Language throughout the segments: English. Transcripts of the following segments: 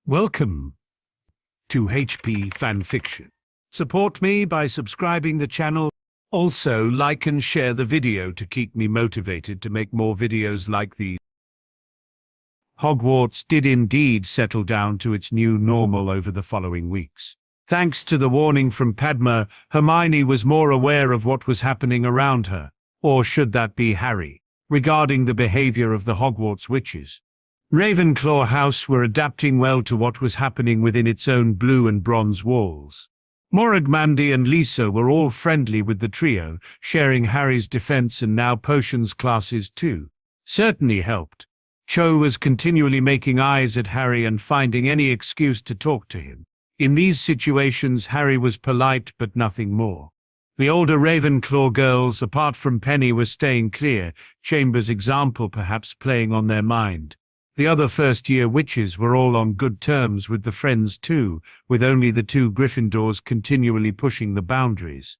Welcome to HP Fanfiction. Support me by subscribing the channel. Also, like and share the video to keep me motivated to make more videos like these. Hogwarts did indeed settle down to its new normal over the following weeks. Thanks to the warning from Padma, Hermione was more aware of what was happening around her, or should that be Harry, regarding the behavior of the Hogwarts witches. Ravenclaw House were adapting well to what was happening within its own blue and bronze walls. Moragmandy and Lisa were all friendly with the trio, sharing Harry's defense and now potions classes too. Certainly helped. Cho was continually making eyes at Harry and finding any excuse to talk to him. In these situations, Harry was polite but nothing more. The older Ravenclaw girls, apart from Penny, were staying clear, Chambers' example perhaps playing on their mind. The other first-year witches were all on good terms with the friends too, with only the two Gryffindors continually pushing the boundaries.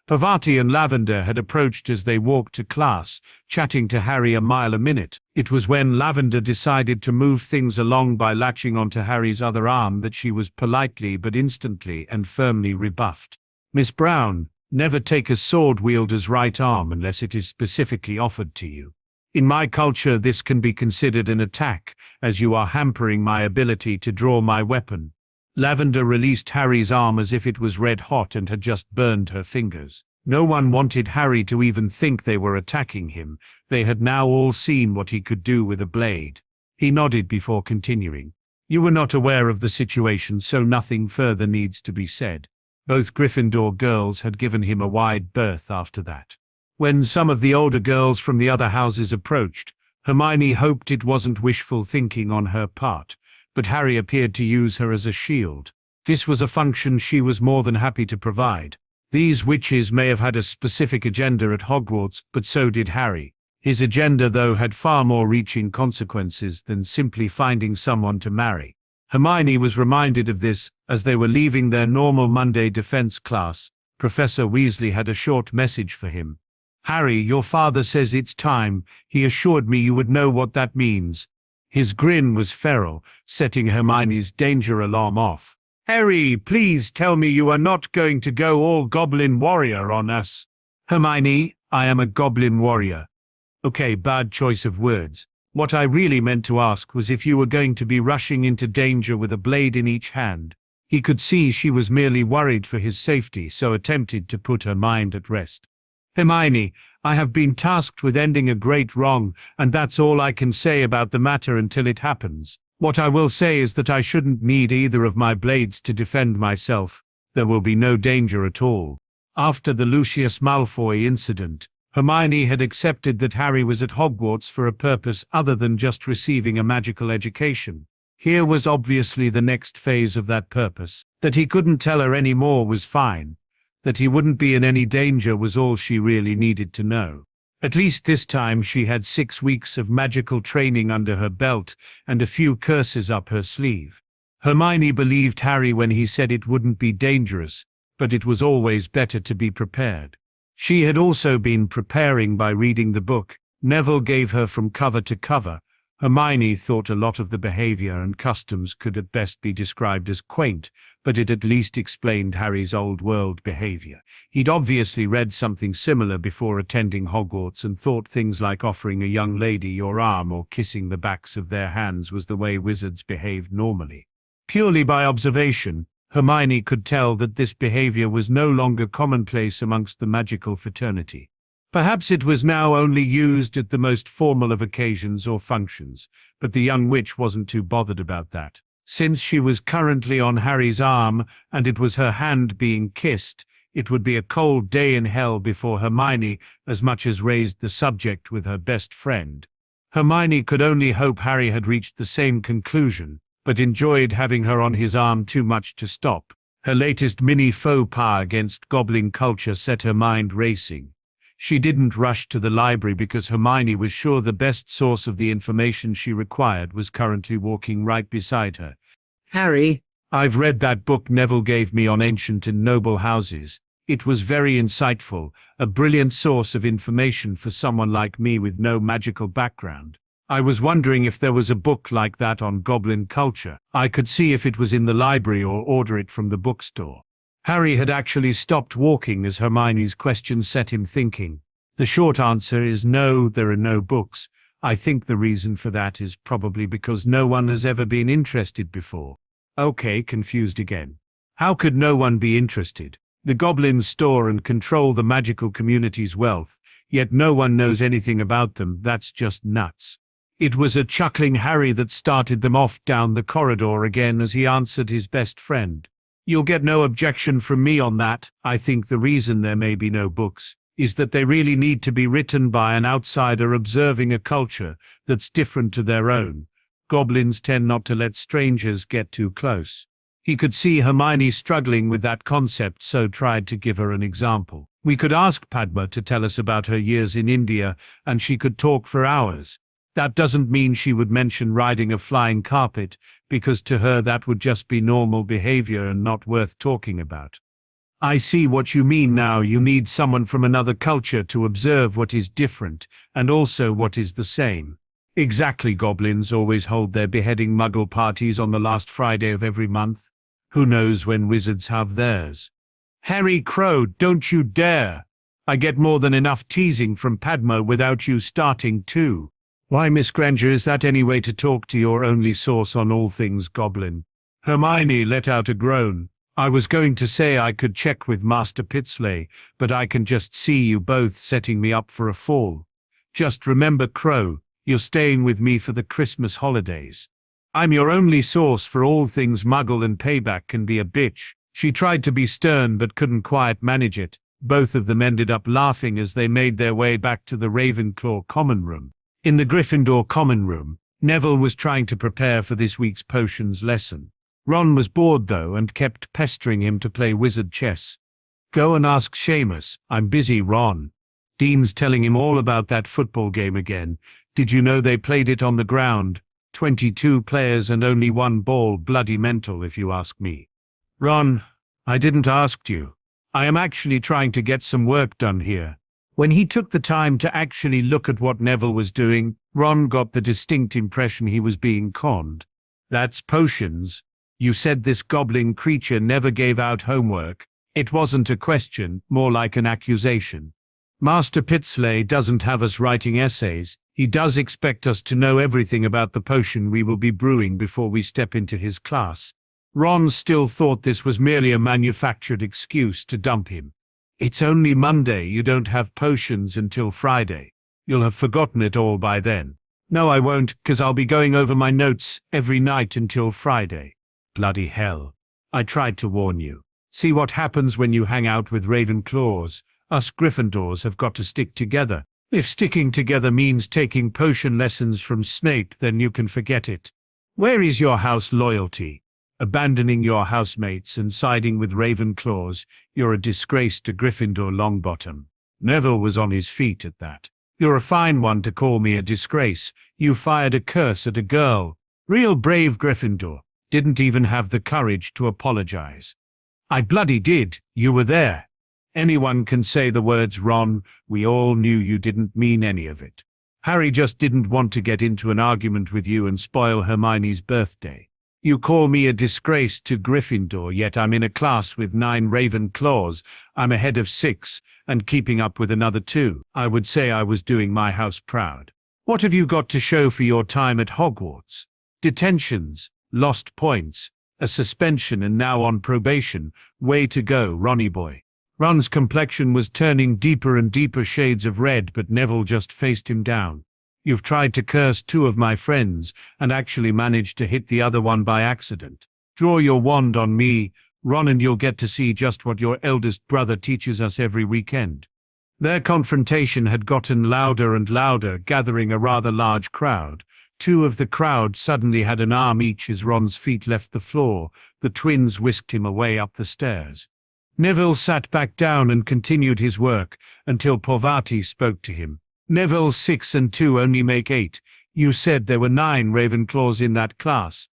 Parvati and Lavender had approached as they walked to class, chatting to Harry a mile a minute. It was when Lavender decided to move things along by latching onto Harry's other arm that she was politely but instantly and firmly rebuffed. "Miss Brown, never take a sword wielder's right arm unless it is specifically offered to you. In my culture, this can be considered an attack, as you are hampering my ability to draw my weapon." Lavender released Harry's arm as if it was red hot and had just burned her fingers. No one wanted Harry to even think they were attacking him. They had now all seen what he could do with a blade. He nodded before continuing. "You were not aware of the situation, so nothing further needs to be said." Both Gryffindor girls had given him a wide berth after that. When some of the older girls from the other houses approached, Hermione hoped it wasn't wishful thinking on her part, but Harry appeared to use her as a shield. This was a function she was more than happy to provide. These witches may have had a specific agenda at Hogwarts, but so did Harry. His agenda, though, had far more reaching consequences than simply finding someone to marry. Hermione was reminded of this as they were leaving their normal Monday defense class. Professor Weasley had a short message for him. "Harry, your father says it's time. He assured me you would know what that means." His grin was feral, setting Hermione's danger alarm off. "Harry, please tell me you are not going to go all goblin warrior on us." "Hermione, I am a goblin warrior." "Okay, bad choice of words. What I really meant to ask was if you were going to be rushing into danger with a blade in each hand." He could see she was merely worried for his safety, so attempted to put her mind at rest. "Hermione, I have been tasked with ending a great wrong, and that's all I can say about the matter until it happens. What I will say is that I shouldn't need either of my blades to defend myself. There will be no danger at all." After the Lucius Malfoy incident, Hermione had accepted that Harry was at Hogwarts for a purpose other than just receiving a magical education. Here was obviously the next phase of that purpose. That he couldn't tell her any more was fine. That he wouldn't be in any danger was all she really needed to know. At least this time she had 6 weeks of magical training under her belt and a few curses up her sleeve. Hermione believed Harry when he said it wouldn't be dangerous, but it was always better to be prepared. She had also been preparing by reading the book Neville gave her from cover to cover. Hermione thought a lot of the behavior and customs could at best be described as quaint, but it at least explained Harry's old-world behavior. He'd obviously read something similar before attending Hogwarts and thought things like offering a young lady your arm or kissing the backs of their hands was the way wizards behaved normally. Purely by observation, Hermione could tell that this behavior was no longer commonplace amongst the magical fraternity. Perhaps it was now only used at the most formal of occasions or functions, but the young witch wasn't too bothered about that. Since she was currently on Harry's arm, and it was her hand being kissed, it would be a cold day in hell before Hermione as much as raised the subject with her best friend. Hermione could only hope Harry had reached the same conclusion, but enjoyed having her on his arm too much to stop. Her latest mini faux pas against goblin culture set her mind racing. She didn't rush to the library because Hermione was sure the best source of the information she required was currently walking right beside her. "Harry, I've read that book Neville gave me on ancient and noble houses. It was very insightful, a brilliant source of information for someone like me with no magical background." I was wondering if there was a book like that on goblin culture. I could see if it was in the library or order it from the bookstore. Harry had actually stopped walking as Hermione's question set him thinking. The short answer is no, there are no books. I think the reason for that is probably because no one has ever been interested before. Okay, confused again. How could no one be interested? The goblins store and control the magical community's wealth, yet no one knows anything about them. That's just nuts. It was a chuckling Harry that started them off down the corridor again as he answered his best friend. You'll get no objection from me on that. I think the reason there may be no books is that they really need to be written by an outsider observing a culture that's different to their own. Goblins tend not to let strangers get too close. He could see Hermione struggling with that concept, so tried to give her an example. We could ask Padma to tell us about her years in India, and she could talk for hours. That doesn't mean she would mention riding a flying carpet, because to her that would just be normal behavior and not worth talking about. I see what you mean now. You need someone from another culture to observe what is different, and also what is the same. Exactly. Goblins always hold their beheading muggle parties on the last Friday of every month. Who knows when wizards have theirs? Harry crowed, "Don't you dare! I get more than enough teasing from Padma without you starting too." Why, Miss Granger, is that any way to talk to your only source on all things goblin? Hermione let out a groan. I was going to say I could check with Master Pitsley, but I can just see you both setting me up for a fall. Just remember, Crow, you're staying with me for the Christmas holidays. I'm your only source for all things muggle, and payback can be a bitch. She tried to be stern but couldn't quite manage it. Both of them ended up laughing as they made their way back to the Ravenclaw common room. In the Gryffindor common room, Neville was trying to prepare for this week's potions lesson. Ron was bored though and kept pestering him to play wizard chess. Go and ask Seamus. I'm busy, Ron. Dean's telling him all about that football game again. Did you know they played it on the ground? 22 players and only one ball. Bloody mental if you ask me. Ron, I didn't ask you. I am actually trying to get some work done here. When he took the time to actually look at what Neville was doing, Ron got the distinct impression he was being conned. That's potions. You said this goblin creature never gave out homework. It wasn't a question, more like an accusation. Master Pitsley doesn't have us writing essays. He does expect us to know everything about the potion we will be brewing before we step into his class. Ron still thought this was merely a manufactured excuse to dump him. It's only Monday. You don't have potions until Friday. You'll have forgotten it all by then. No, I won't, 'cause I'll be going over my notes every night until Friday. Bloody hell. I tried to warn you. See what happens when you hang out with Ravenclaws. Us Gryffindors have got to stick together. If sticking together means taking potion lessons from Snape, then you can forget it. Where is your house loyalty? Abandoning your housemates and siding with Ravenclaws, you're a disgrace to Gryffindor Longbottom. Neville was on his feet at that. You're a fine one to call me a disgrace. You fired a curse at a girl. Real brave Gryffindor. Didn't even have the courage to apologize. I bloody did. You were there. Anyone can say the words, Ron. We all knew you didn't mean any of it. Harry just didn't want to get into an argument with you and spoil Hermione's birthday. You call me a disgrace to Gryffindor, yet I'm in a class with 9 Ravenclaws. I'm ahead of 6, and keeping up with another 2. I would say I was doing my house proud. What have you got to show for your time at Hogwarts? Detentions, lost points, a suspension, and now on probation. Way to go, Ronnie boy. Ron's complexion was turning deeper and deeper shades of red, but Neville just faced him down. You've tried to curse 2 of my friends, and actually managed to hit the other one by accident. Draw your wand on me, Ron, and you'll get to see just what your eldest brother teaches us every weekend. Their confrontation had gotten louder and louder, gathering a rather large crowd. 2 of the crowd suddenly had an arm each as Ron's feet left the floor. The twins whisked him away up the stairs. Neville sat back down and continued his work until Parvati spoke to him. Neville, 6 and 2 only make 8. You said there were 9 Ravenclaws in that class.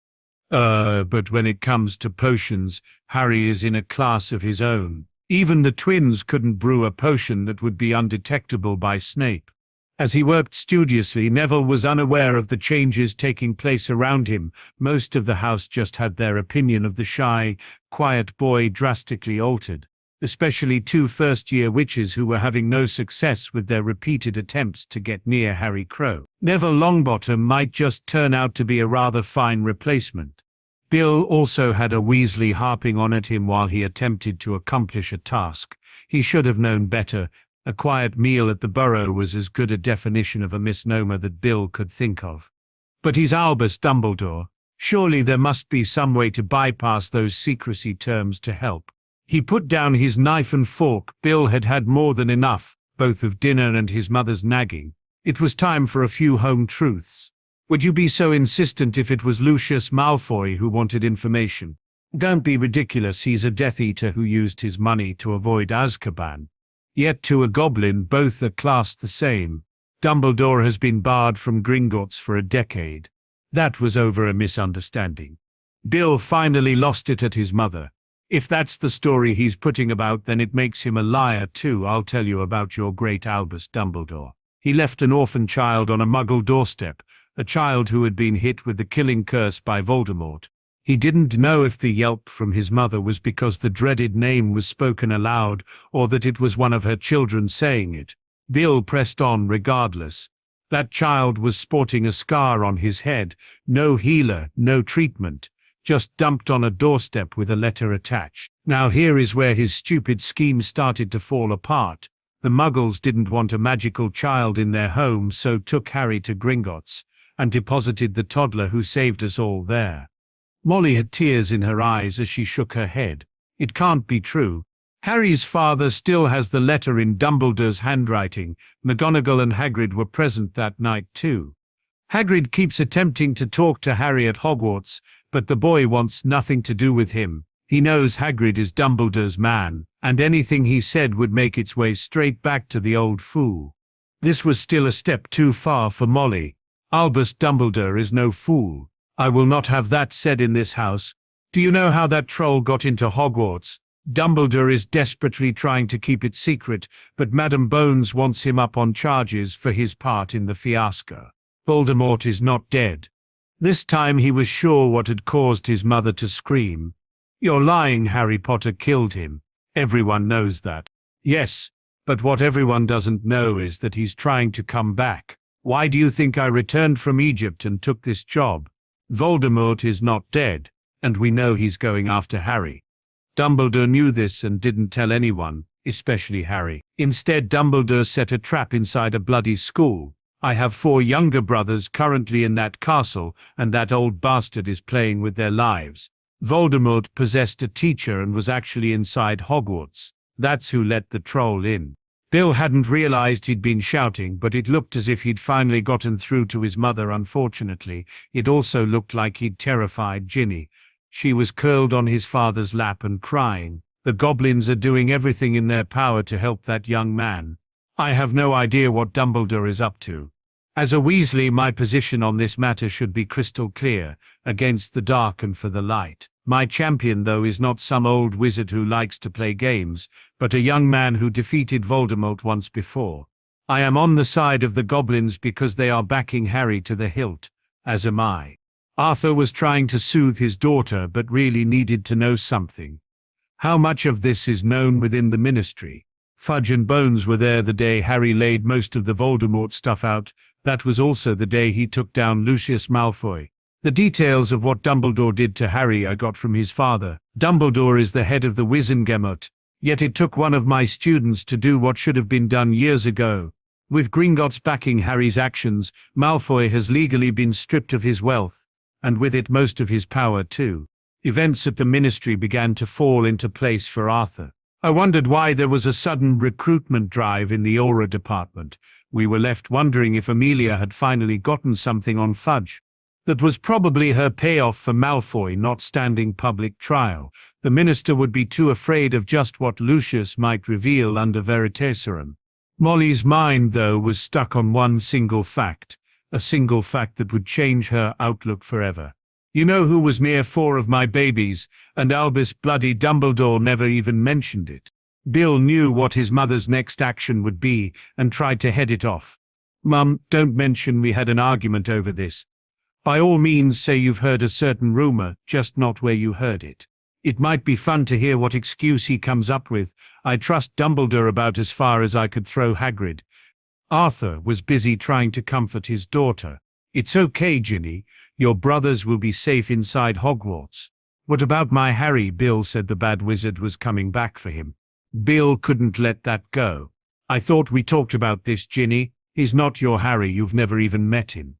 But when it comes to potions, Harry is in a class of his own. Even the twins couldn't brew a potion that would be undetectable by Snape. As he worked studiously, Neville was unaware of the changes taking place around him. Most of the house just had their opinion of the shy, quiet boy drastically altered, especially two first-year witches who were having no success with their repeated attempts to get near Harry Crow. Neville Longbottom might just turn out to be a rather fine replacement. Bill also had a Weasley harping on at him while he attempted to accomplish a task. He should have known better. A quiet meal at the Burrow was as good a definition of a misnomer that Bill could think of. But he's Albus Dumbledore. Surely there must be some way to bypass those secrecy terms to help. He put down his knife and fork. Bill had had more than enough, both of dinner and his mother's nagging. It was time for a few home truths. Would you be so insistent if it was Lucius Malfoy who wanted information? Don't be ridiculous, he's a Death Eater who used his money to avoid Azkaban. Yet to a goblin, both are classed the same. Dumbledore has been barred from Gringotts for a decade. That was over a misunderstanding. Bill finally lost it at his mother. If that's the story he's putting about, then it makes him a liar too. I'll tell you about your great Albus Dumbledore. He left an orphan child on a Muggle doorstep, a child who had been hit with the killing curse by Voldemort. He didn't know if the yelp from his mother was because the dreaded name was spoken aloud, or that it was one of her children saying it. Bill pressed on regardless. That child was sporting a scar on his head, no healer, no treatment, just dumped on a doorstep with a letter attached. Now here is where his stupid scheme started to fall apart. The Muggles didn't want a magical child in their home, so took Harry to Gringotts and deposited the toddler who saved us all there. Molly had tears in her eyes as she shook her head. It can't be true. Harry's father still has the letter in Dumbledore's handwriting. McGonagall and Hagrid were present that night too. Hagrid keeps attempting to talk to Harry at Hogwarts, but the boy wants nothing to do with him. He knows Hagrid is Dumbledore's man, and anything he said would make its way straight back to the old fool. This was still a step too far for Molly. Albus Dumbledore is no fool. I will not have that said in this house. Do you know how that troll got into Hogwarts? Dumbledore is desperately trying to keep it secret, but Madam Bones wants him up on charges for his part in the fiasco. Voldemort is not dead. This time he was sure what had caused his mother to scream. You're lying, Harry Potter killed him. Everyone knows that. Yes, but what everyone doesn't know is that he's trying to come back. Why do you think I returned from Egypt and took this job? Voldemort is not dead, and we know he's going after Harry. Dumbledore knew this and didn't tell anyone, especially Harry. Instead, Dumbledore set a trap inside a bloody school. I have 4 younger brothers currently in that castle, and that old bastard is playing with their lives. Voldemort possessed a teacher and was actually inside Hogwarts. That's who let the troll in. Bill hadn't realized he'd been shouting, but it looked as if he'd finally gotten through to his mother. Unfortunately, it also looked like he'd terrified Ginny. She was curled on his father's lap and crying. The goblins are doing everything in their power to help that young man. I have no idea what Dumbledore is up to. As a Weasley, my position on this matter should be crystal clear, against the dark and for the light. My champion, though, is not some old wizard who likes to play games, but a young man who defeated Voldemort once before. I am on the side of the goblins because they are backing Harry to the hilt, as am I. Arthur was trying to soothe his daughter but really needed to know something. How much of this is known within the Ministry? Fudge and Bones were there the day Harry laid most of the Voldemort stuff out. That was also the day he took down Lucius Malfoy. The details of what Dumbledore did to Harry I got from his father. Dumbledore is the head of the Wizengamot, yet it took one of my students to do what should have been done years ago. With Gringotts backing Harry's actions, Malfoy has legally been stripped of his wealth, and with it most of his power too. Events at the Ministry began to fall into place for Arthur. I wondered why there was a sudden recruitment drive in the Aura department. We were left wondering if Amelia had finally gotten something on Fudge. That was probably her payoff for Malfoy not standing public trial. The minister would be too afraid of just what Lucius might reveal under Veritaserum. Molly's mind, though, was stuck on one single fact, a single fact that would change her outlook forever. You know who was near 4 of my babies, and Albus bloody Dumbledore never even mentioned it. Bill knew what his mother's next action would be and tried to head it off. Mum, don't mention we had an argument over this. By all means say you've heard a certain rumor, just not where you heard it. It might be fun to hear what excuse he comes up with. I trust Dumbledore about as far as I could throw Hagrid. Arthur was busy trying to comfort his daughter. It's okay, Ginny. Your brothers will be safe inside Hogwarts. What about my Harry? Bill said the bad wizard was coming back for him. Bill couldn't let that go. I thought we talked about this, Ginny. He's not your Harry, you've never even met him.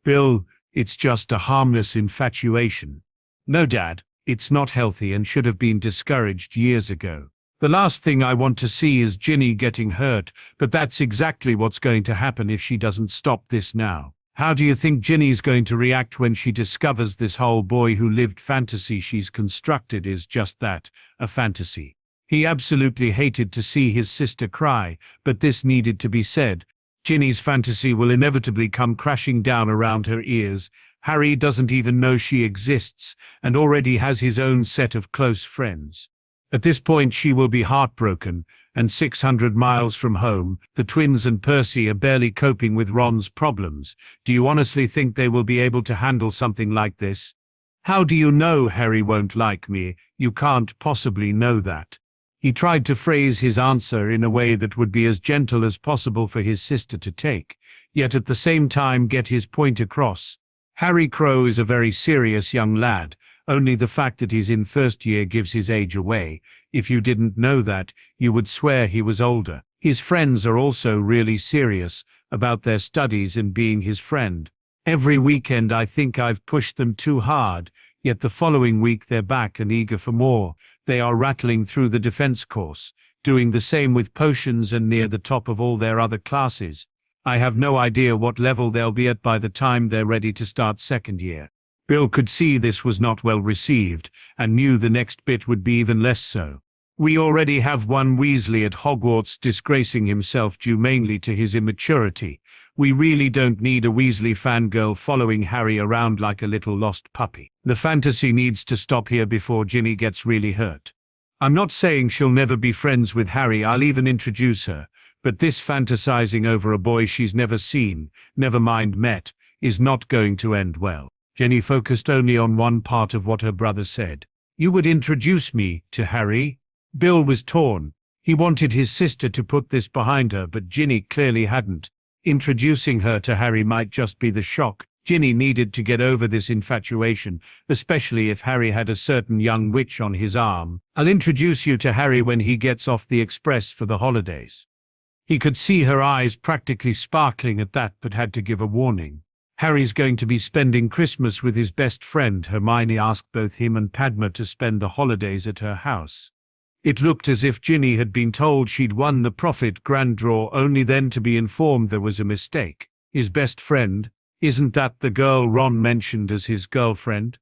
Bill, it's just a harmless infatuation. No, Dad, it's not healthy and should have been discouraged years ago. The last thing I want to see is Ginny getting hurt, but that's exactly what's going to happen if she doesn't stop this now. How do you think Ginny's going to react when she discovers this whole boy who lived fantasy she's constructed is just that, a fantasy? He absolutely hated to see his sister cry, but this needed to be said. Ginny's fantasy will inevitably come crashing down around her ears. Harry doesn't even know she exists, and already has his own set of close friends. At this point she will be heartbroken, and 600 miles from home, the twins and Percy are barely coping with Ron's problems. Do you honestly think they will be able to handle something like this? How do you know Harry won't like me? You can't possibly know that. He tried to phrase his answer in a way that would be as gentle as possible for his sister to take, yet at the same time get his point across. Harry Crow is a very serious young lad. Only the fact that he's in first year gives his age away. If you didn't know that, you would swear he was older. His friends are also really serious about their studies and being his friend. Every weekend I think I've pushed them too hard, yet the following week they're back and eager for more. They are rattling through the defense course, doing the same with potions and near the top of all their other classes. I have no idea what level they'll be at by the time they're ready to start second year. Bill could see this was not well received, and knew the next bit would be even less so. We already have one Weasley at Hogwarts disgracing himself due mainly to his immaturity. We really don't need a Weasley fangirl following Harry around like a little lost puppy. The fantasy needs to stop here before Ginny gets really hurt. I'm not saying she'll never be friends with Harry, I'll even introduce her, but this fantasizing over a boy she's never seen, never mind met, is not going to end well. Jenny focused only on one part of what her brother said. You would introduce me to Harry? Bill was torn. He wanted his sister to put this behind her, but Ginny clearly hadn't. Introducing her to Harry might just be the shock. Ginny needed to get over this infatuation, especially if Harry had a certain young witch on his arm. I'll introduce you to Harry when he gets off the express for the holidays. He could see her eyes practically sparkling at that, but had to give a warning. Harry's going to be spending Christmas with his best friend. Hermione asked both him and Padma to spend the holidays at her house. It looked as if Ginny had been told she'd won the profit grand draw, only then to be informed there was a mistake. His best friend? Isn't that the girl Ron mentioned as his girlfriend?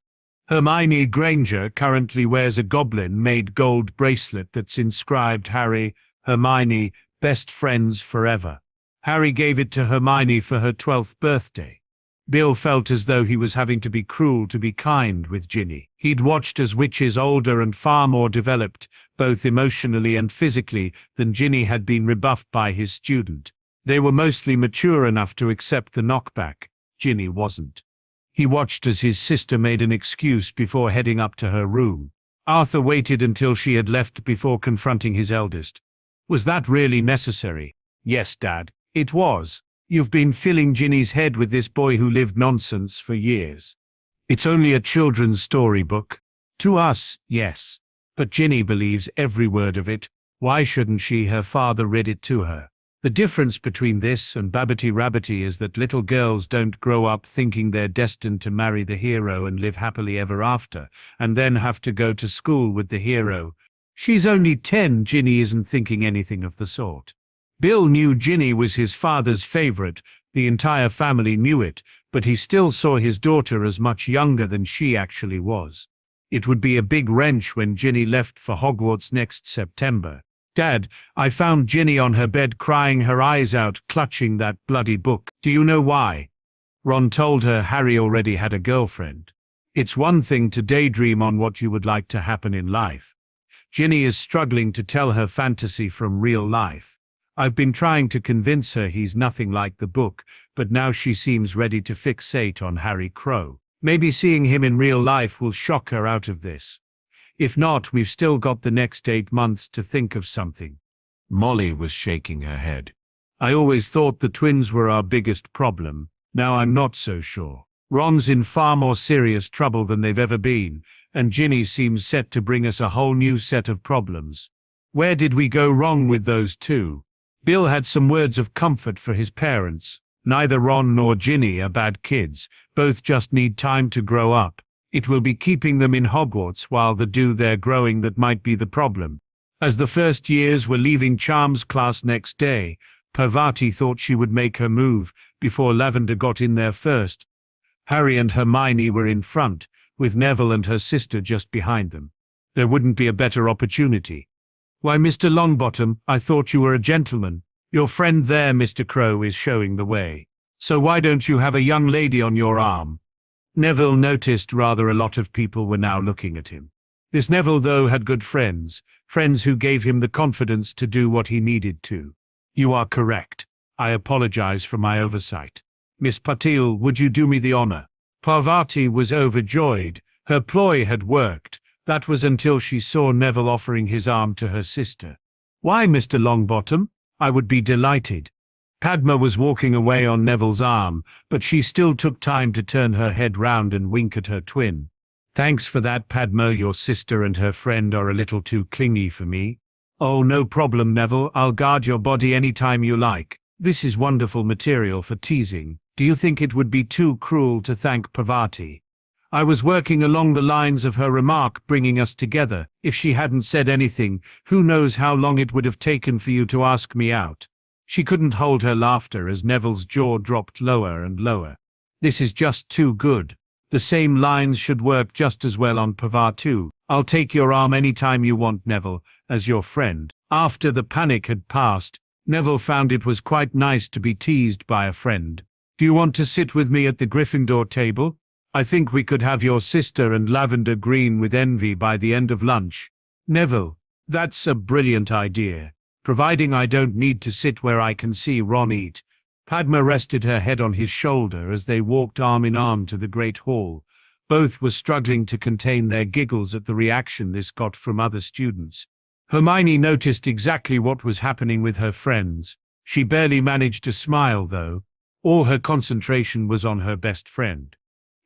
Hermione Granger currently wears a goblin-made gold bracelet that's inscribed Harry, Hermione, best friends forever. Harry gave it to Hermione for her 12th birthday. Bill felt as though he was having to be cruel to be kind with Ginny. He'd watched as witches older and far more developed, both emotionally and physically, than Ginny had been rebuffed by his student. They were mostly mature enough to accept the knockback. Ginny wasn't. He watched as his sister made an excuse before heading up to her room. Arthur waited until she had left before confronting his eldest. Was that really necessary? Yes, Dad, it was. You've been filling Ginny's head with this boy who lived nonsense for years. It's only a children's storybook. To us, yes. But Ginny believes every word of it. Why shouldn't she? Her father read it to her. The difference between this and Babbity Rabbity is that little girls don't grow up thinking they're destined to marry the hero and live happily ever after, and then have to go to school with the hero. She's only 10, Ginny isn't thinking anything of the sort. Bill knew Ginny was his father's favorite, the entire family knew it, but he still saw his daughter as much younger than she actually was. It would be a big wrench when Ginny left for Hogwarts next September. Dad, I found Ginny on her bed crying her eyes out, clutching that bloody book. Do you know why? Ron told her Harry already had a girlfriend. It's one thing to daydream on what you would like to happen in life. Ginny is struggling to tell her fantasy from real life. I've been trying to convince her he's nothing like the book, but now she seems ready to fixate on Harry Crow. Maybe seeing him in real life will shock her out of this. If not, we've still got the next 8 months to think of something." Molly was shaking her head. "I always thought the twins were our biggest problem. Now I'm not so sure. Ron's in far more serious trouble than they've ever been, and Ginny seems set to bring us a whole new set of problems. Where did we go wrong with those two?" Bill had some words of comfort for his parents. Neither Ron nor Ginny are bad kids, both just need time to grow up. It will be keeping them in Hogwarts while they do their growing that might be the problem. As the first years were leaving Charms class next day, Parvati thought she would make her move before Lavender got in there first. Harry and Hermione were in front, with Neville and her sister just behind them. There wouldn't be a better opportunity. "Why, Mr. Longbottom, I thought you were a gentleman. Your friend there, Mr. Crow, is showing the way. So why don't you have a young lady on your arm?" Neville noticed rather a lot of people were now looking at him. This Neville, though, had good friends who gave him the confidence to do what he needed to. "You are correct. I apologize for my oversight. Miss Patil, would you do me the honor?" Parvati was overjoyed. Her ploy had worked. That was until she saw Neville offering his arm to her sister. "Why, Mr. Longbottom? I would be delighted." Padma was walking away on Neville's arm, but she still took time to turn her head round and wink at her twin. "Thanks for that, Padma. Your sister and her friend are a little too clingy for me." "Oh, no problem, Neville. I'll guard your body any time you like. This is wonderful material for teasing. Do you think it would be too cruel to thank Parvati? I was working along the lines of her remark bringing us together. If she hadn't said anything, who knows how long it would have taken for you to ask me out." She couldn't hold her laughter as Neville's jaw dropped lower and lower. "This is just too good. The same lines should work just as well on Parvati. I'll take your arm any time you want, Neville, as your friend." After the panic had passed, Neville found it was quite nice to be teased by a friend. "Do you want to sit with me at the Gryffindor table? I think we could have your sister and Lavender green with envy by the end of lunch." "Neville, that's a brilliant idea, providing I don't need to sit where I can see Ron eat." Padma rested her head on his shoulder as they walked arm in arm to the Great Hall. Both were struggling to contain their giggles at the reaction this got from other students. Hermione noticed exactly what was happening with her friends. She barely managed to smile, though. All her concentration was on her best friend.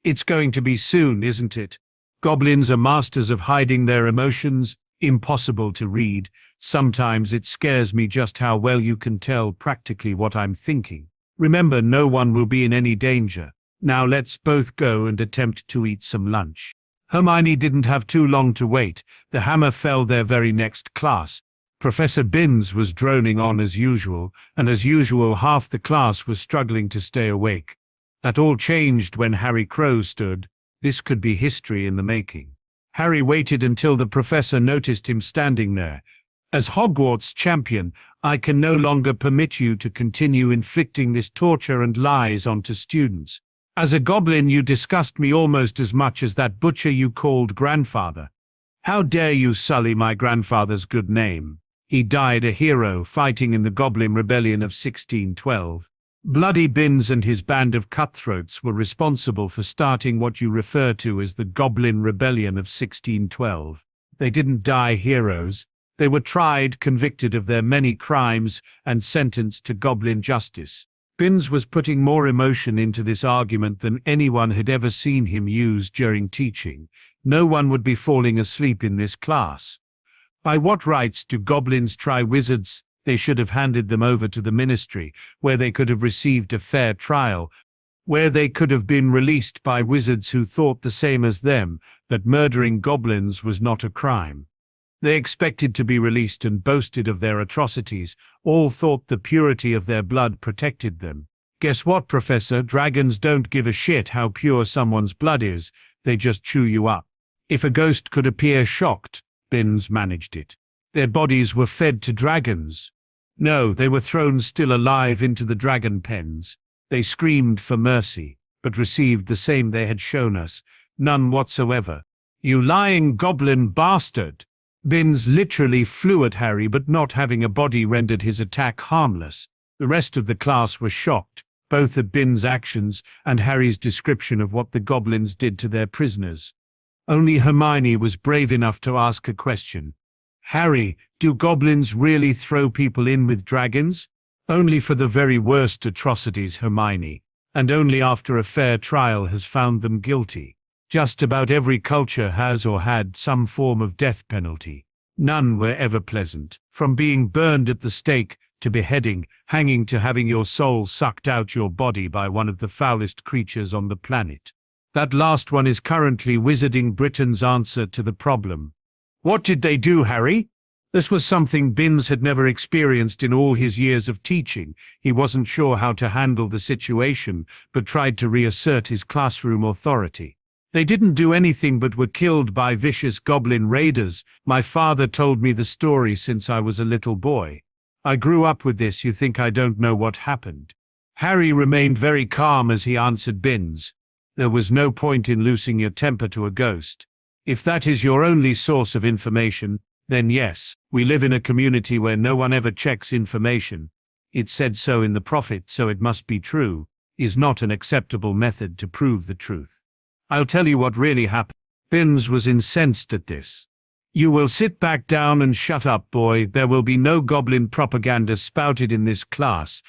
"It's going to be soon, isn't it? Goblins are masters of hiding their emotions, impossible to read. Sometimes it scares me just how well you can tell practically what I'm thinking. Remember, no one will be in any danger. Now let's both go and attempt to eat some lunch." Hermione didn't have too long to wait. The hammer fell their very next class. Professor Binns was droning on as usual, and as usual half the class was struggling to stay awake. That all changed when Harry Crow stood. This could be history in the making. Harry waited until the professor noticed him standing there. "As Hogwarts champion, I can no longer permit you to continue inflicting this torture and lies onto students. As a goblin, you disgust me almost as much as that butcher you called grandfather. How dare you sully my grandfather's good name? He died a hero fighting in the Goblin Rebellion of 1612. Bloody Binns and his band of cutthroats were responsible for starting what you refer to as the Goblin Rebellion of 1612. They didn't die heroes. They were tried, convicted of their many crimes, and sentenced to goblin justice." Binns was putting more emotion into this argument than anyone had ever seen him use during teaching. No one would be falling asleep in this class. "By what rights do goblins try wizards? They should have handed them over to the ministry, where they could have received a fair trial, where they could have been released by wizards who thought the same as them, that murdering goblins was not a crime. They expected to be released and boasted of their atrocities, all thought the purity of their blood protected them. Guess what, Professor? Dragons don't give a shit how pure someone's blood is, they just chew you up. If a ghost could appear shocked, Binns managed it. Their bodies were fed to dragons. No, they were thrown still alive into the dragon pens. They screamed for mercy, but received the same they had shown us, none whatsoever. You lying goblin bastard! Binns literally flew at Harry, but not having a body rendered his attack harmless. The rest of the class were shocked, both at Binns' actions and Harry's description of what the goblins did to their prisoners. Only Hermione was brave enough to ask a question. "Harry, do goblins really throw people in with dragons?" "Only for the very worst atrocities, Hermione, and only after a fair trial has found them guilty. Just about every culture has or had some form of death penalty. None were ever pleasant, from being burned at the stake to beheading, hanging to having your soul sucked out your body by one of the foulest creatures on the planet. That last one is currently Wizarding Britain's answer to the problem." "What did they do, Harry?" This was something Binns had never experienced in all his years of teaching. He wasn't sure how to handle the situation, but tried to reassert his classroom authority. "They didn't do anything but were killed by vicious goblin raiders. My father told me the story since I was a little boy. I grew up with this. You think I don't know what happened?" Harry remained very calm as he answered Binns. "There was no point in losing your temper to a ghost. If that is your only source of information, then yes, we live in a community where no one ever checks information. It said so in the prophet, so it must be true, is not an acceptable method to prove the truth. I'll tell you what really happened." Binns was incensed at this. "You will sit back down and shut up, boy. There will be no goblin propaganda spouted in this class.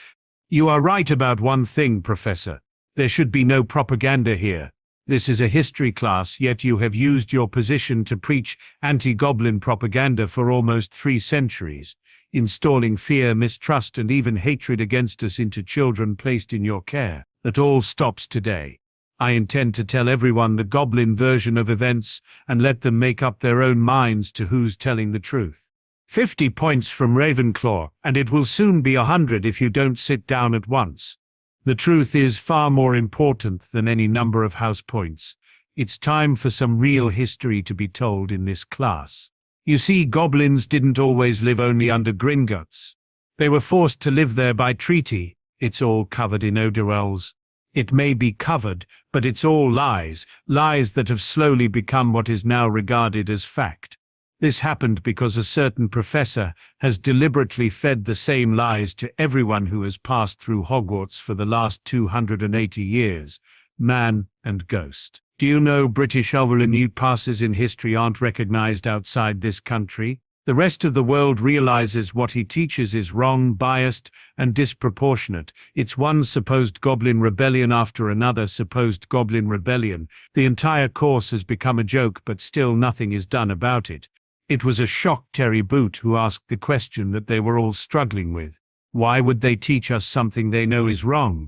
You are right about one thing, Professor. There should be no propaganda here. This is a history class, yet you have used your position to preach anti-goblin propaganda for almost 3 centuries, installing fear, mistrust, and even hatred against us into children placed in your care. That all stops today. I intend to tell everyone the goblin version of events and let them make up their own minds to who's telling the truth. 50 points from Ravenclaw, and it will soon be 100 if you don't sit down at once. The truth is far more important than any number of house points. It's time for some real history to be told in this class. You see, goblins didn't always live only under Gringotts. They were forced to live there by treaty. It's all covered in odorels. It may be covered, but it's all lies, lies that have slowly become what is now regarded as fact. This happened because a certain professor has deliberately fed the same lies to everyone who has passed through Hogwarts for the last 280 years, man and ghost. Do you know British overland passes in history aren't recognized outside this country? The rest of the world realizes what he teaches is wrong, biased, and disproportionate. It's one supposed goblin rebellion after another supposed goblin rebellion. The entire course has become a joke, but still nothing is done about it. It was a shock Terry Boot who asked the question that they were all struggling with. Why would they teach us something they know is wrong?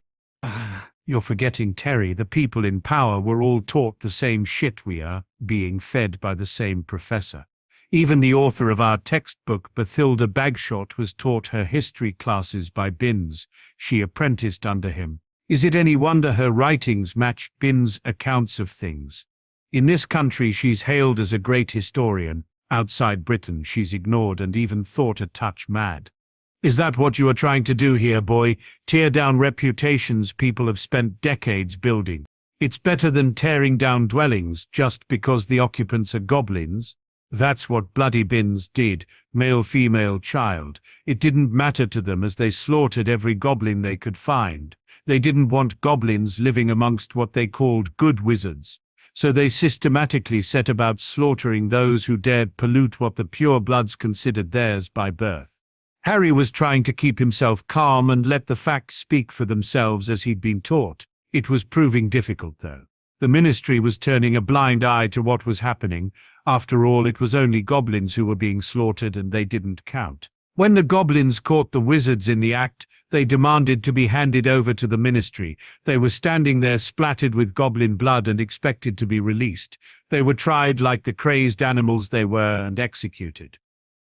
You're forgetting, Terry, the people in power were all taught the same shit we are, being fed by the same professor. Even the author of our textbook, Bathilda Bagshot, was taught her history classes by Binns. She apprenticed under him. Is it any wonder her writings match Binns' accounts of things? In this country she's hailed as a great historian. Outside Britain she's ignored and even thought a touch mad. Is that what you are trying to do here, boy? Tear down reputations people have spent decades building. It's better than tearing down dwellings just because the occupants are goblins. That's what bloody Binns did, male, female, child. It didn't matter to them as they slaughtered every goblin they could find. They didn't want goblins living amongst what they called good wizards. So they systematically set about slaughtering those who dared pollute what the purebloods considered theirs by birth. Harry was trying to keep himself calm and let the facts speak for themselves as he'd been taught. It was proving difficult, though. The Ministry was turning a blind eye to what was happening. After all, it was only goblins who were being slaughtered and they didn't count. When the goblins caught the wizards in the act, they demanded to be handed over to the Ministry. They were standing there splattered with goblin blood and expected to be released. They were tried like the crazed animals they were and executed.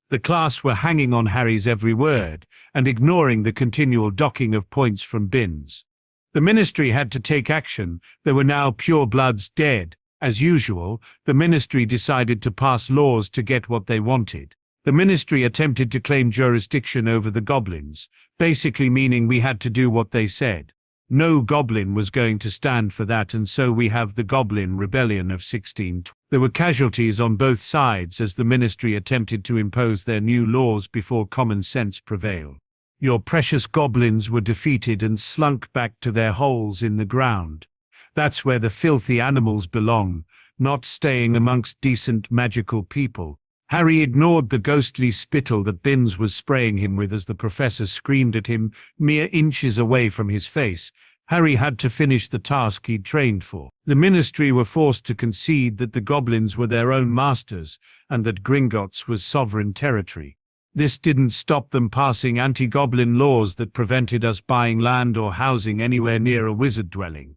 The class were hanging on Harry's every word and ignoring the continual docking of points from Binns. The Ministry had to take action. There were now purebloods dead. As usual, the Ministry decided to pass laws to get what they wanted. The Ministry attempted to claim jurisdiction over the goblins, basically meaning we had to do what they said. No goblin was going to stand for that, and so we have the Goblin Rebellion of 1620. There were casualties on both sides as the ministry attempted to impose their new laws before common sense prevailed. Your precious goblins were defeated and slunk back to their holes in the ground. That's where the filthy animals belong, not staying amongst decent magical people. Harry ignored the ghostly spittle that Binns was spraying him with as the professor screamed at him mere inches away from his face. Harry had to finish the task he'd trained for. The ministry were forced to concede that the goblins were their own masters and that Gringotts was sovereign territory. This didn't stop them passing anti-goblin laws that prevented us buying land or housing anywhere near a wizard dwelling.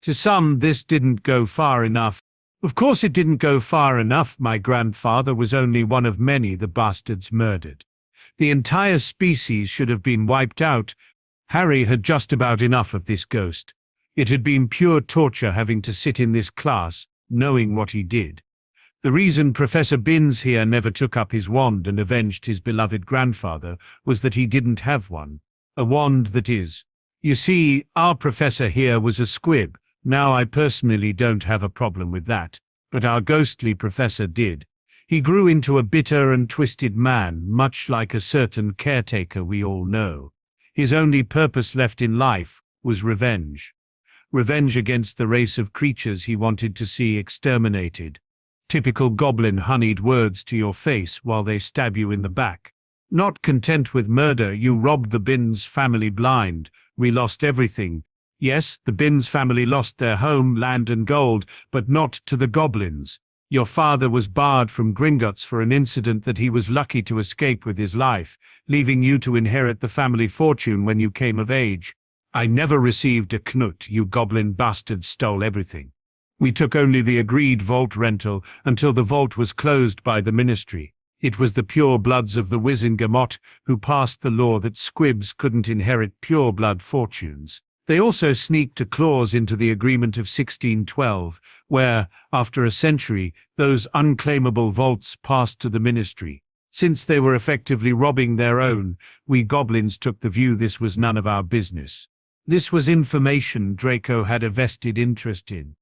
To some, this didn't go far enough. Of course it didn't go far enough. My grandfather was only one of many the bastards murdered. The entire species should have been wiped out. Harry had just about enough of this ghost. It had been pure torture having to sit in this class, knowing what he did. The reason Professor Binns here never took up his wand and avenged his beloved grandfather was that he didn't have one. A wand, that is. You see, our professor here was a squib. Now I personally don't have a problem with that, but our ghostly professor did. He grew into a bitter and twisted man, much like a certain caretaker we all know. His only purpose left in life was revenge. Revenge against the race of creatures he wanted to see exterminated. Typical goblin-honeyed words to your face while they stab you in the back. Not content with murder, you robbed the Binns family blind. We lost everything. Yes, the Binns family lost their home, land and gold, but not to the goblins. Your father was barred from Gringotts for an incident that he was lucky to escape with his life, leaving you to inherit the family fortune when you came of age. I never received a knut. You goblin bastards stole everything. We took only the agreed vault rental until the vault was closed by the ministry. It was the pure bloods of the Wizengamot who passed the law that squibs couldn't inherit pure blood fortunes. They also sneaked a clause into the agreement of 1612, where, after a century, those unclaimable vaults passed to the ministry. Since they were effectively robbing their own, we goblins took the view this was none of our business. This was information Draco had a vested interest in.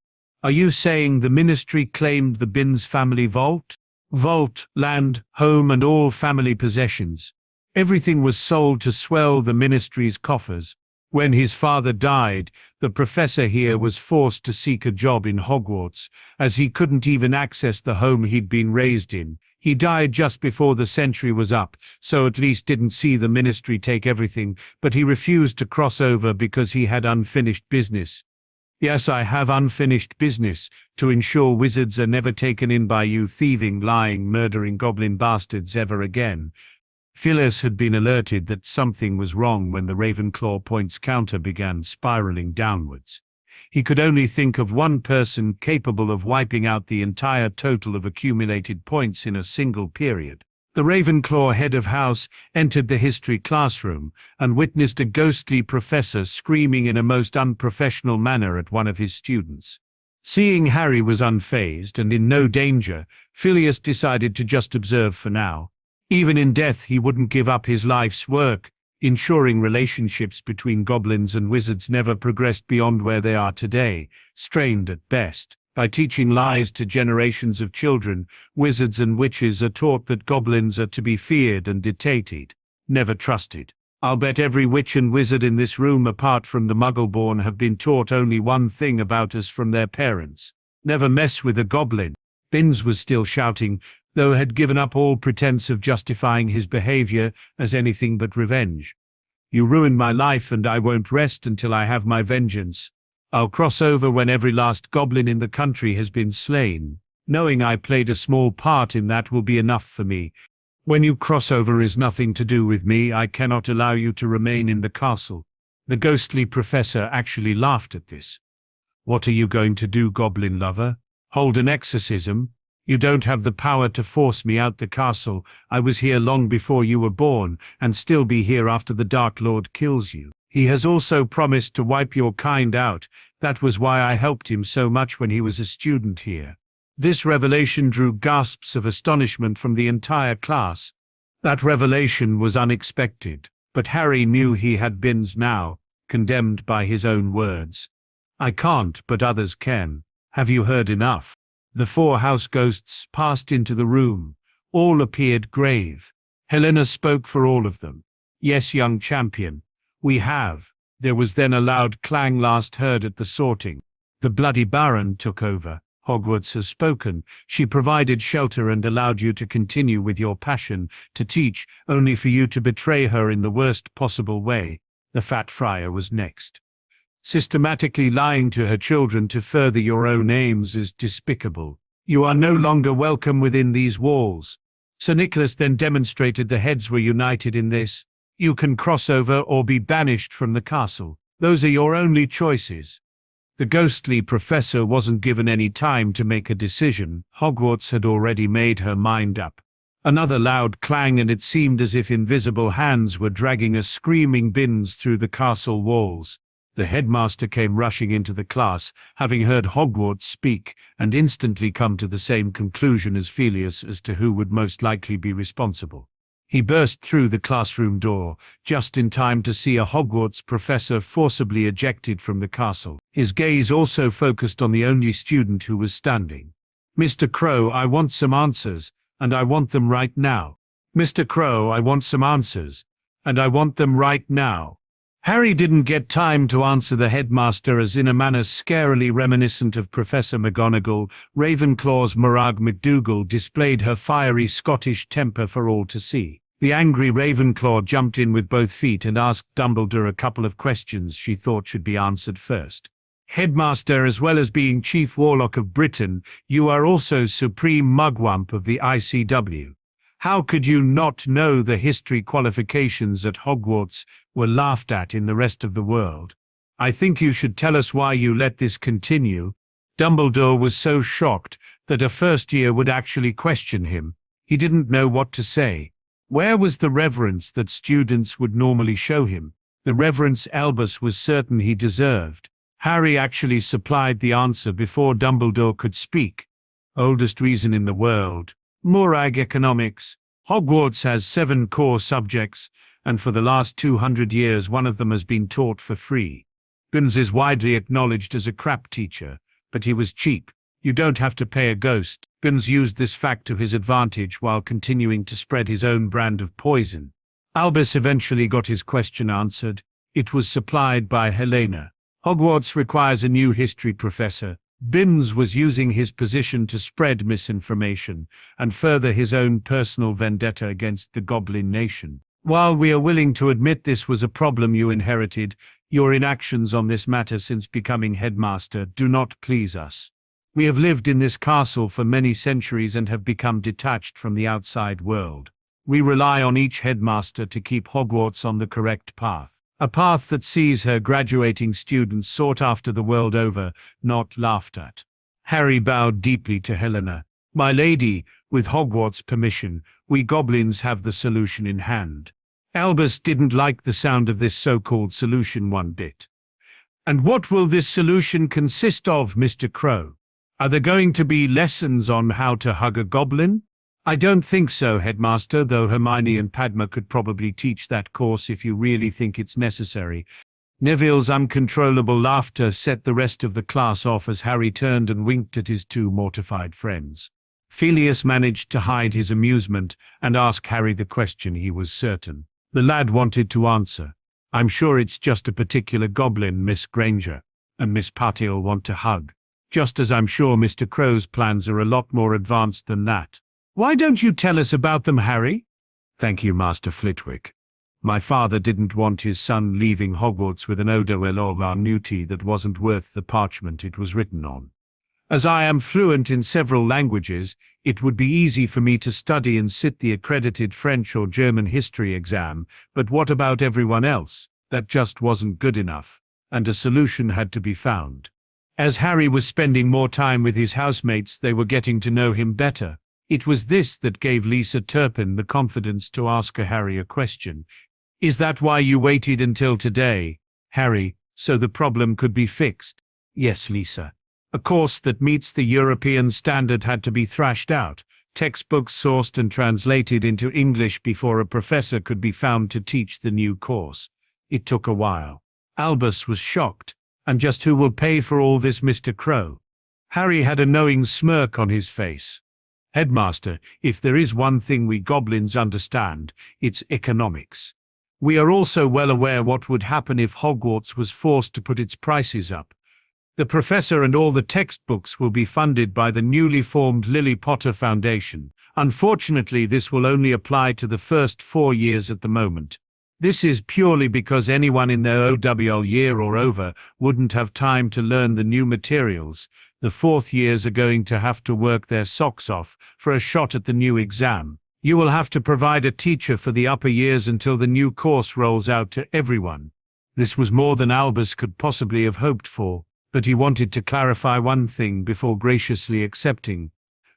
Are you saying the ministry claimed the Binns family vault? Vault, land, home and all family possessions. Everything was sold to swell the ministry's coffers. When his father died, the professor here was forced to seek a job in Hogwarts, as he couldn't even access the home he'd been raised in. He died just before the century was up, so at least didn't see the ministry take everything, but he refused to cross over because he had unfinished business. Yes, I have unfinished business, to ensure wizards are never taken in by you thieving, lying, murdering goblin bastards ever again. Phileas had been alerted that something was wrong when the Ravenclaw points counter began spiraling downwards. He could only think of one person capable of wiping out the entire total of accumulated points in a single period. The Ravenclaw head of house entered the history classroom and witnessed a ghostly professor screaming in a most unprofessional manner at one of his students. Seeing Harry was unfazed and in no danger, Phileas decided to just observe for now. Even in death he wouldn't give up his life's work, ensuring relationships between goblins and wizards never progressed beyond where they are today, strained at best. By teaching lies to generations of children, wizards and witches are taught that goblins are to be feared and dictated, never trusted. I'll bet every witch and wizard in this room apart from the Muggleborn have been taught only one thing about us from their parents. Never mess with a goblin. Binns was still shouting, though had given up all pretense of justifying his behavior as anything but revenge. You ruined my life and I won't rest until I have my vengeance. I'll cross over when every last goblin in the country has been slain. Knowing I played a small part in that will be enough for me. When you cross over is nothing to do with me. I cannot allow you to remain in the castle. The ghostly professor actually laughed at this. What are you going to do, goblin lover? Hold an exorcism? You don't have the power to force me out the castle. I was here long before you were born, and still be here after the Dark Lord kills you. He has also promised to wipe your kind out. That was why I helped him so much when he was a student here. This revelation drew gasps of astonishment from the entire class. That revelation was unexpected, but Harry knew he had Binns now. condemned by his own words. I can't, but others can. Have you heard enough? The 4 house ghosts passed into the room. All appeared grave. Helena spoke for all of them. Yes, young champion. We have. There was then a loud clang last heard at the sorting. The bloody Baron took over. Hogwarts has spoken. She provided shelter and allowed you to continue with your passion to teach, only for you to betray her in the worst possible way. The fat friar was next. Systematically lying to her children to further your own aims is despicable. You are no longer welcome within these walls. Sir Nicholas then demonstrated the heads were united in this. You can cross over or be banished from the castle. Those are your only choices. The ghostly professor wasn't given any time to make a decision. Hogwarts had already made her mind up. Another loud clang, and it seemed as if invisible hands were dragging a screaming Binns through the castle walls. The headmaster came rushing into the class, having heard Hogwarts speak, and instantly come to the same conclusion as Felius as to who would most likely be responsible. He burst through the classroom door, just in time to see a Hogwarts professor forcibly ejected from the castle. His gaze also focused on the only student who was standing. Mr. Crow, I want some answers, and I want them right now. Mr. Crow, I want some answers, and I want them right now. Harry didn't get time to answer the headmaster, as in a manner scarily reminiscent of Professor McGonagall, Ravenclaw's Morag McDougal displayed her fiery Scottish temper for all to see. The angry Ravenclaw jumped in with both feet and asked Dumbledore a couple of questions she thought should be answered first. Headmaster, as well as being Chief Warlock of Britain, you are also Supreme Mugwump of the ICW. How could you not know the history qualifications at Hogwarts were laughed at in the rest of the world? I think you should tell us why you let this continue. Dumbledore was so shocked that a first year would actually question him. He didn't know what to say. Where was the reverence that students would normally show him? The reverence Albus was certain he deserved. Harry actually supplied the answer before Dumbledore could speak. Oldest reason in the world. Morag economics. Hogwarts has 7 core subjects, and for the last 200 years one of them has been taught for free. Binns is widely acknowledged as a crap teacher, but he was cheap. You don't have to pay a ghost. Binns used this fact to his advantage while continuing to spread his own brand of poison. Albus eventually got his question answered. It was supplied by Helena. Hogwarts requires a new history professor. Binns was using his position to spread misinformation and further his own personal vendetta against the Goblin nation. While we are willing to admit this was a problem you inherited, your inactions on this matter since becoming headmaster do not please us. We have lived in this castle for many centuries and have become detached from the outside world. We rely on each headmaster to keep Hogwarts on the correct path. A path that sees her graduating students sought after the world over, not laughed at. Harry bowed deeply to Helena. My lady, with Hogwarts' permission, we goblins have the solution in hand. Albus didn't like the sound of this so-called solution one bit. And what will this solution consist of, Mr. Crow? Are there going to be lessons on how to hug a goblin? I don't think so, Headmaster, though Hermione and Padma could probably teach that course if you really think it's necessary. Neville's uncontrollable laughter set the rest of the class off as Harry turned and winked at his 2 mortified friends. Felius managed to hide his amusement and ask Harry the question he was certain. The lad wanted to answer. I'm sure it's just a particular goblin, Miss Granger, and Miss Patil want to hug. Just as I'm sure Mr. Crow's plans are a lot more advanced than that. Why don't you tell us about them, Harry? Thank you, Master Flitwick. My father didn't want his son leaving Hogwarts with an annuity that wasn't worth the parchment it was written on. As I am fluent in several languages, it would be easy for me to study and sit the accredited French or German history exam, but what about everyone else? That just wasn't good enough, and a solution had to be found. As Harry was spending more time with his housemates, they were getting to know him better. It was this that gave Lisa Turpin the confidence to ask Harry a question. Is that why you waited until today, Harry, so the problem could be fixed? Yes, Lisa. A course that meets the European standard had to be thrashed out, textbooks sourced and translated into English before a professor could be found to teach the new course. It took a while. Albus was shocked. And just who will pay for all this, Mr. Crow? Harry had a knowing smirk on his face. Headmaster, if there is one thing we goblins understand, it's economics. We are also well aware what would happen if Hogwarts was forced to put its prices up. The professor and all the textbooks will be funded by the newly formed Lily Potter Foundation. Unfortunately, this will only apply to the first 4 years at the moment. This is purely because anyone in their OWL year or over wouldn't have time to learn the new materials. The 4th years are going to have to work their socks off for a shot at the new exam. You will have to provide a teacher for the upper years until the new course rolls out to everyone. This was more than Albus could possibly have hoped for, but he wanted to clarify one thing before graciously accepting.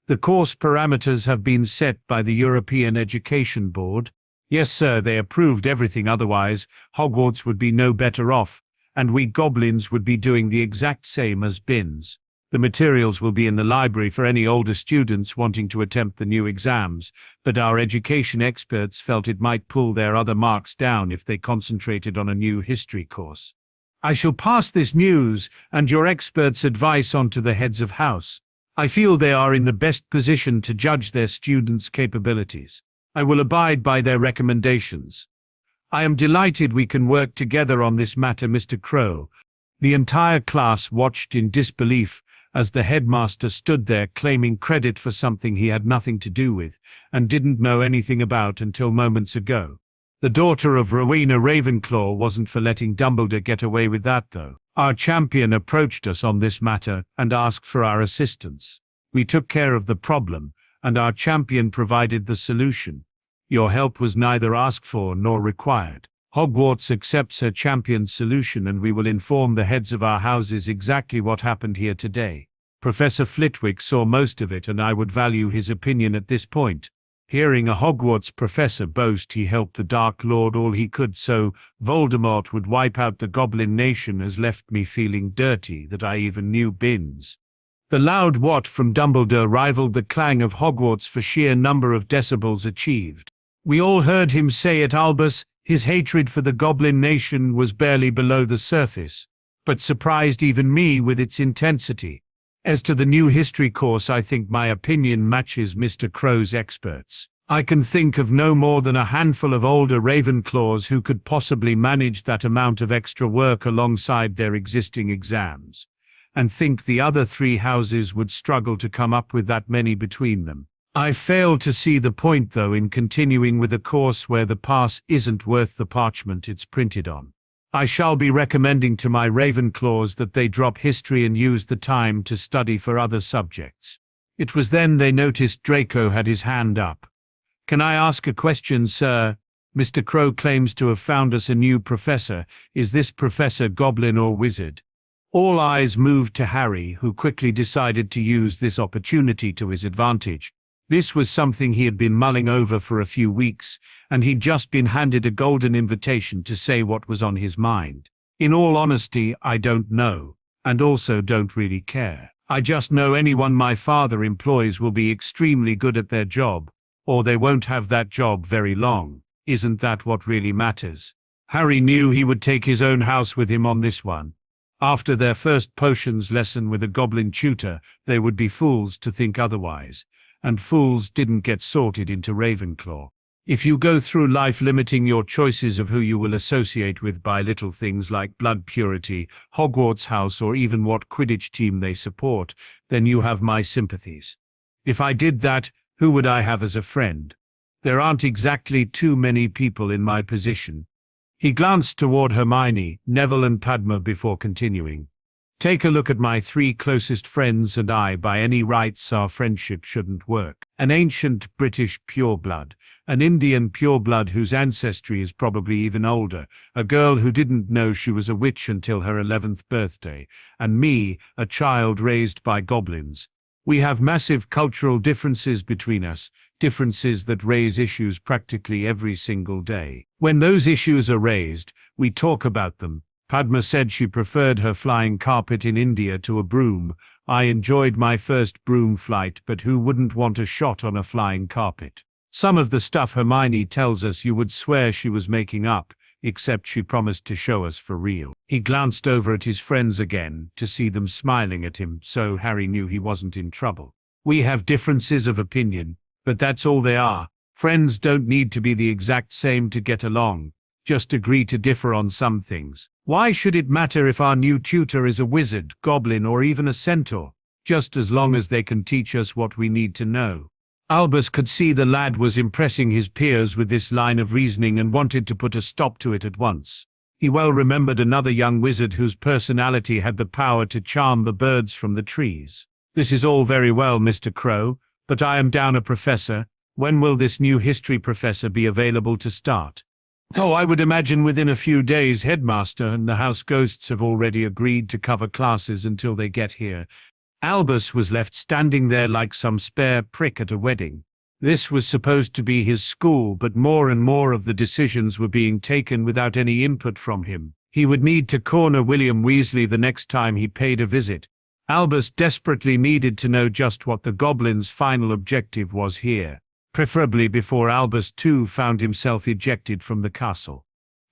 The course parameters have been set by the European Education Board. Yes, sir, they approved everything, otherwise Hogwarts would be no better off, and we goblins would be doing the exact same as Bins. The materials will be in the library for any older students wanting to attempt the new exams, but our education experts felt it might pull their other marks down if they concentrated on a new history course. I shall pass this news and your experts' advice on to the heads of house. I feel they are in the best position to judge their students' capabilities. I will abide by their recommendations. I am delighted we can work together on this matter, Mr. Crow. The entire class watched in disbelief as the headmaster stood there claiming credit for something he had nothing to do with and didn't know anything about until moments ago. The daughter of Rowena Ravenclaw wasn't for letting Dumbledore get away with that, though. Our champion approached us on this matter and asked for our assistance. We took care of the problem, and our champion provided the solution. Your help was neither asked for nor required. Hogwarts accepts her champion's solution, and we will inform the heads of our houses exactly what happened here today. Professor Flitwick saw most of it, and I would value his opinion at this point. Hearing a Hogwarts professor boast he helped the Dark Lord all he could so Voldemort would wipe out the Goblin Nation has left me feeling dirty that I even knew Bins. The loud "what" from Dumbledore rivaled the clang of Hogwarts for sheer number of decibels achieved. We all heard him say at Albus his hatred for the Goblin Nation was barely below the surface, but surprised even me with its intensity. As to the new history course, I think my opinion matches Mr. Crow's experts. I can think of no more than a handful of older Ravenclaws who could possibly manage that amount of extra work alongside their existing exams, and think the other 3 houses would struggle to come up with that many between them. I fail to see the point, though, in continuing with a course where the pass isn't worth the parchment it's printed on. I shall be recommending to my Ravenclaws that they drop history and use the time to study for other subjects. It was then they noticed Draco had his hand up. Can I ask a question, sir? Mr. Crow claims to have found us a new professor. Is this professor goblin or wizard? All eyes moved to Harry, who quickly decided to use this opportunity to his advantage. This was something he had been mulling over for a few weeks, and he'd just been handed a golden invitation to say what was on his mind. In all honesty, I don't know, and also don't really care. I just know anyone my father employs will be extremely good at their job, or they won't have that job very long. Isn't that what really matters? Harry knew he would take his own house with him on this one. After their first potions lesson with a goblin tutor, they would be fools to think otherwise. And fools didn't get sorted into Ravenclaw. If you go through life limiting your choices of who you will associate with by little things like blood purity, Hogwarts house, or even what Quidditch team they support, then you have my sympathies. If I did that, who would I have as a friend? There aren't exactly too many people in my position. He glanced toward Hermione, Neville and Padma before continuing. Take a look at my 3 closest friends and I. By any rights, our friendship shouldn't work. An ancient British pureblood, an Indian pureblood whose ancestry is probably even older, a girl who didn't know she was a witch until her 11th birthday, and me, a child raised by goblins. We have massive cultural differences between us, differences that raise issues practically every single day. When those issues are raised, we talk about them. Padma said she preferred her flying carpet in India to a broom. I enjoyed my first broom flight, but who wouldn't want a shot on a flying carpet? Some of the stuff Hermione tells us you would swear she was making up. except she promised to show us for real. He glanced over at his friends again to see them smiling at him, so Harry knew he wasn't in trouble. We have differences of opinion, but that's all they are. Friends don't need to be the exact same to get along. Just agree to differ on some things. Why should it matter if our new tutor is a wizard, goblin, or even a centaur? Just as long as they can teach us what we need to know. Albus could see the lad was impressing his peers with this line of reasoning and wanted to put a stop to it at once. He well remembered another young wizard whose personality had the power to charm the birds from the trees. This is all very well, Mr. Crow, but I am down a professor. When will this new history professor be available to start? Oh, I would imagine within a few days, Headmaster and the house ghosts have already agreed to cover classes until they get here. Albus was left standing there like some spare prick at a wedding. This was supposed to be his school, but more and more of the decisions were being taken without any input from him. He would need to corner William Weasley the next time he paid a visit. Albus desperately needed to know just what the goblins' final objective was here, preferably before Albus too found himself ejected from the castle.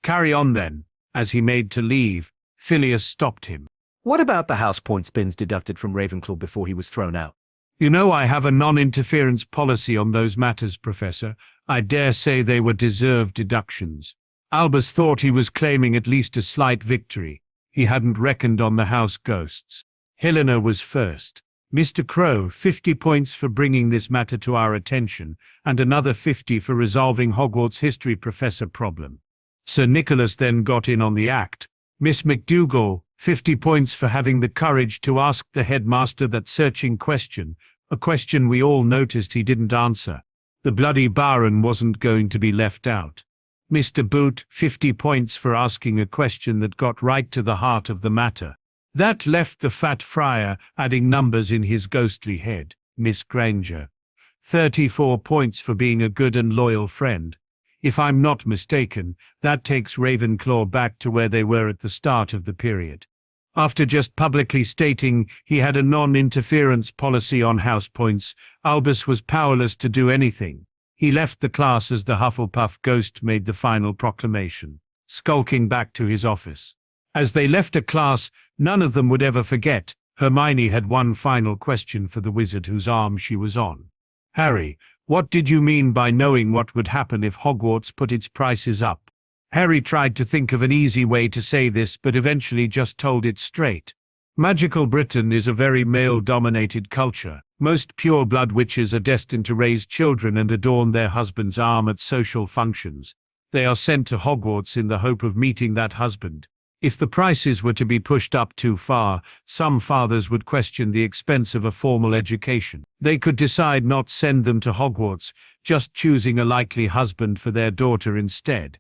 Carry on then. As he made to leave, Phileas stopped him. What about the house points bins deducted from Ravenclaw before he was thrown out? You know I have a non-interference policy on those matters, Professor. I dare say they were deserved deductions. Albus thought he was claiming at least a slight victory. He hadn't reckoned on the house ghosts. Helena was first. Mr. Crow, 50 points for bringing this matter to our attention, and another 50 for resolving Hogwarts history professor problem. Sir Nicholas then got in on the act. Miss McDougal, 50 points for having the courage to ask the headmaster that searching question, a question we all noticed he didn't answer. The bloody Baron wasn't going to be left out. Mr. Boot, 50 points for asking a question that got right to the heart of the matter. That left the fat friar adding numbers in his ghostly head. Miss Granger, 34 points for being a good and loyal friend. If I'm not mistaken, that takes Ravenclaw back to where they were at the start of the period. After just publicly stating he had a non-interference policy on house points, Albus was powerless to do anything. He left the class as the Hufflepuff ghost made the final proclamation, skulking back to his office. As they left a class none of them would ever forget, Hermione had one final question for the wizard whose arm she was on. Harry, what did you mean by knowing what would happen if Hogwarts put its prices up? Harry tried to think of an easy way to say this, but eventually just told it straight. Magical Britain is a very male-dominated culture. Most pure-blood witches are destined to raise children and adorn their husband's arm at social functions. They are sent to Hogwarts in the hope of meeting that husband. If the prices were to be pushed up too far, some fathers would question the expense of a formal education. They could decide not send them to Hogwarts, just choosing a likely husband for their daughter instead.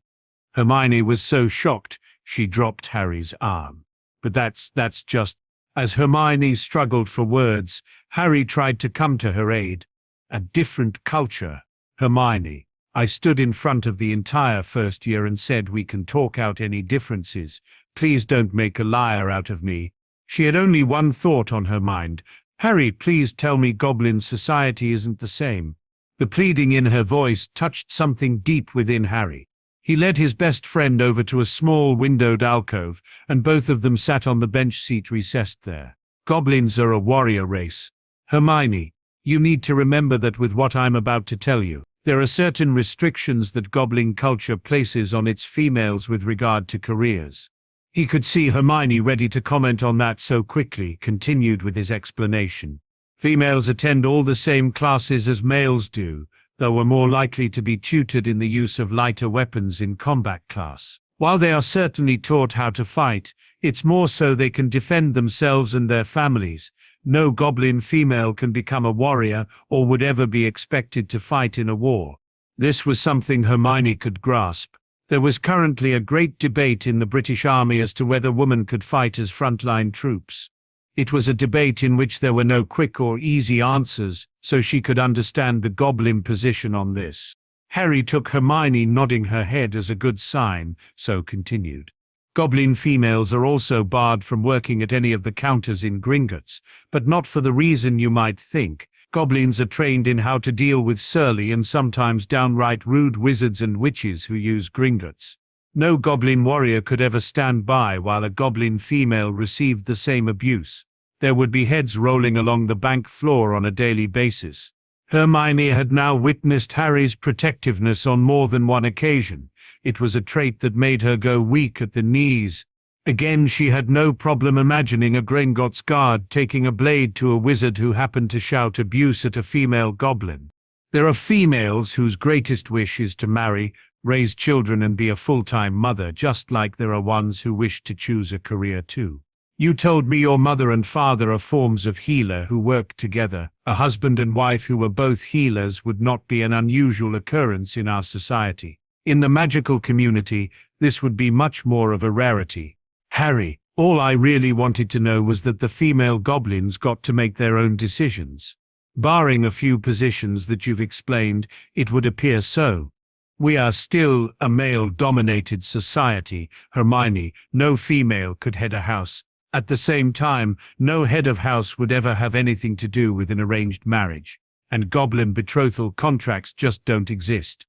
Hermione was so shocked, she dropped Harry's arm. But that's just... As Hermione struggled for words, Harry tried to come to her aid. A different culture. Hermione, I stood in front of the entire first year and said we can talk out any differences. Please don't make a liar out of me. She had only one thought on her mind. Harry, please tell me Goblin society isn't the same. The pleading in her voice touched something deep within Harry. He led his best friend over to a small windowed alcove, and both of them sat on the bench seat recessed there. Goblins are a warrior race. Hermione, you need to remember that with what I'm about to tell you, there are certain restrictions that Goblin culture places on its females with regard to careers. He could see Hermione ready to comment on that, so quickly continued with his explanation. Females attend all the same classes as males do, though are more likely to be tutored in the use of lighter weapons in combat class. While they are certainly taught how to fight, it's more so they can defend themselves and their families. No goblin female can become a warrior or would ever be expected to fight in a war. This was something Hermione could grasp. There was currently a great debate in the British Army as to whether women could fight as frontline troops. It was a debate in which there were no quick or easy answers, so she could understand the goblin position on this. Harry took Hermione nodding her head as a good sign, so continued. Goblin females are also barred from working at any of the counters in Gringotts, but not for the reason you might think. Goblins are trained in how to deal with surly and sometimes downright rude wizards and witches who use Gringotts. No goblin warrior could ever stand by while a goblin female received the same abuse. There would be heads rolling along the bank floor on a daily basis. Hermione had now witnessed Harry's protectiveness on more than one occasion. It was a trait that made her go weak at the knees. Again, she had no problem imagining a Gringotts guard taking a blade to a wizard who happened to shout abuse at a female goblin. There are females whose greatest wish is to marry, raise children and be a full-time mother, just like there are ones who wish to choose a career too. You told me your mother and father are forms of healer who work together. A husband and wife who were both healers would not be an unusual occurrence in our society. In the magical community, this would be much more of a rarity. Harry, all I really wanted to know was that the female goblins got to make their own decisions. Barring a few positions that you've explained, it would appear so. We are still a male-dominated society, Hermione. No female could head a house. At the same time, no head of house would ever have anything to do with an arranged marriage, and goblin betrothal contracts just don't exist.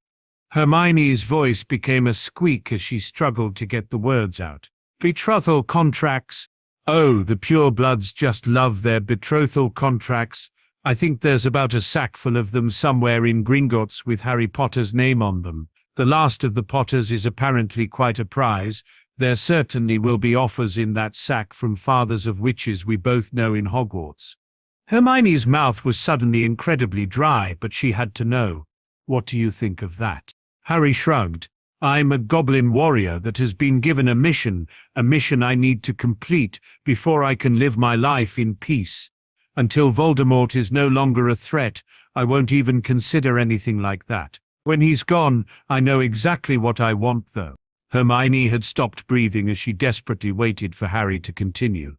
Hermione's voice became a squeak as she struggled to get the words out. Betrothal contracts? Oh, the purebloods just love their betrothal contracts. I think there's about a sack full of them somewhere in Gringotts with Harry Potter's name on them. The last of the Potters is apparently quite a prize. There certainly will be offers in that sack from fathers of witches we both know in Hogwarts. Hermione's mouth was suddenly incredibly dry, but she had to know. What do you think of that? Harry shrugged. I'm a goblin warrior that has been given a mission I need to complete before I can live my life in peace. Until Voldemort is no longer a threat, I won't even consider anything like that. When he's gone, I know exactly what I want though. Hermione had stopped breathing as she desperately waited for Harry to continue.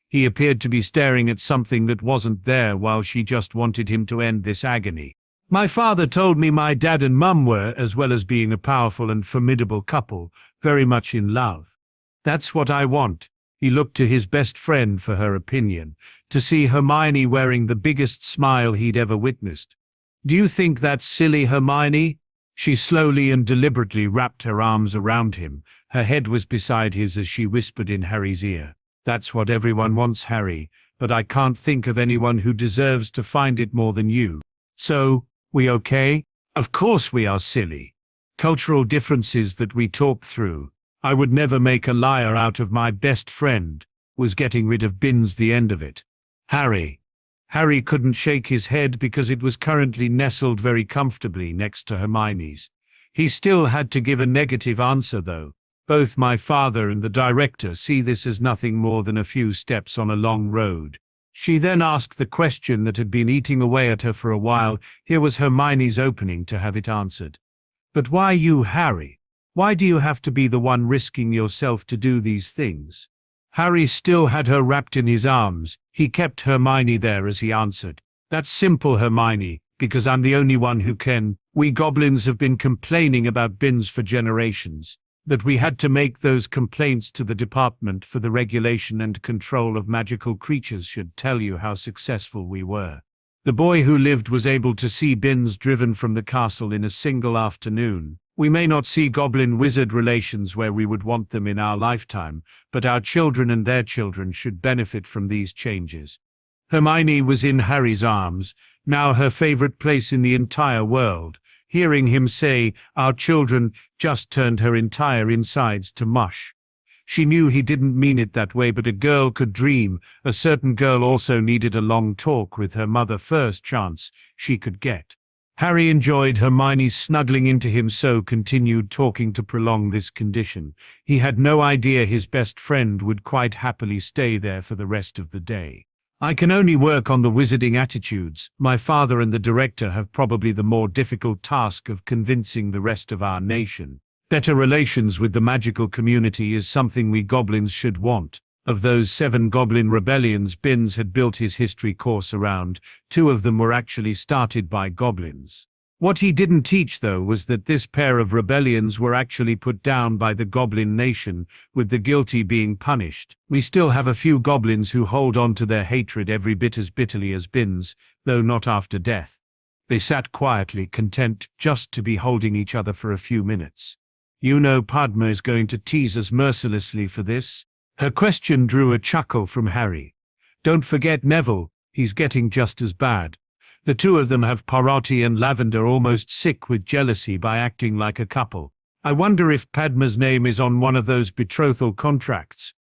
He appeared to be staring at something that wasn't there while she just wanted him to end this agony. My father told me my dad and mum were, as well as being a powerful and formidable couple, very much in love. That's what I want. He looked to his best friend for her opinion, to see Hermione wearing the biggest smile he'd ever witnessed. Do you think that's silly, Hermione? She slowly and deliberately wrapped her arms around him. Her head was beside his as she whispered in Harry's ear. That's what everyone wants, Harry, but I can't think of anyone who deserves to find it more than you. So, we okay? Of course we are silly. Cultural differences that we talk through. I would never make a liar out of my best friend. Was getting rid of Bins the end of it? Harry. Harry couldn't shake his head because it was currently nestled very comfortably next to Hermione's. He still had to give a negative answer though. Both my father and the director see this as nothing more than a few steps on a long road. She then asked the question that had been eating away at her for a while. Here was Hermione's opening to have it answered. But why you, Harry? Why do you have to be the one risking yourself to do these things? Harry still had her wrapped in his arms. He kept Hermione there as he answered. That's simple, Hermione, because I'm the only one who can. We goblins have been complaining about Bins for generations. That we had to make those complaints to the Department for the Regulation and Control of Magical Creatures should tell you how successful we were. The boy who lived was able to see Bins driven from the castle in a single afternoon. We may not see goblin-wizard relations where we would want them in our lifetime, but our children and their children should benefit from these changes. Hermione was in Harry's arms, now her favorite place in the entire world. Hearing him say, our children, just turned her entire insides to mush. She knew he didn't mean it that way, but a girl could dream. A certain girl also needed a long talk with her mother, first chance she could get. Harry enjoyed Hermione's snuggling into him, so continued talking to prolong this condition. He had no idea his best friend would quite happily stay there for the rest of the day. I can only work on the wizarding attitudes. My father and the director have probably the more difficult task of convincing the rest of our nation. Better relations with the magical community is something we goblins should want. Of those 7 goblin rebellions Bins had built his history course around, 2 of them were actually started by goblins. What he didn't teach, though, was that this pair of rebellions were actually put down by the goblin nation, with the guilty being punished. We still have a few goblins who hold on to their hatred every bit as bitterly as Bins, though not after death. They sat quietly, content just to be holding each other for a few minutes. You know Padma is going to tease us mercilessly for this. Her question drew a chuckle from Harry. Don't forget Neville, he's getting just as bad. The two of them have Parvati and Lavender almost sick with jealousy by acting like a couple. I wonder if Padma's name is on one of those betrothal contracts.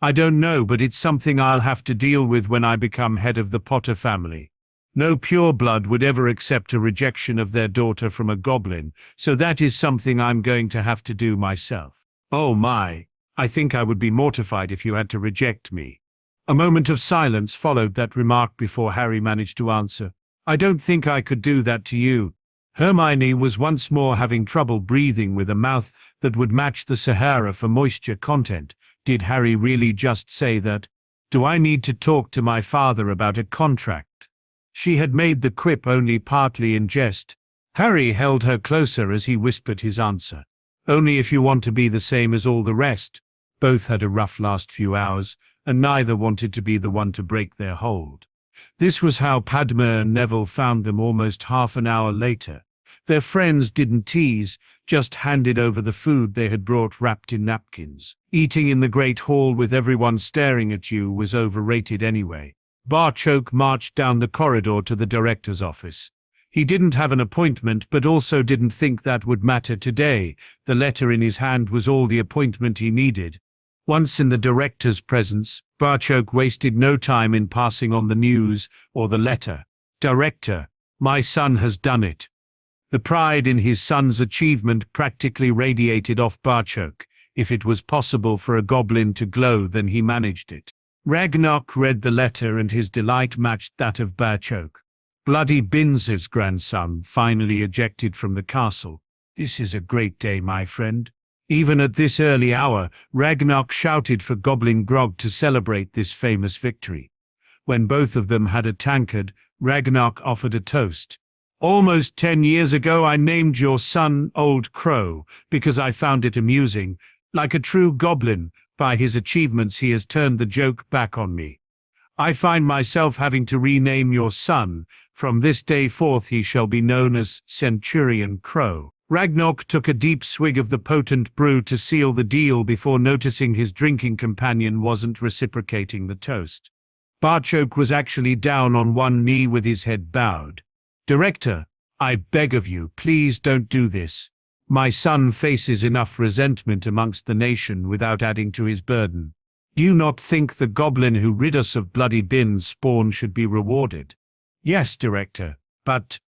I don't know, but it's something I'll have to deal with when I become head of the Potter family. No pure blood would ever accept a rejection of their daughter from a goblin, so that is something I'm going to have to do myself. Oh my, I think I would be mortified if you had to reject me. A moment of silence followed that remark before Harry managed to answer. I don't think I could do that to you. Hermione was once more having trouble breathing with a mouth that would match the Sahara for moisture content. Did Harry really just say that? Do I need to talk to my father about a contract? She had made the quip only partly in jest. Harry held her closer as he whispered his answer. Only if you want to be the same as all the rest. Both had a rough last few hours, and neither wanted to be the one to break their hold. This was how Padma and Neville found them almost half an hour later. Their friends didn't tease, just handed over the food they had brought wrapped in napkins. Eating in the Great Hall with everyone staring at you was overrated anyway. Barchoke marched down the corridor to the director's office. He didn't have an appointment, but also didn't think that would matter today. The letter in his hand was all the appointment he needed. Once in the director's presence, Barchoke wasted no time in passing on the news or the letter. Director, my son has done it. The pride in his son's achievement practically radiated off Barchoke. If it was possible for a goblin to glow, then he managed it. Ragnarok read the letter and his delight matched that of Barchoke. Bloody Binz's grandson finally ejected from the castle. This is a great day, my friend. Even at this early hour, Ragnarok shouted for Goblin Grog to celebrate this famous victory. When both of them had a tankard, Ragnarok offered a toast. Almost 10 years ago I named your son Old Crow, because I found it amusing. Like a true goblin, by his achievements he has turned the joke back on me. I find myself having to rename your son. From this day forth he shall be known as Centurion Crow. Ragnarok took a deep swig of the potent brew to seal the deal before noticing his drinking companion wasn't reciprocating the toast. Barchoke was actually down on one knee with his head bowed. Director, I beg of you, please don't do this. My son faces enough resentment amongst the nation without adding to his burden. Do you not think the goblin who rid us of Bloody Bin's spawn should be rewarded? Yes, Director, but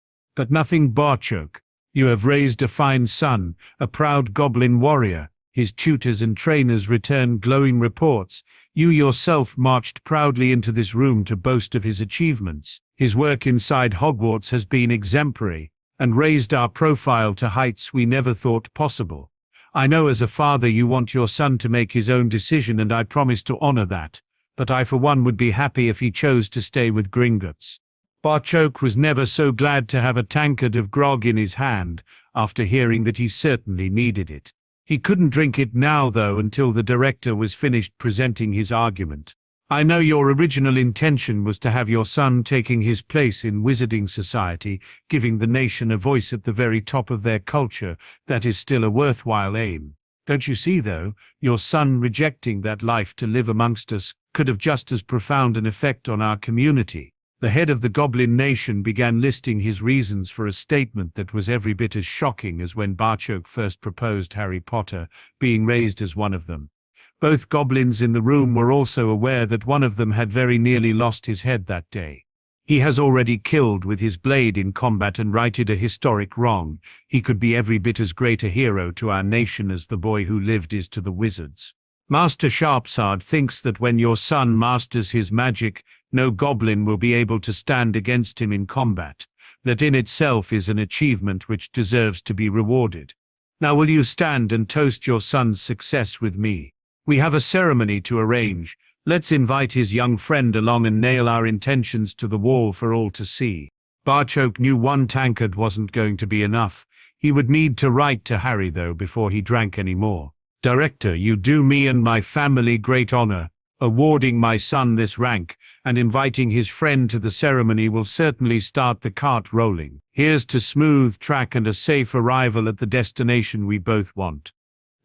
nothing, Barchoke. You have raised a fine son, a proud goblin warrior. His tutors and trainers returned glowing reports. You yourself marched proudly into this room to boast of his achievements. His work inside Hogwarts has been exemplary, and raised our profile to heights we never thought possible. I know as a father you want your son to make his own decision, and I promise to honor that, but I for one would be happy if he chose to stay with Gringotts. Barchoke was never so glad to have a tankard of grog in his hand, after hearing that he certainly needed it. He couldn't drink it now, though, until the director was finished presenting his argument. I know your original intention was to have your son taking his place in Wizarding Society, giving the nation a voice at the very top of their culture. That is still a worthwhile aim. Don't you see, though, your son rejecting that life to live amongst us could have just as profound an effect on our community. The head of the Goblin Nation began listing his reasons for a statement that was every bit as shocking as when Barchoke first proposed Harry Potter being raised as one of them. Both goblins in the room were also aware that one of them had very nearly lost his head that day. He has already killed with his blade in combat and righted a historic wrong. He could be every bit as great a hero to our nation as the boy who lived is to the wizards. Master Sharpsword thinks that when your son masters his magic, no goblin will be able to stand against him in combat. That in itself is an achievement which deserves to be rewarded. Now will you stand and toast your son's success with me? We have a ceremony to arrange. Let's invite his young friend along and nail our intentions to the wall for all to see. Barchoke knew one tankard wasn't going to be enough. He would need to write to Harry, though, before he drank any more. Director, you do me and my family great honor. Awarding my son this rank and inviting his friend to the ceremony will certainly start the cart rolling. Here's to smooth track and a safe arrival at the destination we both want.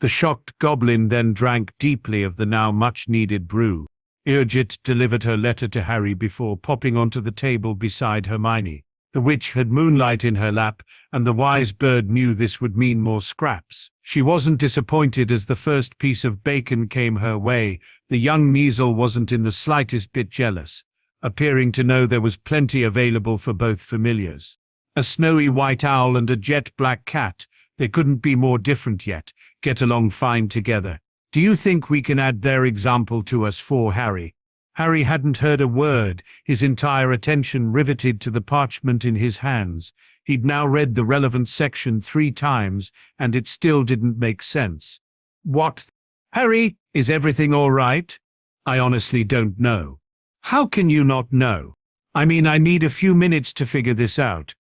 The shocked goblin then drank deeply of the now much-needed brew. Urgit delivered her letter to Harry before popping onto the table beside Hermione. The witch had moonlight in her lap, and the wise bird knew this would mean more scraps. She wasn't disappointed as the first piece of bacon came her way. The young measle wasn't in the slightest bit jealous, appearing to know there was plenty available for both familiars. A snowy white owl and a jet black cat. They couldn't be more different yet, get along fine together. Do you think we can add their example to us for Harry? Harry hadn't heard a word, his entire attention riveted to the parchment in his hands. He'd now read the relevant section 3 times, and it still didn't make sense. What? Harry, is everything all right? I honestly don't know. How can you not know? I mean, I need a few minutes to figure this out.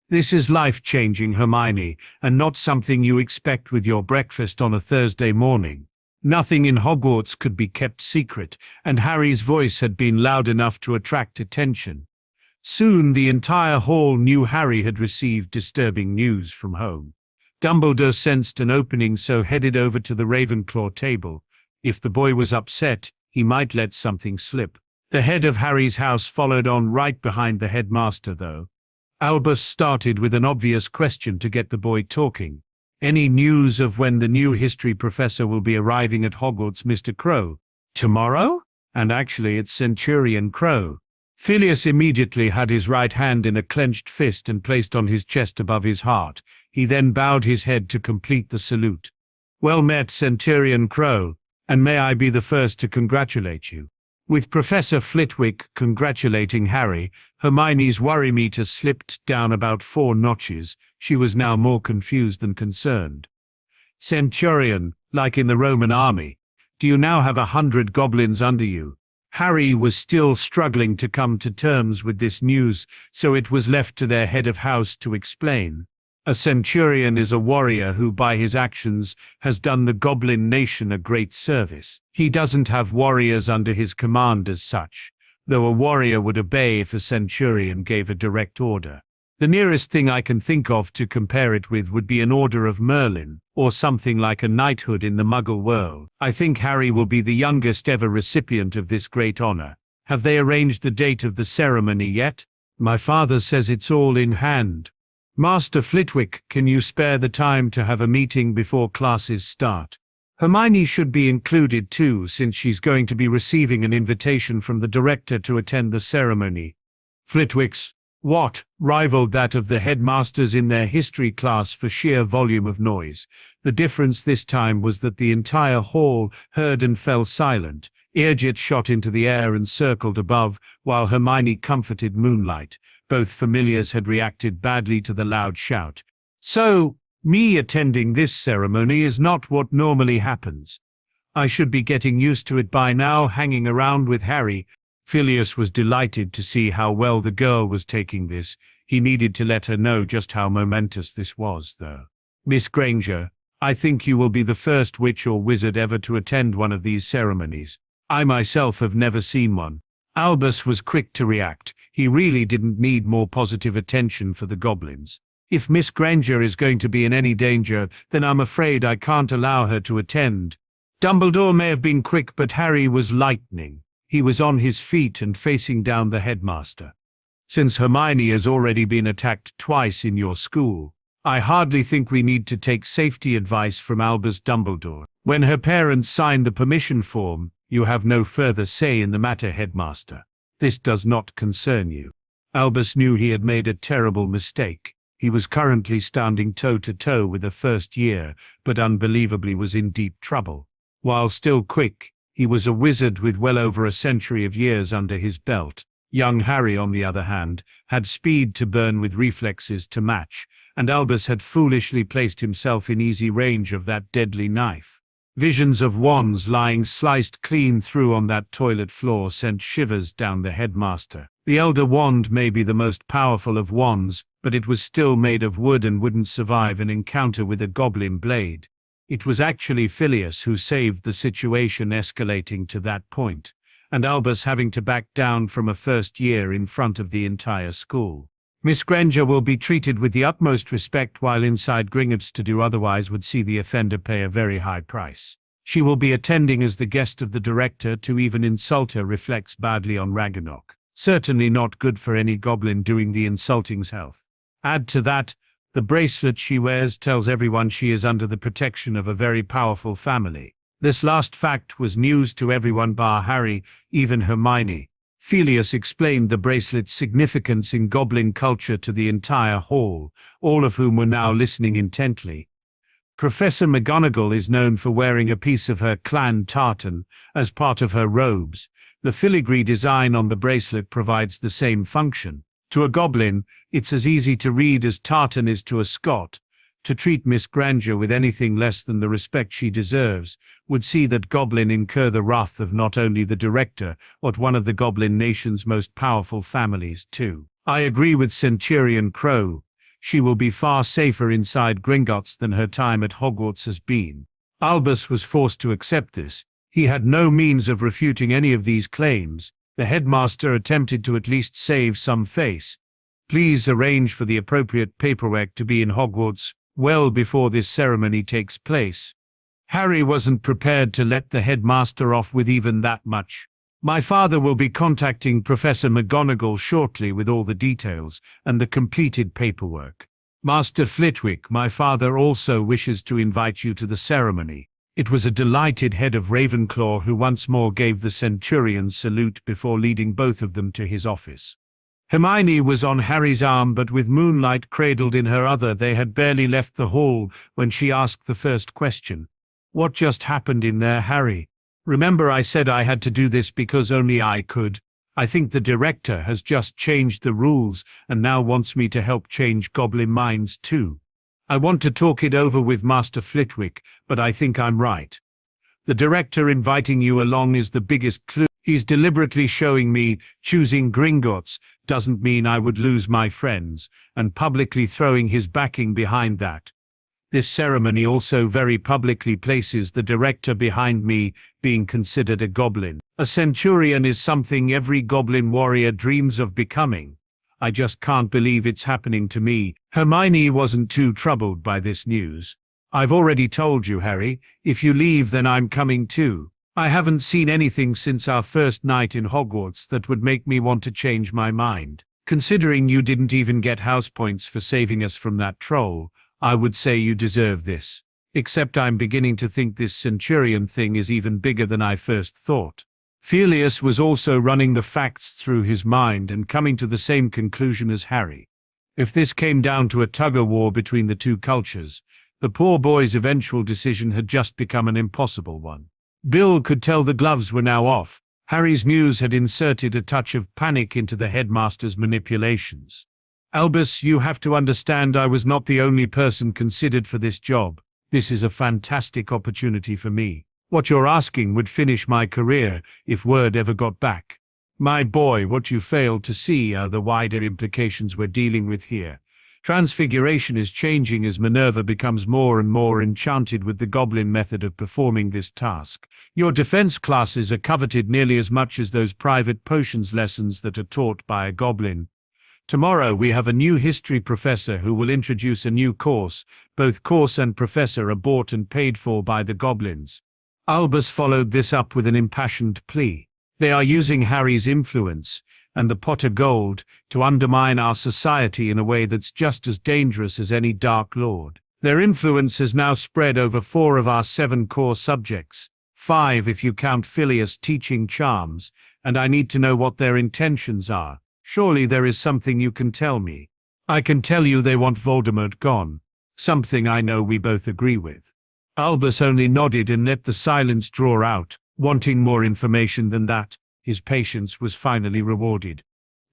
This is life-changing, Hermione, and not something you expect with your breakfast on a Thursday morning. Nothing in Hogwarts could be kept secret, and Harry's voice had been loud enough to attract attention. Soon the entire hall knew Harry had received disturbing news from home. Dumbledore sensed an opening, so headed over to the Ravenclaw table. If the boy was upset, he might let something slip. The head of Harry's house followed on right behind the headmaster, though. Albus started with an obvious question to get the boy talking. Any news of when the new history professor will be arriving at Hogwarts, Mr. Crow? Tomorrow? And actually it's Centurion Crow. Phileas immediately had his right hand in a clenched fist and placed on his chest above his heart. He then bowed his head to complete the salute. Well met, Centurion Crow, and may I be the first to congratulate you. With Professor Flitwick congratulating Harry, Hermione's worry meter slipped down about 4 notches. She was now more confused than concerned. Centurion, like in the Roman army. Do you now have 100 goblins under you? Harry was still struggling to come to terms with this news, so it was left to their head of house to explain. A centurion is a warrior who by his actions has done the goblin nation a great service. He doesn't have warriors under his command as such, though a warrior would obey if a centurion gave a direct order. The nearest thing I can think of to compare it with would be an Order of Merlin, or something like a knighthood in the Muggle world. I think Harry will be the youngest ever recipient of this great honor. Have they arranged the date of the ceremony yet? My father says it's all in hand. Master Flitwick, can you spare the time to have a meeting before classes start? Hermione should be included too, since she's going to be receiving an invitation from the director to attend the ceremony. Flitwick's what rivaled that of the headmasters in their history class for sheer volume of noise. The difference this time was that the entire hall heard and fell silent. Urgit shot into the air and circled above, while Hermione comforted Moonlight. Both familiars had reacted badly to the loud shout. So, me attending this ceremony is not what normally happens. I should be getting used to it by now, hanging around with Harry. Phileas was delighted to see how well the girl was taking this. He needed to let her know just how momentous this was, though. Miss Granger, I think you will be the first witch or wizard ever to attend one of these ceremonies. I myself have never seen one. Albus was quick to react. He really didn't need more positive attention for the goblins. If Miss Granger is going to be in any danger, then I'm afraid I can't allow her to attend. Dumbledore may have been quick, but Harry was lightning. He was on his feet and facing down the headmaster. Since Hermione has already been attacked twice in your school, I hardly think we need to take safety advice from Albus Dumbledore. When her parents sign the permission form, you have no further say in the matter, headmaster. This does not concern you. Albus knew he had made a terrible mistake. He was currently standing toe-to-toe with a first year, but unbelievably was in deep trouble. While still quick, he was a wizard with well over a century of years under his belt. Young Harry, on the other hand, had speed to burn with reflexes to match, and Albus had foolishly placed himself in easy range of that deadly knife. Visions of wands lying sliced clean through on that toilet floor sent shivers down the headmaster. The Elder Wand may be the most powerful of wands, but it was still made of wood and wouldn't survive an encounter with a goblin blade. It was actually Phileas who saved the situation escalating to that point, and Albus having to back down from a first year in front of the entire school. Miss Granger will be treated with the utmost respect, while inside Gringotts to do otherwise would see the offender pay a very high price. She will be attending as the guest of the director. To even insult her reflects badly on Ragnarok. Certainly not good for any goblin doing the insulting's health. Add to that, the bracelet she wears tells everyone she is under the protection of a very powerful family. This last fact was news to everyone bar Harry, even Hermione. Filius explained the bracelet's significance in goblin culture to the entire hall, all of whom were now listening intently. Professor McGonagall is known for wearing a piece of her clan tartan as part of her robes. The filigree design on the bracelet provides the same function. To a goblin, it's as easy to read as tartan is to a Scot. To treat Miss Granger with anything less than the respect she deserves would see that goblin incur the wrath of not only the director, but one of the goblin nation's most powerful families too. I agree with Centurion Crow. She will be far safer inside Gringotts than her time at Hogwarts has been. Albus was forced to accept this. He had no means of refuting any of these claims. The headmaster attempted to at least save some face. Please arrange for the appropriate paperwork to be in Hogwarts well before this ceremony takes place. Harry wasn't prepared to let the headmaster off with even that much. My father will be contacting Professor McGonagall shortly with all the details and the completed paperwork. Master Flitwick, my father also wishes to invite you to the ceremony. It was a delighted head of Ravenclaw who once more gave the Centurion salute before leading both of them to his office. Hermione was on Harry's arm, but with Moonlight cradled in her other. They had barely left the hall when she asked the first question. What just happened in there, Harry? Remember I said I had to do this because only I could. I think the director has just changed the rules and now wants me to help change goblin minds too. I want to talk it over with Master Flitwick, but I think I'm right. The director inviting you along is the biggest clue. He's deliberately showing me choosing Gringotts doesn't mean I would lose my friends, and publicly throwing his backing behind that. This ceremony also very publicly places the director behind me being considered a goblin. A centurion is something every goblin warrior dreams of becoming. I just can't believe it's happening to me. Hermione wasn't too troubled by this news. I've already told you, Harry, if you leave then I'm coming too. I haven't seen anything since our first night in Hogwarts that would make me want to change my mind. Considering you didn't even get house points for saving us from that troll, I would say you deserve this. Except I'm beginning to think this Centurion thing is even bigger than I first thought. Filius was also running the facts through his mind and coming to the same conclusion as Harry. If this came down to a tug-of-war between the two cultures, the poor boy's eventual decision had just become an impossible one. Bill could tell the gloves were now off. Harry's news had inserted a touch of panic into the headmaster's manipulations. Albus, you have to understand I was not the only person considered for this job. This is a fantastic opportunity for me. What you're asking would finish my career if word ever got back. My boy, what you failed to see are the wider implications we're dealing with here. Transfiguration is changing as Minerva becomes more and more enchanted with the goblin method of performing this task. Your defense classes are coveted nearly as much as those private potions lessons that are taught by a goblin. Tomorrow we have a new history professor who will introduce a new course. Both course and professor are bought and paid for by the goblins. Albus followed this up with an impassioned plea. They are using Harry's influence and the pot of gold to undermine our society in a way that's just as dangerous as any Dark Lord. Their influence has now spread over 4 of our 7 core subjects, 5 if you count Filius teaching charms, and I need to know what their intentions are. Surely there is something you can tell me. I can tell you they want Voldemort gone, something I know we both agree with. Albus only nodded and let the silence draw out. Wanting more information than that, his patience was finally rewarded.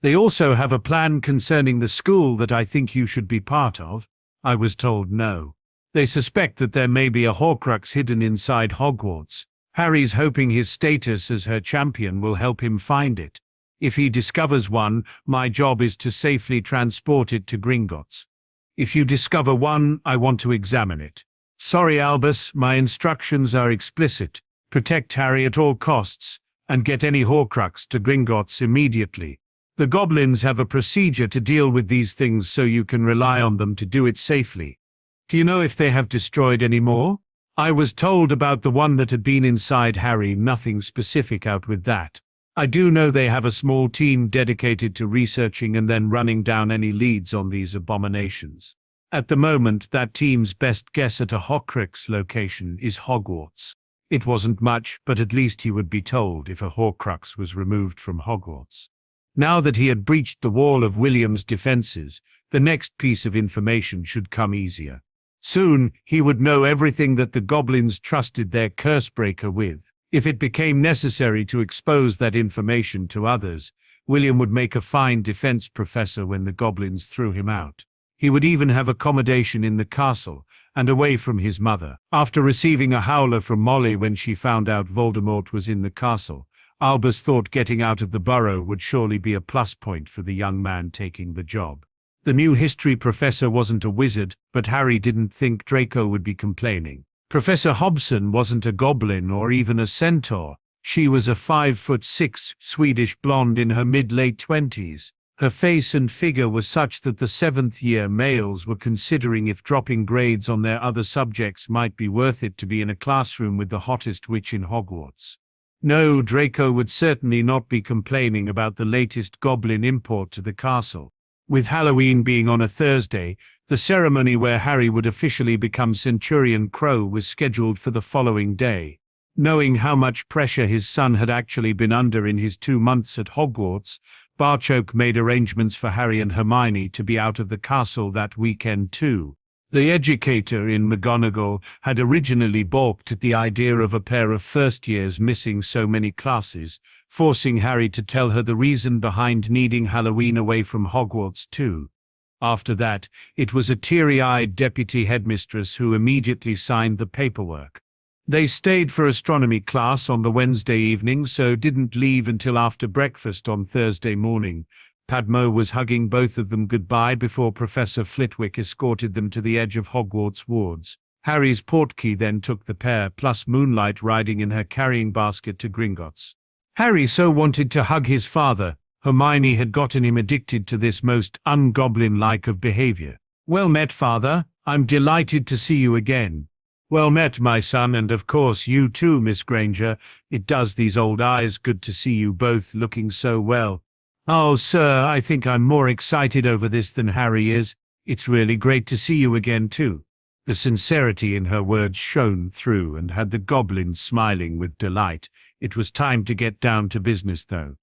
They also have a plan concerning the school that I think you should be part of. I was told no. They suspect that there may be a Horcrux hidden inside Hogwarts. Harry's hoping his status as her champion will help him find it. If he discovers one, my job is to safely transport it to Gringotts. If you discover one, I want to examine it. Sorry, Albus, my instructions are explicit. Protect Harry at all costs, and get any Horcrux to Gringotts immediately. The goblins have a procedure to deal with these things, so you can rely on them to do it safely. Do you know if they have destroyed any more? I was told about the one that had been inside Harry, nothing specific out with that. I do know they have a small team dedicated to researching and then running down any leads on these abominations. At the moment, that team's best guess at a Horcrux location is Hogwarts. It wasn't much, but at least he would be told if a Horcrux was removed from Hogwarts. Now that he had breached the wall of William's defenses, the next piece of information should come easier. Soon, he would know everything that the goblins trusted their Cursebreaker with. If it became necessary to expose that information to others, William would make a fine defense professor when the goblins threw him out. He would even have accommodation in the castle, and away from his mother. After receiving a howler from Molly when she found out Voldemort was in the castle, Albus thought getting out of the burrow would surely be a plus point for the young man taking the job. The new history professor wasn't a wizard, but Harry didn't think Draco would be complaining. Professor Hobson wasn't a goblin or even a centaur. She was a 5'6" Swedish blonde in her mid-late 20s. Her face and figure were such that the 7th-year males were considering if dropping grades on their other subjects might be worth it to be in a classroom with the hottest witch in Hogwarts. No, Draco would certainly not be complaining about the latest goblin import to the castle. With Halloween being on a Thursday, the ceremony where Harry would officially become Centurion Crow was scheduled for the following day. Knowing how much pressure his son had actually been under in his 2 months at Hogwarts, Barchoke made arrangements for Harry and Hermione to be out of the castle that weekend too. The educator in McGonagall had originally balked at the idea of a pair of first-years missing so many classes, forcing Harry to tell her the reason behind needing Halloween away from Hogwarts too. After that, it was a teary-eyed deputy headmistress who immediately signed the paperwork. They stayed for astronomy class on the Wednesday evening, so didn't leave until after breakfast on Thursday morning. Padma was hugging both of them goodbye before Professor Flitwick escorted them to the edge of Hogwarts wards. Harry's portkey then took the pair, plus Moonlight riding in her carrying basket, to Gringotts. Harry so wanted to hug his father. Hermione had gotten him addicted to this most un-goblin-like of behavior. "Well met, father. I'm delighted to see you again." "Well met, my son, and of course you too, Miss Granger. It does these old eyes good to see you both looking so well." "Oh, sir, I think I'm more excited over this than Harry is. It's really great to see you again, too." The sincerity in her words shone through and had the goblins smiling with delight. It was time to get down to business, though.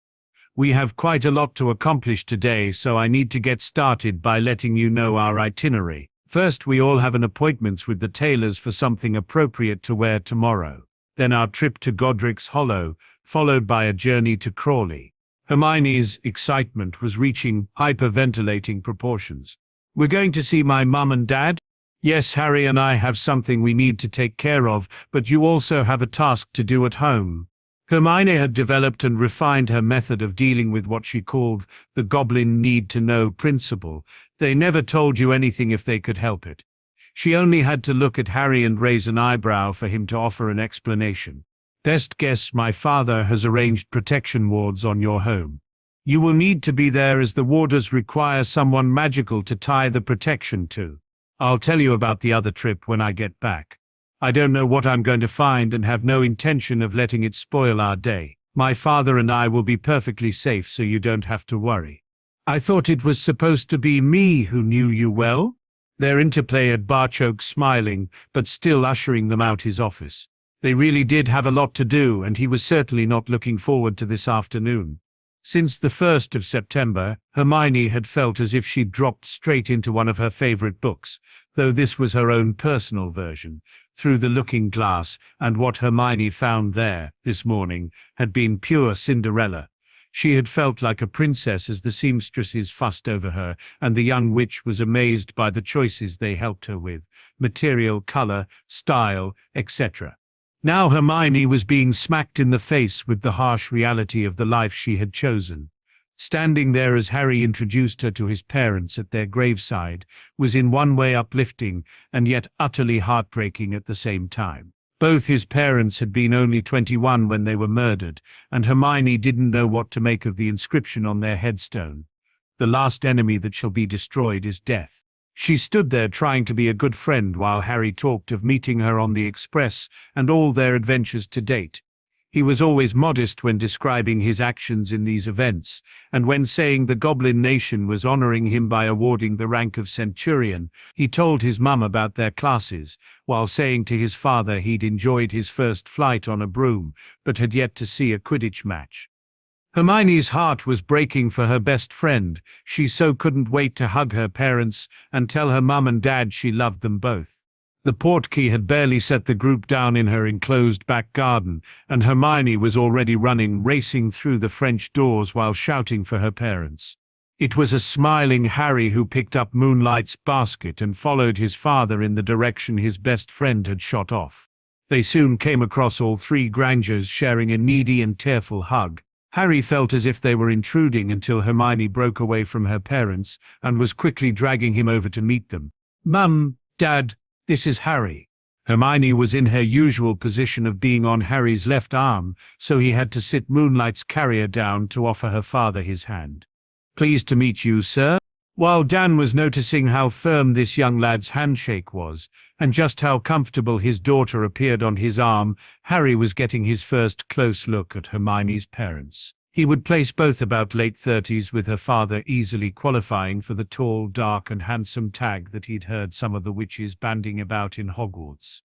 "We have quite a lot to accomplish today, so I need to get started by letting you know our itinerary. First, we all have an appointment with the tailors for something appropriate to wear tomorrow. Then our trip to Godric's Hollow, followed by a journey to Crawley." Hermione's excitement was reaching hyperventilating proportions. "We're going to see my mum and dad?" "Yes, Harry and I have something we need to take care of, but you also have a task to do at home." Hermione had developed and refined her method of dealing with what she called the goblin need-to-know principle. They never told you anything if they could help it. She only had to look at Harry and raise an eyebrow for him to offer an explanation. "Best guess, my father has arranged protection wards on your home. You will need to be there as the warders require someone magical to tie the protection to. I'll tell you about the other trip when I get back. I don't know what I'm going to find and have no intention of letting it spoil our day. My father and I will be perfectly safe, so you don't have to worry." "I thought it was supposed to be me who knew you well?" Their interplay had Barchoke smiling, but still ushering them out his office. They really did have a lot to do, and he was certainly not looking forward to this afternoon. Since the 1st of September, Hermione had felt as if she'd dropped straight into one of her favorite books, though this was her own personal version. Through the Looking Glass, and what Hermione found there, this morning, had been pure Cinderella. She had felt like a princess as the seamstresses fussed over her, and the young witch was amazed by the choices they helped her with: material, color, style, etc. Now Hermione was being smacked in the face with the harsh reality of the life she had chosen. Standing there as Harry introduced her to his parents at their graveside was in one way uplifting and yet utterly heartbreaking at the same time. Both his parents had been only 21 when they were murdered, and Hermione didn't know what to make of the inscription on their headstone. The last enemy that shall be destroyed is death. She stood there trying to be a good friend while Harry talked of meeting her on the Express and all their adventures to date. He was always modest when describing his actions in these events, and when saying the Goblin Nation was honoring him by awarding the rank of Centurion, he told his mum about their classes, while saying to his father he'd enjoyed his first flight on a broom, but had yet to see a Quidditch match. Hermione's heart was breaking for her best friend. She so couldn't wait to hug her parents and tell her mum and dad she loved them both. The portkey had barely set the group down in her enclosed back garden, and Hermione was already racing through the French doors while shouting for her parents. It was a smiling Harry who picked up Moonlight's basket and followed his father in the direction his best friend had shot off. They soon came across all three Grangers sharing a needy and tearful hug. Harry felt as if they were intruding until Hermione broke away from her parents and was quickly dragging him over to meet them. "Mum, Dad, this is Harry." Hermione was in her usual position of being on Harry's left arm, so he had to sit Moonlight's carrier down to offer her father his hand. "Pleased to meet you, sir." While Dan was noticing how firm this young lad's handshake was, and just how comfortable his daughter appeared on his arm, Harry was getting his first close look at Hermione's parents. He would place both about late 30s, with her father easily qualifying for the tall, dark and handsome tag that he'd heard some of the witches banding about in Hogwarts.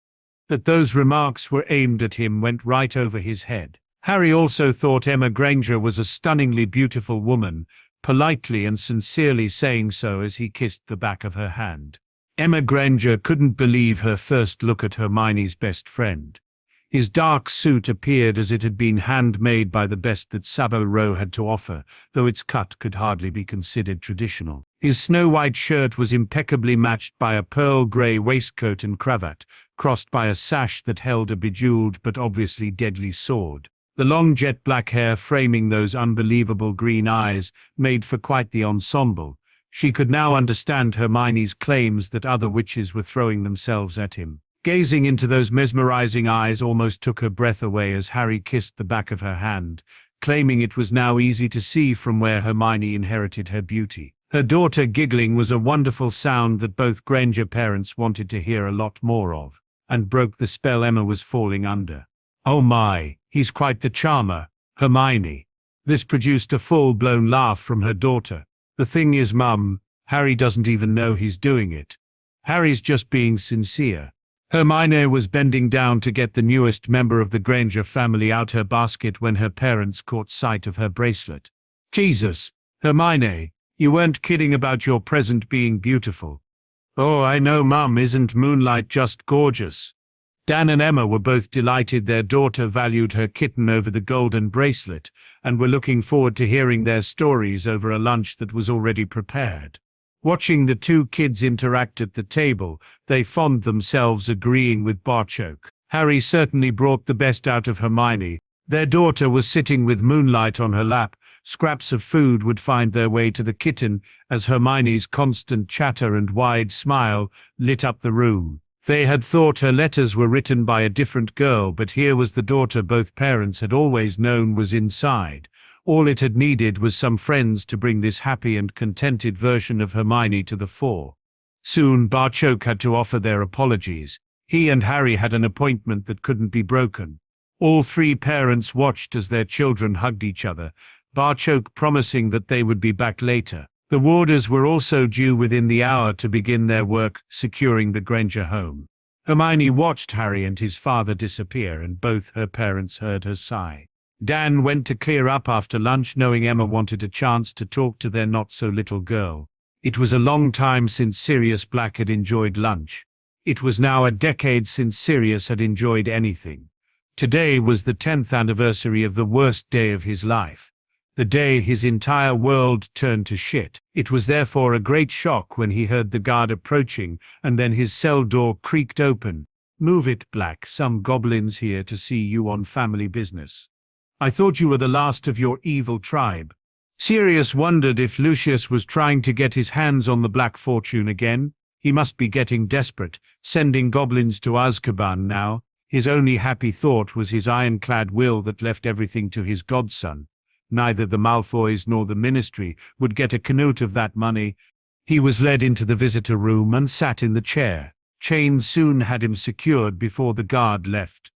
That those remarks were aimed at him went right over his head. Harry also thought Emma Granger was a stunningly beautiful woman, politely and sincerely saying so as he kissed the back of her hand. Emma Granger couldn't believe her first look at Hermione's best friend. His dark suit appeared as it had been handmade by the best that Savile Row had to offer, though its cut could hardly be considered traditional. His snow-white shirt was impeccably matched by a pearl grey waistcoat and cravat, crossed by a sash that held a bejeweled but obviously deadly sword. The long jet-black hair framing those unbelievable green eyes made for quite the ensemble. She could now understand Hermione's claims that other witches were throwing themselves at him. Gazing into those mesmerizing eyes almost took her breath away as Harry kissed the back of her hand, claiming it was now easy to see from where Hermione inherited her beauty. Her daughter giggling was a wonderful sound that both Granger parents wanted to hear a lot more of, and broke the spell Emma was falling under. "Oh my, he's quite the charmer, Hermione." This produced a full-blown laugh from her daughter. "The thing is, Mum, Harry doesn't even know he's doing it. Harry's just being sincere." Hermione was bending down to get the newest member of the Granger family out her basket when her parents caught sight of her bracelet. "Jesus, Hermione, you weren't kidding about your present being beautiful." "Oh, I know, Mum, isn't Moonlight just gorgeous?" Dan and Emma were both delighted their daughter valued her kitten over the golden bracelet, and were looking forward to hearing their stories over a lunch that was already prepared. Watching the two kids interact at the table, they found themselves agreeing with Barchoke. Harry certainly brought the best out of Hermione. Their daughter was sitting with Moonlight on her lap. Scraps of food would find their way to the kitten as Hermione's constant chatter and wide smile lit up the room. They had thought her letters were written by a different girl, but here was the daughter both parents had always known was inside. All it had needed was some friends to bring this happy and contented version of Hermione to the fore. Soon Barchoke had to offer their apologies. He and Harry had an appointment that couldn't be broken. All three parents watched as their children hugged each other, Barchoke promising that they would be back later. The warders were also due within the hour to begin their work securing the Granger home. Hermione watched Harry and his father disappear, and both her parents heard her sigh. Dan went to clear up after lunch, knowing Emma wanted a chance to talk to their not-so-little girl. It was a long time since Sirius Black had enjoyed lunch. It was now a decade since Sirius had enjoyed anything. Today was the 10th anniversary of the worst day of his life. The day his entire world turned to shit. It was therefore a great shock when he heard the guard approaching, and then his cell door creaked open. "Move it, Black, some goblins here to see you on family business. I thought you were the last of your evil tribe." Sirius wondered if Lucius was trying to get his hands on the Black Fortune again. He must be getting desperate, sending goblins to Azkaban now. His only happy thought was his ironclad will that left everything to his godson. Neither the Malfoys nor the Ministry would get a canute of that money. He was led into the visitor room and sat in the chair. Chains soon had him secured before the guard left.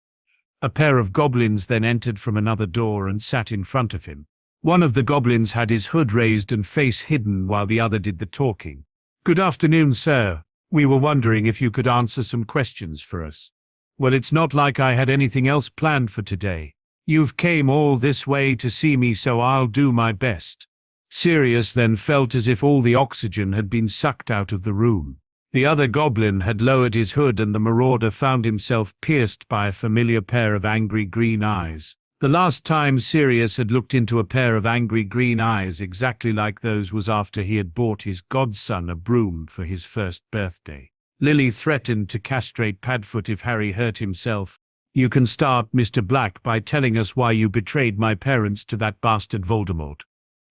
A pair of goblins then entered from another door and sat in front of him. One of the goblins had his hood raised and face hidden while the other did the talking. "Good afternoon, sir. We were wondering if you could answer some questions for us." "Well, it's not like I had anything else planned for today. You've came all this way to see me, so I'll do my best." Sirius then felt as if all the oxygen had been sucked out of the room. The other goblin had lowered his hood and the marauder found himself pierced by a familiar pair of angry green eyes. The last time Sirius had looked into a pair of angry green eyes exactly like those was after he had bought his godson a broom for his first birthday. Lily threatened to castrate Padfoot if Harry hurt himself. "You can start, Mr. Black, by telling us why you betrayed my parents to that bastard Voldemort."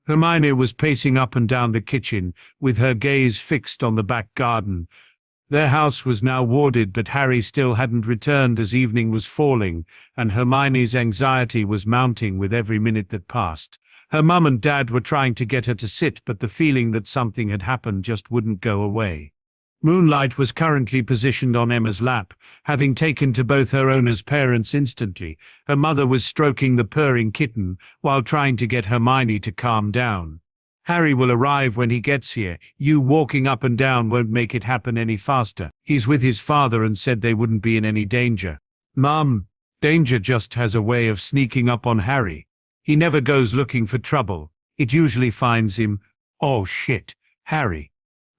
Hermione was pacing up and down the kitchen, with her gaze fixed on the back garden. Their house was now warded, but Harry still hadn't returned as evening was falling, and Hermione's anxiety was mounting with every minute that passed. Her mum and dad were trying to get her to sit, but the feeling that something had happened just wouldn't go away. Moonlight was currently positioned on Emma's lap, having taken to both her owner's parents instantly. Her mother was stroking the purring kitten while trying to get Hermione to calm down. "Harry will arrive when he gets here. You walking up and down won't make it happen any faster. He's with his father and said they wouldn't be in any danger." "Mum, danger just has a way of sneaking up on Harry. He never goes looking for trouble. It usually finds him." "Oh shit, Harry."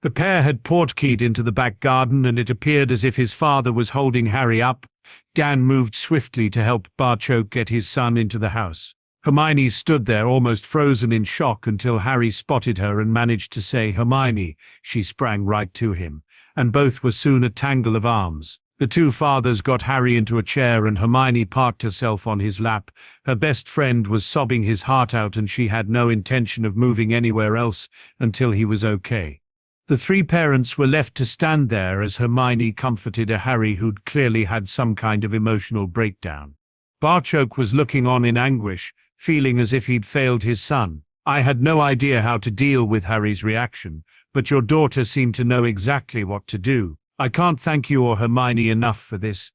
The pair had portkeyed into the back garden, and it appeared as if his father was holding Harry up. Dan moved swiftly to help Barchoke get his son into the house. Hermione stood there almost frozen in shock until Harry spotted her and managed to say, "Hermione." She sprang right to him, and both were soon a tangle of arms. The two fathers got Harry into a chair and Hermione parked herself on his lap. Her best friend was sobbing his heart out and she had no intention of moving anywhere else until he was okay. The three parents were left to stand there as Hermione comforted a Harry who'd clearly had some kind of emotional breakdown. Barchoke was looking on in anguish, feeling as if he'd failed his son. "I had no idea how to deal with Harry's reaction, but your daughter seemed to know exactly what to do. I can't thank you or Hermione enough for this."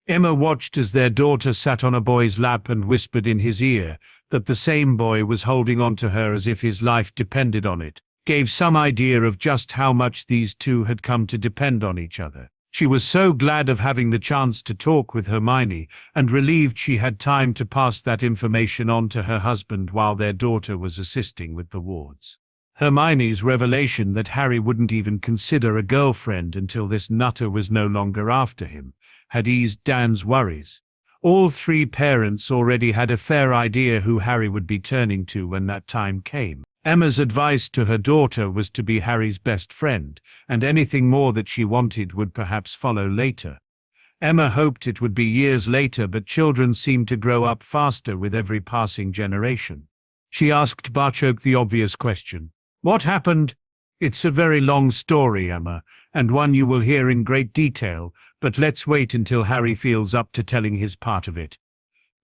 Emma watched as their daughter sat on a boy's lap and whispered in his ear that the same boy was holding on to her as if his life depended on it. Gave some idea of just how much these two had come to depend on each other. She was so glad of having the chance to talk with Hermione, and relieved she had time to pass that information on to her husband while their daughter was assisting with the wards. Hermione's revelation that Harry wouldn't even consider a girlfriend until this nutter was no longer after him had eased Dan's worries. All three parents already had a fair idea who Harry would be turning to when that time came. Emma's advice to her daughter was to be Harry's best friend, and anything more that she wanted would perhaps follow later. Emma hoped it would be years later, but children seemed to grow up faster with every passing generation. She asked Barchoke the obvious question. "What happened?" "It's a very long story, Emma, and one you will hear in great detail, but let's wait until Harry feels up to telling his part of it.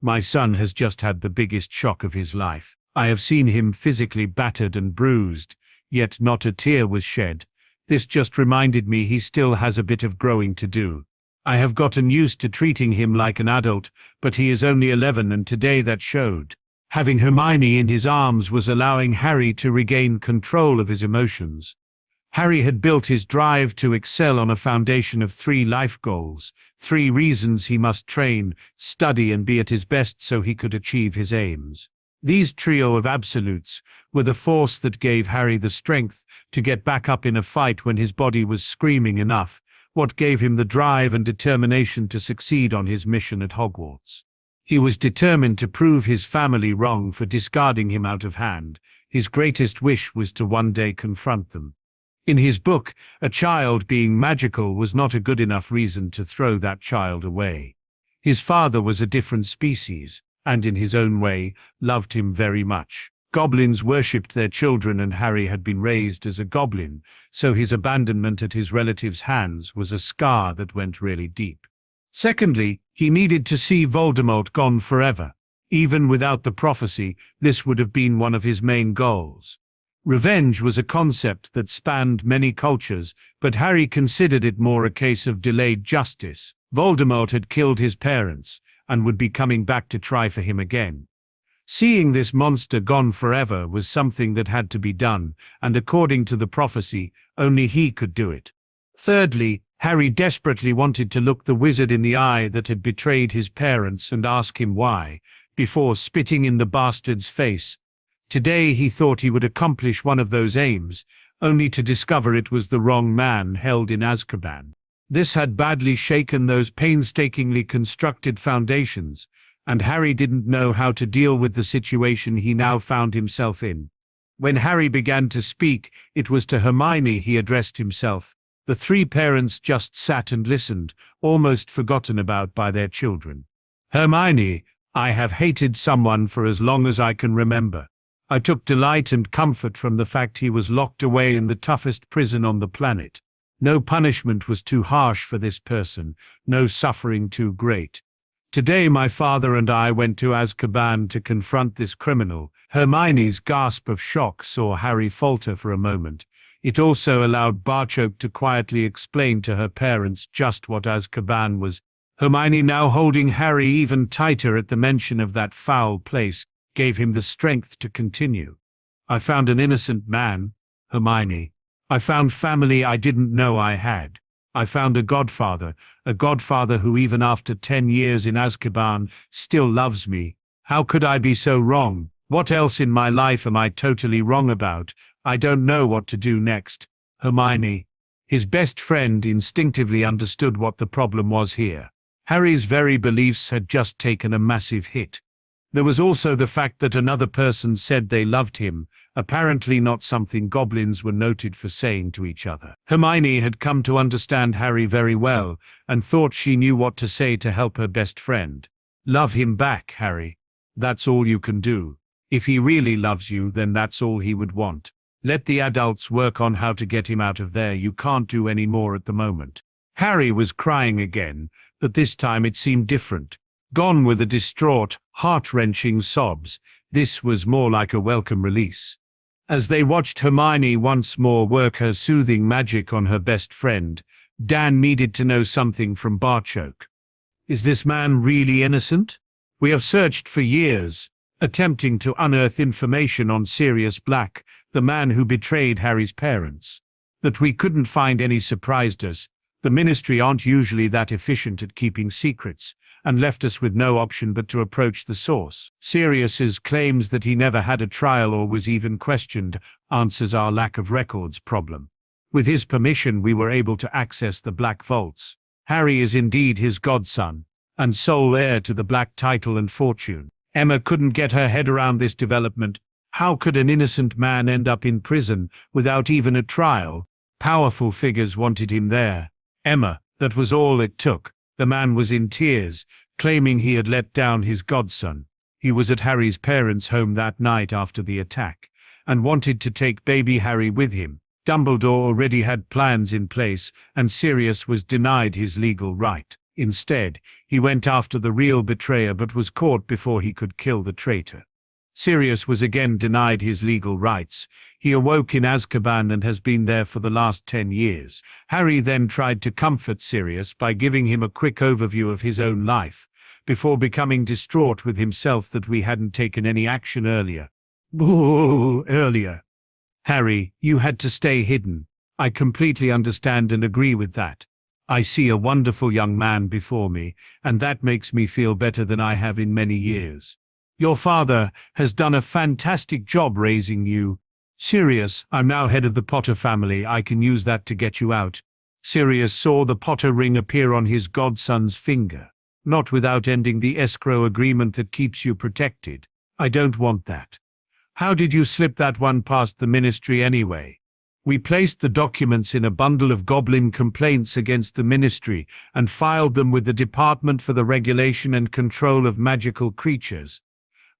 My son has just had the biggest shock of his life. I have seen him physically battered and bruised, yet not a tear was shed. This just reminded me he still has a bit of growing to do. I have gotten used to treating him like an adult, but he is only 11 and today that showed." Having Hermione in his arms was allowing Harry to regain control of his emotions. Harry had built his drive to excel on a foundation of 3 life goals, 3 reasons he must train, study and be at his best so he could achieve his aims. These trio of absolutes were the force that gave Harry the strength to get back up in a fight when his body was screaming enough, what gave him the drive and determination to succeed on his mission at Hogwarts. He was determined to prove his family wrong for discarding him out of hand. His greatest wish was to one day confront them. In his book, a child being magical was not a good enough reason to throw that child away. His father was a different species, and in his own way, loved him very much. Goblins worshipped their children and Harry had been raised as a goblin, so his abandonment at his relatives' hands was a scar that went really deep. Secondly, he needed to see Voldemort gone forever. Even without the prophecy, this would have been one of his main goals. Revenge was a concept that spanned many cultures, but Harry considered it more a case of delayed justice. Voldemort had killed his parents, and would be coming back to try for him again. Seeing this monster gone forever was something that had to be done, and according to the prophecy, only he could do it. Thirdly, Harry desperately wanted to look the wizard in the eye that had betrayed his parents and ask him why, before spitting in the bastard's face. Today he thought he would accomplish one of those aims, only to discover it was the wrong man held in Azkaban. This had badly shaken those painstakingly constructed foundations, and Harry didn't know how to deal with the situation he now found himself in. When Harry began to speak, it was to Hermione he addressed himself. The three parents just sat and listened, almost forgotten about by their children. Hermione, I have hated someone for as long as I can remember. I took delight and comfort from the fact he was locked away in the toughest prison on the planet. No punishment was too harsh for this person, no suffering too great. Today my father and I went to Azkaban to confront this criminal. Hermione's gasp of shock saw Harry falter for a moment. It also allowed Barchoke to quietly explain to her parents just what Azkaban was. Hermione, now holding Harry even tighter at the mention of that foul place, gave him the strength to continue. I found an innocent man, Hermione. I found family I didn't know I had. I found a godfather who even after 10 years in Azkaban still loves me. How could I be so wrong? What else in my life am I totally wrong about? I don't know what to do next. Hermione. His best friend instinctively understood what the problem was here. Harry's very beliefs had just taken a massive hit. There was also the fact that another person said they loved him, apparently not something goblins were noted for saying to each other. Hermione had come to understand Harry very well, and thought she knew what to say to help her best friend. Love him back, Harry. That's all you can do. If he really loves you, then that's all he would want. Let the adults work on how to get him out of there. You can't do any more at the moment. Harry was crying again, but this time it seemed different. Gone were the distraught, heart-wrenching sobs. This was more like a welcome release. As they watched Hermione once more work her soothing magic on her best friend, Dan needed to know something from Barchoke. Is this man really innocent? We have searched for years, attempting to unearth information on Sirius Black, the man who betrayed Harry's parents. That we couldn't find any surprised us. The Ministry aren't usually that efficient at keeping secrets, and left us with no option but to approach the source. Sirius's claims that he never had a trial or was even questioned answers our lack of records problem. With his permission, we were able to access the Black Vaults. Harry is indeed his godson, and sole heir to the Black title and fortune. Emma couldn't get her head around this development. How could an innocent man end up in prison without even a trial? Powerful figures wanted him there. Emma, that was all it took. The man was in tears, claiming he had let down his godson. He was at Harry's parents' home that night after the attack, and wanted to take baby Harry with him. Dumbledore already had plans in place, and Sirius was denied his legal right. Instead, he went after the real betrayer but was caught before he could kill the traitor. Sirius was again denied his legal rights. He awoke in Azkaban and has been there for the last 10 years. Harry then tried to comfort Sirius by giving him a quick overview of his own life, before becoming distraught with himself that we hadn't taken any action earlier. Earlier. Harry, you had to stay hidden. I completely understand and agree with that. I see a wonderful young man before me, and that makes me feel better than I have in many years. Your father has done a fantastic job raising you. Sirius, I'm now head of the Potter family. I can use that to get you out. Sirius saw the Potter ring appear on his godson's finger. Not without ending the escrow agreement that keeps you protected. I don't want that. How did you slip that one past the Ministry anyway? We placed the documents in a bundle of goblin complaints against the Ministry and filed them with the Department for the Regulation and Control of Magical Creatures.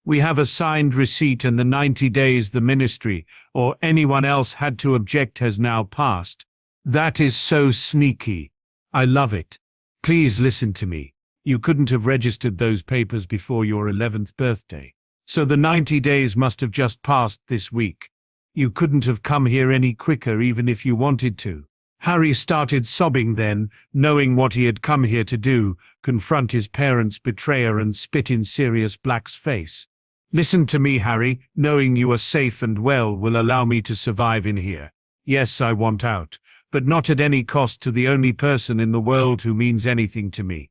We have a signed receipt, and the 90 days the Ministry or anyone else had to object has now passed. That is so sneaky. I love it. Please listen to me. You couldn't have registered those papers before your 11th birthday. So the 90 days must have just passed this week. You couldn't have come here any quicker even if you wanted to. Harry started sobbing then, knowing what he had come here to do, confront his parents' betrayer and spit in Sirius Black's face. Listen to me, Harry. Knowing you are safe and well will allow me to survive in here. Yes, I want out, but not at any cost to the only person in the world who means anything to me.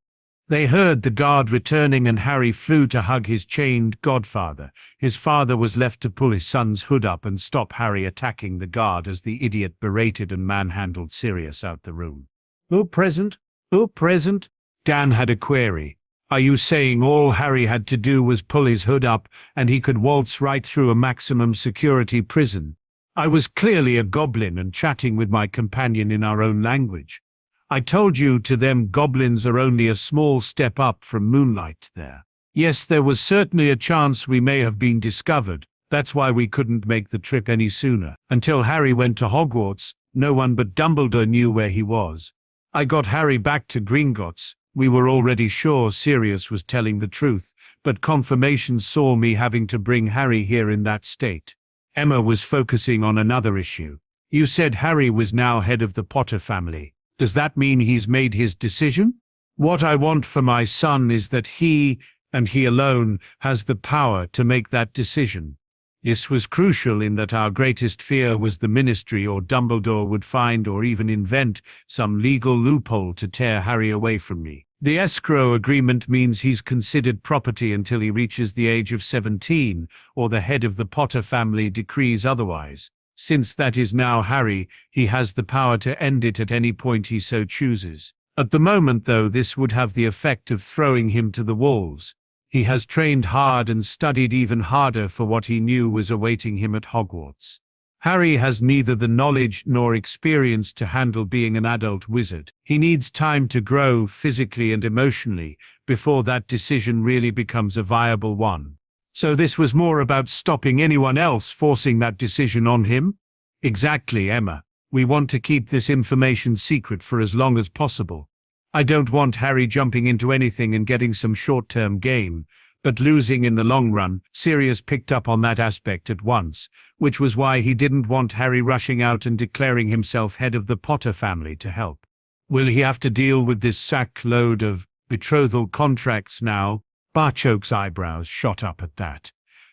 They heard the guard returning and Harry flew to hug his chained godfather. His father was left to pull his son's hood up and stop Harry attacking the guard as the idiot berated and manhandled Sirius out the room. "Who present? Who present?" Dan had a query. "Are you saying all Harry had to do was pull his hood up and he could waltz right through a maximum security prison? I was clearly a goblin and chatting with my companion in our own language. I told you to them goblins are only a small step up from moonlight there. Yes, there was certainly a chance we may have been discovered. That's why we couldn't make the trip any sooner. Until Harry went to Hogwarts, no one but Dumbledore knew where he was. I got Harry back to Gringotts. We were already sure Sirius was telling the truth, but confirmation saw me having to bring Harry here in that state." Emma was focusing on another issue. "You said Harry was now head of the Potter family. Does that mean he's made his decision? What I want for my son is that he, and he alone, has the power to make that decision. This was crucial in that our greatest fear was the Ministry or Dumbledore would find or even invent some legal loophole to tear Harry away from me. The escrow agreement means he's considered property until he reaches the age of 17, or the head of the Potter family decrees otherwise. Since that is now Harry, he has the power to end it at any point he so chooses. At the moment, though, this would have the effect of throwing him to the wolves. He has trained hard and studied even harder for what he knew was awaiting him at Hogwarts. Harry has neither the knowledge nor experience to handle being an adult wizard. He needs time to grow physically and emotionally before that decision really becomes a viable one. So this was more about stopping anyone else forcing that decision on him? Exactly, Emma. We want to keep this information secret for as long as possible. I don't want Harry jumping into anything and getting some short-term gain, but losing in the long run. Sirius picked up on that aspect at once, which was why he didn't want Harry rushing out and declaring himself head of the Potter family to help. Will he have to deal with this sackload of betrothal contracts now? Barchoke's eyebrows shot up at that.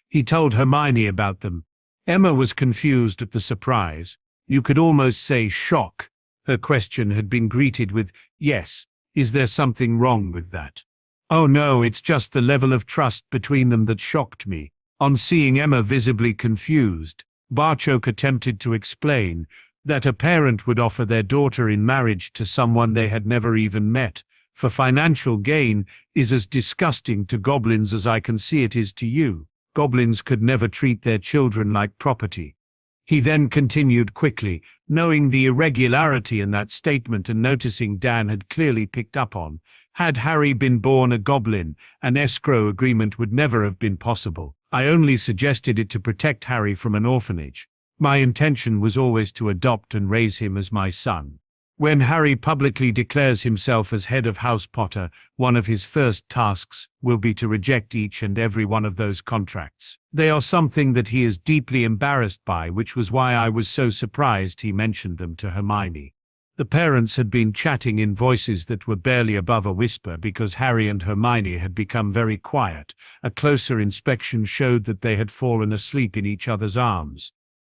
He told Hermione about them. Emma was confused at the surprise. You could almost say shock. Her question had been greeted with, "Yes, is there something wrong with that?" "Oh no, it's just the level of trust between them that shocked me." On seeing Emma visibly confused, Barchoke attempted to explain that a parent would offer their daughter in marriage to someone they had never even met for financial gain is as disgusting to goblins as I can see it is to you. Goblins could never treat their children like property. He then continued quickly, knowing the irregularity in that statement and noticing Dan had clearly picked up on. Had Harry been born a goblin, an escrow agreement would never have been possible. I only suggested it to protect Harry from an orphanage. My intention was always to adopt and raise him as my son. When Harry publicly declares himself as head of House Potter, one of his first tasks will be to reject each and every one of those contracts. They are something that he is deeply embarrassed by, which was why I was so surprised he mentioned them to Hermione. The parents had been chatting in voices that were barely above a whisper because Harry and Hermione had become very quiet. A closer inspection showed that they had fallen asleep in each other's arms.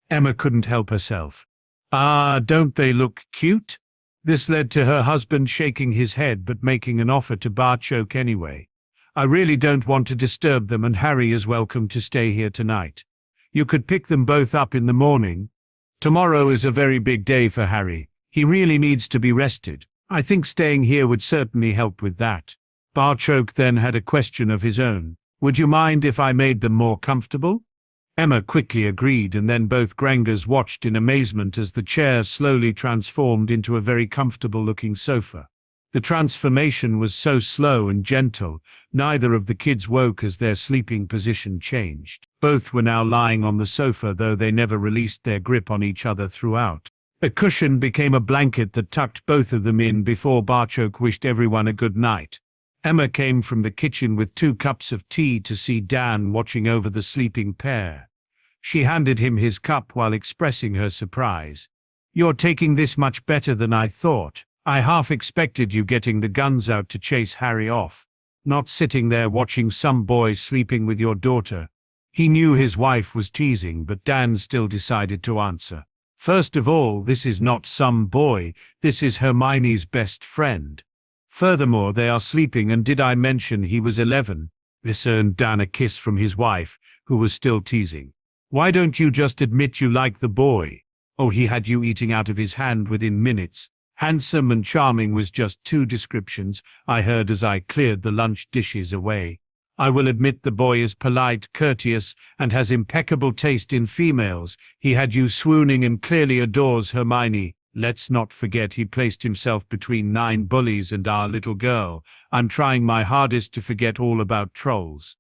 Emma couldn't help herself. "Ah, don't they look cute?" This led to her husband shaking his head but making an offer to Barchoke anyway. "I really don't want to disturb them and Harry is welcome to stay here tonight. You could pick them both up in the morning. Tomorrow is a very big day for Harry. He really needs to be rested. I think staying here would certainly help with that." Barchoke then had a question of his own. "Would you mind if I made them more comfortable?" Emma quickly agreed, and then both Grangers watched in amazement as the chair slowly transformed into a very comfortable-looking sofa. The transformation was so slow and gentle, neither of the kids woke as their sleeping position changed. Both were now lying on the sofa, though they never released their grip on each other throughout. A cushion became a blanket that tucked both of them in before Barchoke wished everyone a good night. Emma came from the kitchen with 2 cups of tea to see Dan watching over the sleeping pair. She handed him his cup while expressing her surprise. "You're taking this much better than I thought. I half expected you getting the guns out to chase Harry off, not sitting there watching some boy sleeping with your daughter." He knew his wife was teasing, but Dan still decided to answer. "First of all, this is not some boy, this is Hermione's best friend. Furthermore, they are sleeping, and did I mention he was 11? This earned Dan a kiss from his wife, who was still teasing. "Why don't you just admit you like the boy? Oh, he had you eating out of his hand within minutes. Handsome and charming was just 2 descriptions I heard as I cleared the lunch dishes away. I will admit the boy is polite, courteous, and has impeccable taste in females. He had you swooning and clearly adores Hermione. Let's not forget he placed himself between 9 bullies and our little girl. I'm trying my hardest to forget all about trolls."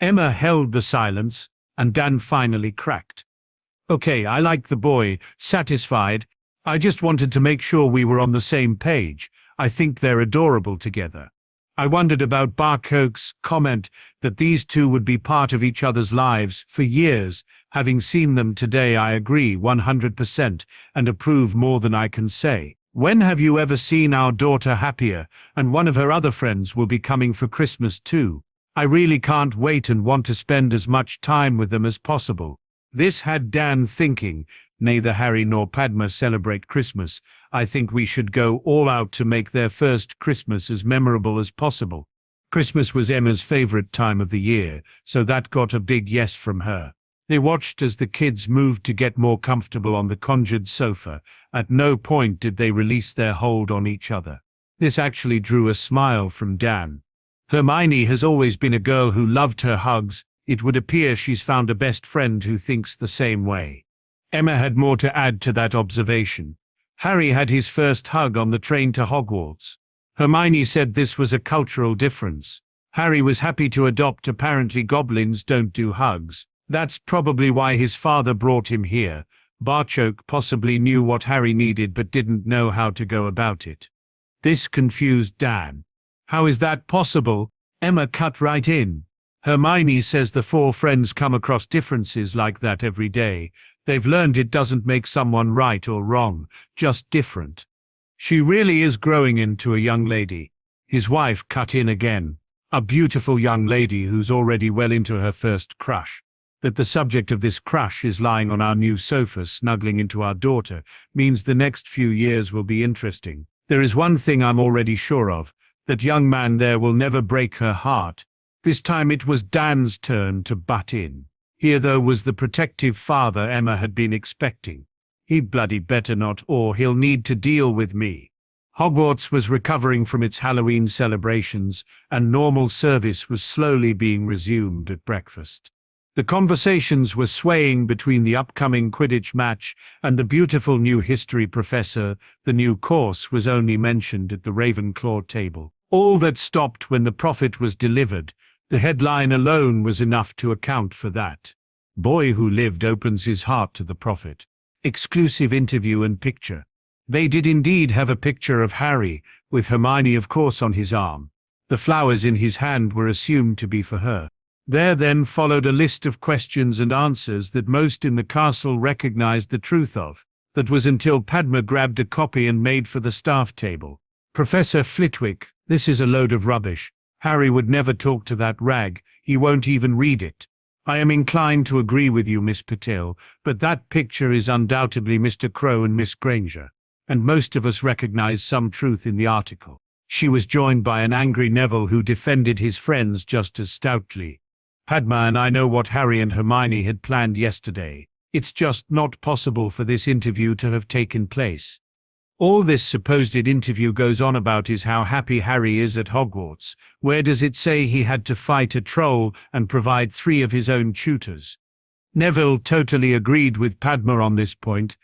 Emma held the silence, and Dan finally cracked. "Okay, I like the boy, satisfied. I just wanted to make sure we were on the same page. I think they're adorable together." I wondered about Barchoke's comment that these 2 would be part of each other's lives for years. Having seen them today, I agree 100% and approve more than I can say. "When have you ever seen our daughter happier? And one of her other friends will be coming for Christmas too. I really can't wait and want to spend as much time with them as possible." This had Dan thinking. Neither Harry nor Padma celebrate Christmas. I think we should go all out to make their first Christmas as memorable as possible. Christmas was Emma's favorite time of the year, so that got a big yes from her. They watched as the kids moved to get more comfortable on the conjured sofa. At no point did they release their hold on each other. This actually drew a smile from Dan. Hermione has always been a girl who loved her hugs. It would appear she's found a best friend who thinks the same way. Emma had more to add to that observation. Harry had his first hug on the train to Hogwarts. Hermione said this was a cultural difference. Harry was happy to adopt. Apparently goblins don't do hugs. That's probably why his father brought him here. Barchoke possibly knew what Harry needed but didn't know how to go about it. This confused Dan. "How is that possible?" Emma cut right in. "Hermione says the 4 friends come across differences like that every day. They've learned it doesn't make someone right or wrong, just different. She really is growing into a young lady." His wife cut in again. "A beautiful young lady who's already well into her first crush. That the subject of this crush is lying on our new sofa snuggling into our daughter means the next few years will be interesting. There is one thing I'm already sure of, that young man there will never break her heart." This time it was Dan's turn to butt in. Here, though, was the protective father Emma had been expecting. "He'd bloody better not, or he'll need to deal with me." Hogwarts was recovering from its Halloween celebrations, and normal service was slowly being resumed at breakfast. The conversations were swaying between the upcoming Quidditch match and the beautiful new history professor. The new course was only mentioned at the Ravenclaw table. All that stopped when the prophet was delivered. The headline alone was enough to account for that. "Boy who lived opens his heart to the prophet." Exclusive interview and picture. They did indeed have a picture of Harry, with Hermione of course on his arm. The flowers in his hand were assumed to be for her. There then followed a list of questions and answers that most in the castle recognized the truth of. That was until Padma grabbed a copy and made for the staff table. "Professor Flitwick, this is a load of rubbish. Harry would never talk to that rag, he won't even read it." "I am inclined to agree with you, Miss Patil, but that picture is undoubtedly Mr. Crow and Miss Granger, and most of us recognize some truth in the article." She was joined by an angry Neville who defended his friends just as stoutly. "Padma and I know what Harry and Hermione had planned yesterday. It's just not possible for this interview to have taken place. All this supposed interview goes on about is how happy Harry is at Hogwarts. Where does it say he had to fight a troll and provide 3 of his own tutors?" Neville totally agreed with Padma on this point.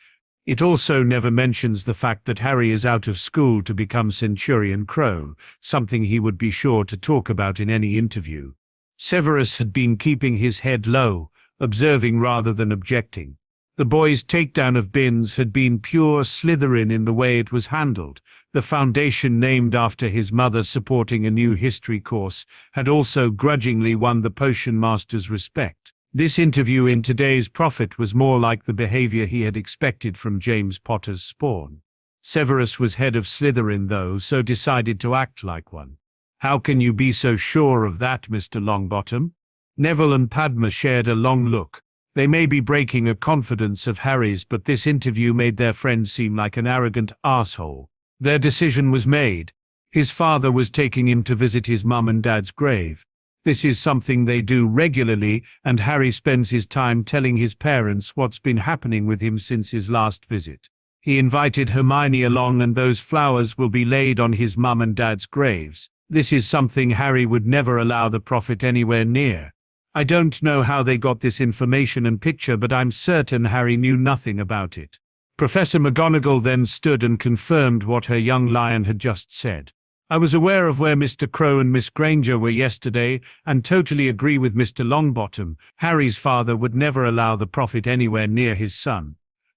It also never mentions the fact that Harry is out of school to become Centurion Crow, something he would be sure to talk about in any interview. Severus had been keeping his head low, observing rather than objecting. The boys' takedown of bins had been pure Slytherin in the way it was handled. The foundation, named after his mother supporting a new history course, had also grudgingly won the potion master's respect. This interview in today's Prophet was more like the behavior he had expected from James Potter's spawn. Severus was head of Slytherin though, so decided to act like one. "How can you be so sure of that, Mr. Longbottom?" Neville and Padma shared a long look. They may be breaking a confidence of Harry's, but this interview made their friend seem like an arrogant arsehole. Their decision was made. His father was taking him to visit his mum and dad's grave. This is something they do regularly, and Harry spends his time telling his parents what's been happening with him since his last visit. He invited Hermione along, and those flowers will be laid on his mum and dad's graves. This is something Harry would never allow the Prophet anywhere near. I don't know how they got this information and picture, but I'm certain Harry knew nothing about it. Professor McGonagall then stood and confirmed what her young lion had just said. "I was aware of where Mr. Crow and Miss Granger were yesterday, and totally agree with Mr. Longbottom. Harry's father would never allow the Prophet anywhere near his son,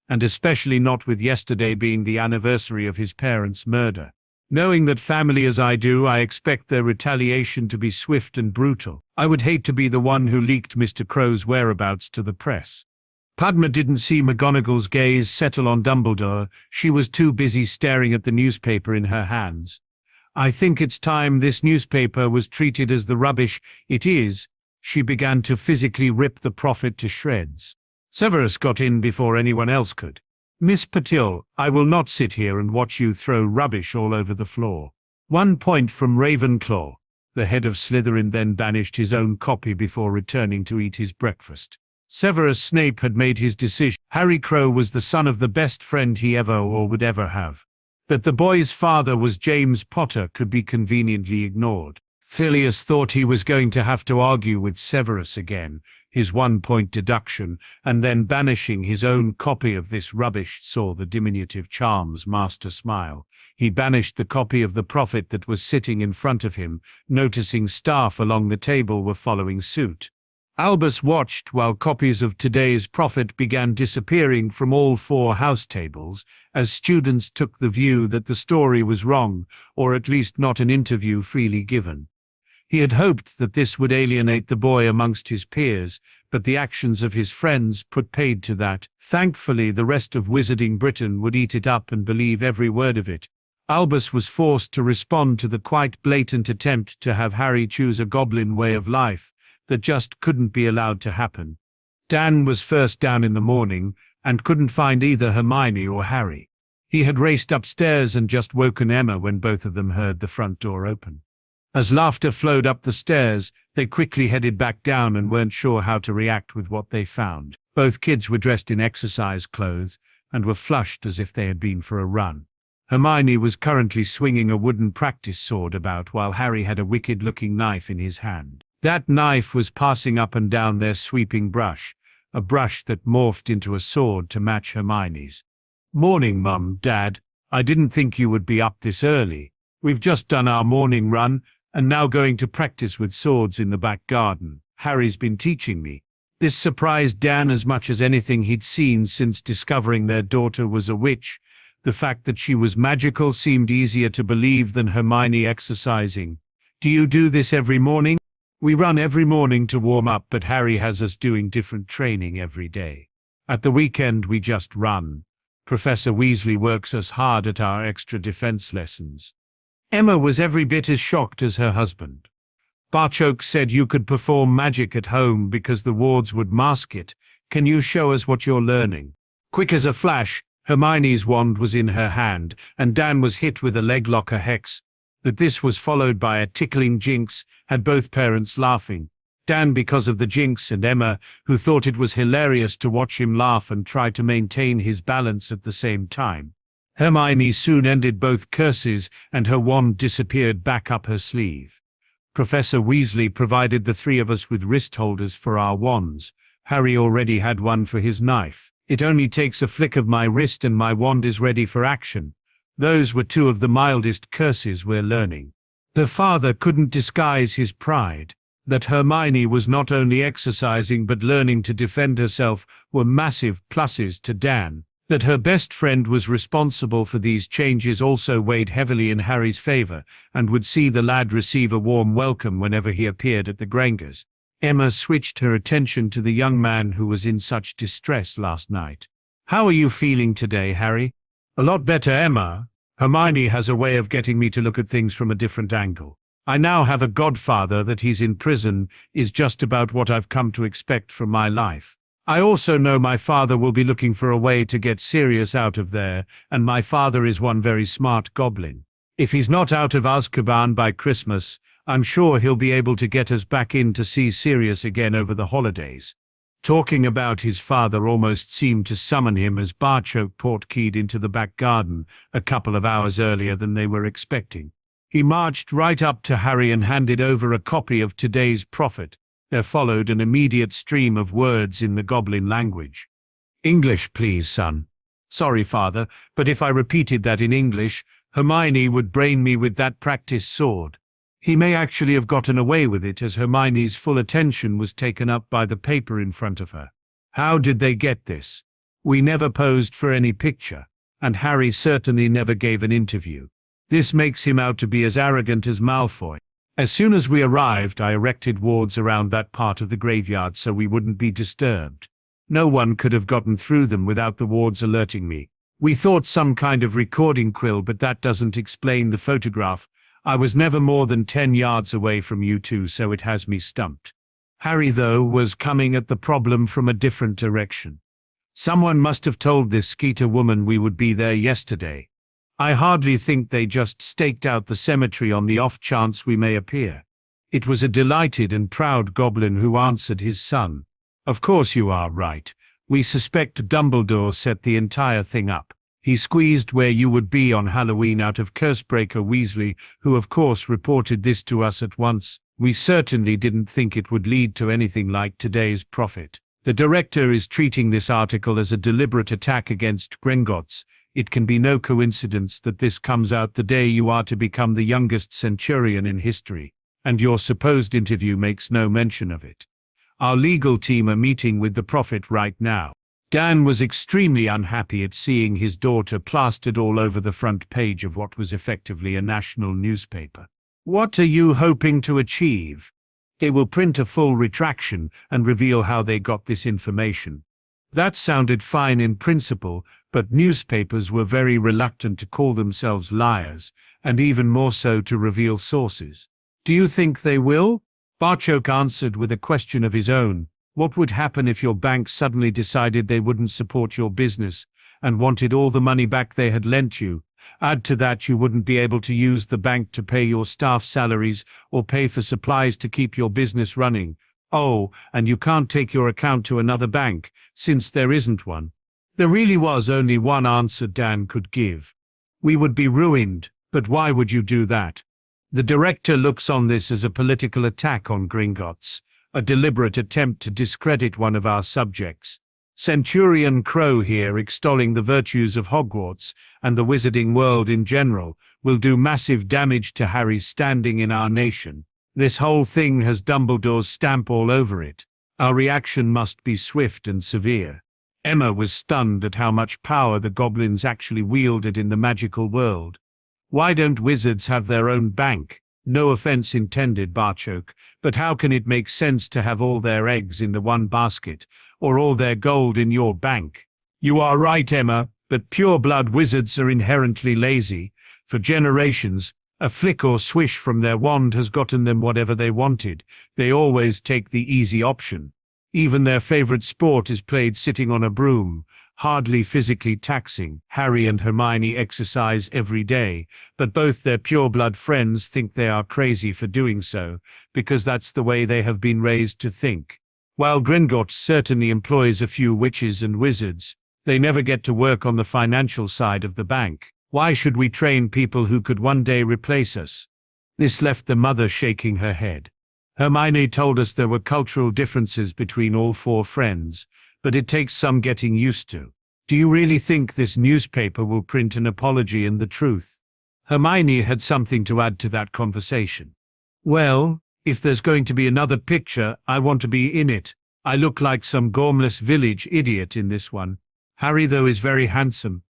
and especially not with yesterday being the anniversary of his parents' murder. Knowing that family as I do, I expect their retaliation to be swift and brutal. I would hate to be the one who leaked Mr. Crow's whereabouts to the press." Padma didn't see McGonagall's gaze settle on Dumbledore. She was too busy staring at the newspaper in her hands. "I think it's time this newspaper was treated as the rubbish it is." She began to physically rip the Prophet to shreds. Severus got in before anyone else could. "Miss Patil, I will not sit here and watch you throw rubbish all over the floor." 1 point from Ravenclaw. The head of Slytherin then banished his own copy before returning to eat his breakfast. Severus Snape had made his decision. Harry Crow was the son of the best friend he ever or would ever have. That the boy's father was James Potter could be conveniently ignored. Phileas thought he was going to have to argue with Severus again, his 1-point deduction, and then banishing his own copy of this rubbish saw the diminutive charm's master smile. He banished the copy of the Prophet that was sitting in front of him, noticing staff along the table were following suit. Albus watched while copies of today's Prophet began disappearing from all 4 house tables, as students took the view that the story was wrong, or at least not an interview freely given. He had hoped that this would alienate the boy amongst his peers, but the actions of his friends put paid to that. Thankfully, the rest of Wizarding Britain would eat it up and believe every word of it. Albus was forced to respond to the quite blatant attempt to have Harry choose a goblin way of life that just couldn't be allowed to happen. Dan was first down in the morning and couldn't find either Hermione or Harry. He had raced upstairs and just woken Emma when both of them heard the front door open. As laughter flowed up the stairs, they quickly headed back down and weren't sure how to react with what they found. Both kids were dressed in exercise clothes and were flushed as if they had been for a run. Hermione was currently swinging a wooden practice sword about while Harry had a wicked-looking knife in his hand. That knife was passing up and down their sweeping brush, a brush that morphed into a sword to match Hermione's. "Morning, Mum, Dad. I didn't think you would be up this early. We've just done our morning run, and now going to practice with swords in the back garden. Harry's been teaching me." This surprised Dan as much as anything he'd seen since discovering their daughter was a witch. The fact that she was magical seemed easier to believe than Hermione exercising. "Do you do this every morning?" "We run every morning to warm up, but Harry has us doing different training every day. At the weekend we just run. Professor Weasley works us hard at our extra defense lessons." Emma was every bit as shocked as her husband. "Barchoke said you could perform magic at home because the wards would mask it. Can you show us what you're learning?" Quick as a flash, Hermione's wand was in her hand, and Dan was hit with a leglocker hex. That this was followed by a tickling jinx had both parents laughing. Dan because of the jinx, and Emma, who thought it was hilarious to watch him laugh and try to maintain his balance at the same time. Hermione soon ended both curses, and her wand disappeared back up her sleeve. "Professor Weasley provided the 3 of us with wrist holders for our wands. Harry already had one for his knife. It only takes a flick of my wrist and my wand is ready for action. Those were 2 of the mildest curses we're learning." The father couldn't disguise his pride. That Hermione was not only exercising but learning to defend herself were massive pluses to Dan. That her best friend was responsible for these changes also weighed heavily in Harry's favor, and would see the lad receive a warm welcome whenever he appeared at the Grangers. Emma switched her attention to the young man who was in such distress last night. "How are you feeling today, Harry?" "A lot better, Emma. Hermione has a way of getting me to look at things from a different angle. I now have a godfather. That he's in prison is just about what I've come to expect from my life. I also know my father will be looking for a way to get Sirius out of there, and my father is one very smart goblin. If he's not out of Azkaban by Christmas, I'm sure he'll be able to get us back in to see Sirius again over the holidays." Talking about his father almost seemed to summon him as Barchoke portkeyed into the back garden a couple of hours earlier than they were expecting. He marched right up to Harry and handed over a copy of today's prophet. There followed an immediate stream of words in the goblin language. "English, please, son." "Sorry, father, but if I repeated that in English, Hermione would brain me with that practice sword." He may actually have gotten away with it, as Hermione's full attention was taken up by the paper in front of her. "How did they get this? We never posed for any picture, and Harry certainly never gave an interview. This makes him out to be as arrogant as Malfoy. As soon as we arrived, I erected wards around that part of the graveyard so we wouldn't be disturbed. No one could have gotten through them without the wards alerting me. We thought some kind of recording quill, but that doesn't explain the photograph. I was never more than 10 yards away from you two, so it has me stumped." Harry, though, was coming at the problem from a different direction. "Someone must have told this Skeeter woman we would be there yesterday. I hardly think they just staked out the cemetery on the off chance we may appear." It was a delighted and proud goblin who answered his son. "Of course you are right. We suspect Dumbledore set the entire thing up. He squeezed where you would be on Halloween out of Cursebreaker Weasley, who of course reported this to us at once. We certainly didn't think it would lead to anything like today's prophet. The director is treating this article as a deliberate attack against Gringotts. It can be no coincidence that this comes out the day you are to become the youngest centurion in history, and your supposed interview makes no mention of it. Our legal team are meeting with the prophet right now." Dan was extremely unhappy at seeing his daughter plastered all over the front page of what was effectively a national newspaper. "What are you hoping to achieve?" "They will print a full retraction and reveal how they got this information." That sounded fine in principle, but newspapers were very reluctant to call themselves liars, and even more so to reveal sources. "Do you think they will?" Barchoke answered with a question of his own. "What would happen if your bank suddenly decided they wouldn't support your business and wanted all the money back they had lent you? Add to that, you wouldn't be able to use the bank to pay your staff salaries or pay for supplies to keep your business running. Oh, and you can't take your account to another bank, since there isn't one." There really was only one answer Dan could give. "We would be ruined, but why would you do that?" The director looks on this as a political attack on Gringotts, a deliberate attempt to discredit one of our subjects. Centurion Crow here, extolling the virtues of Hogwarts and the wizarding world in general, will do massive damage to Harry's standing in our nation. This whole thing has Dumbledore's stamp all over it. Our reaction must be swift and severe. Emma was stunned at how much power the goblins actually wielded in the magical world. "Why don't wizards have their own bank? No offense intended, Barchoke, but how can it make sense to have all their eggs in the one basket, or all their gold in your bank?" "You are right, Emma, but pure-blood wizards are inherently lazy. For generations, a flick or swish from their wand has gotten them whatever they wanted. They always take the easy option. Even their favorite sport is played sitting on a broom, hardly physically taxing. Harry and Hermione exercise every day, but both their pure-blood friends think they are crazy for doing so, because that's the way they have been raised to think. While Gringotts certainly employs a few witches and wizards, they never get to work on the financial side of the bank. Why should we train people who could one day replace us?" This left the mother shaking her head. "Hermione told us there were cultural differences between all four friends, but it takes some getting used to. Do you really think this newspaper will print an apology and the truth?" Hermione had something to add to that conversation. "Well, If there's going to be another picture, I want to be in it. I look like some gormless village idiot in this one. Harry, though, is very handsome."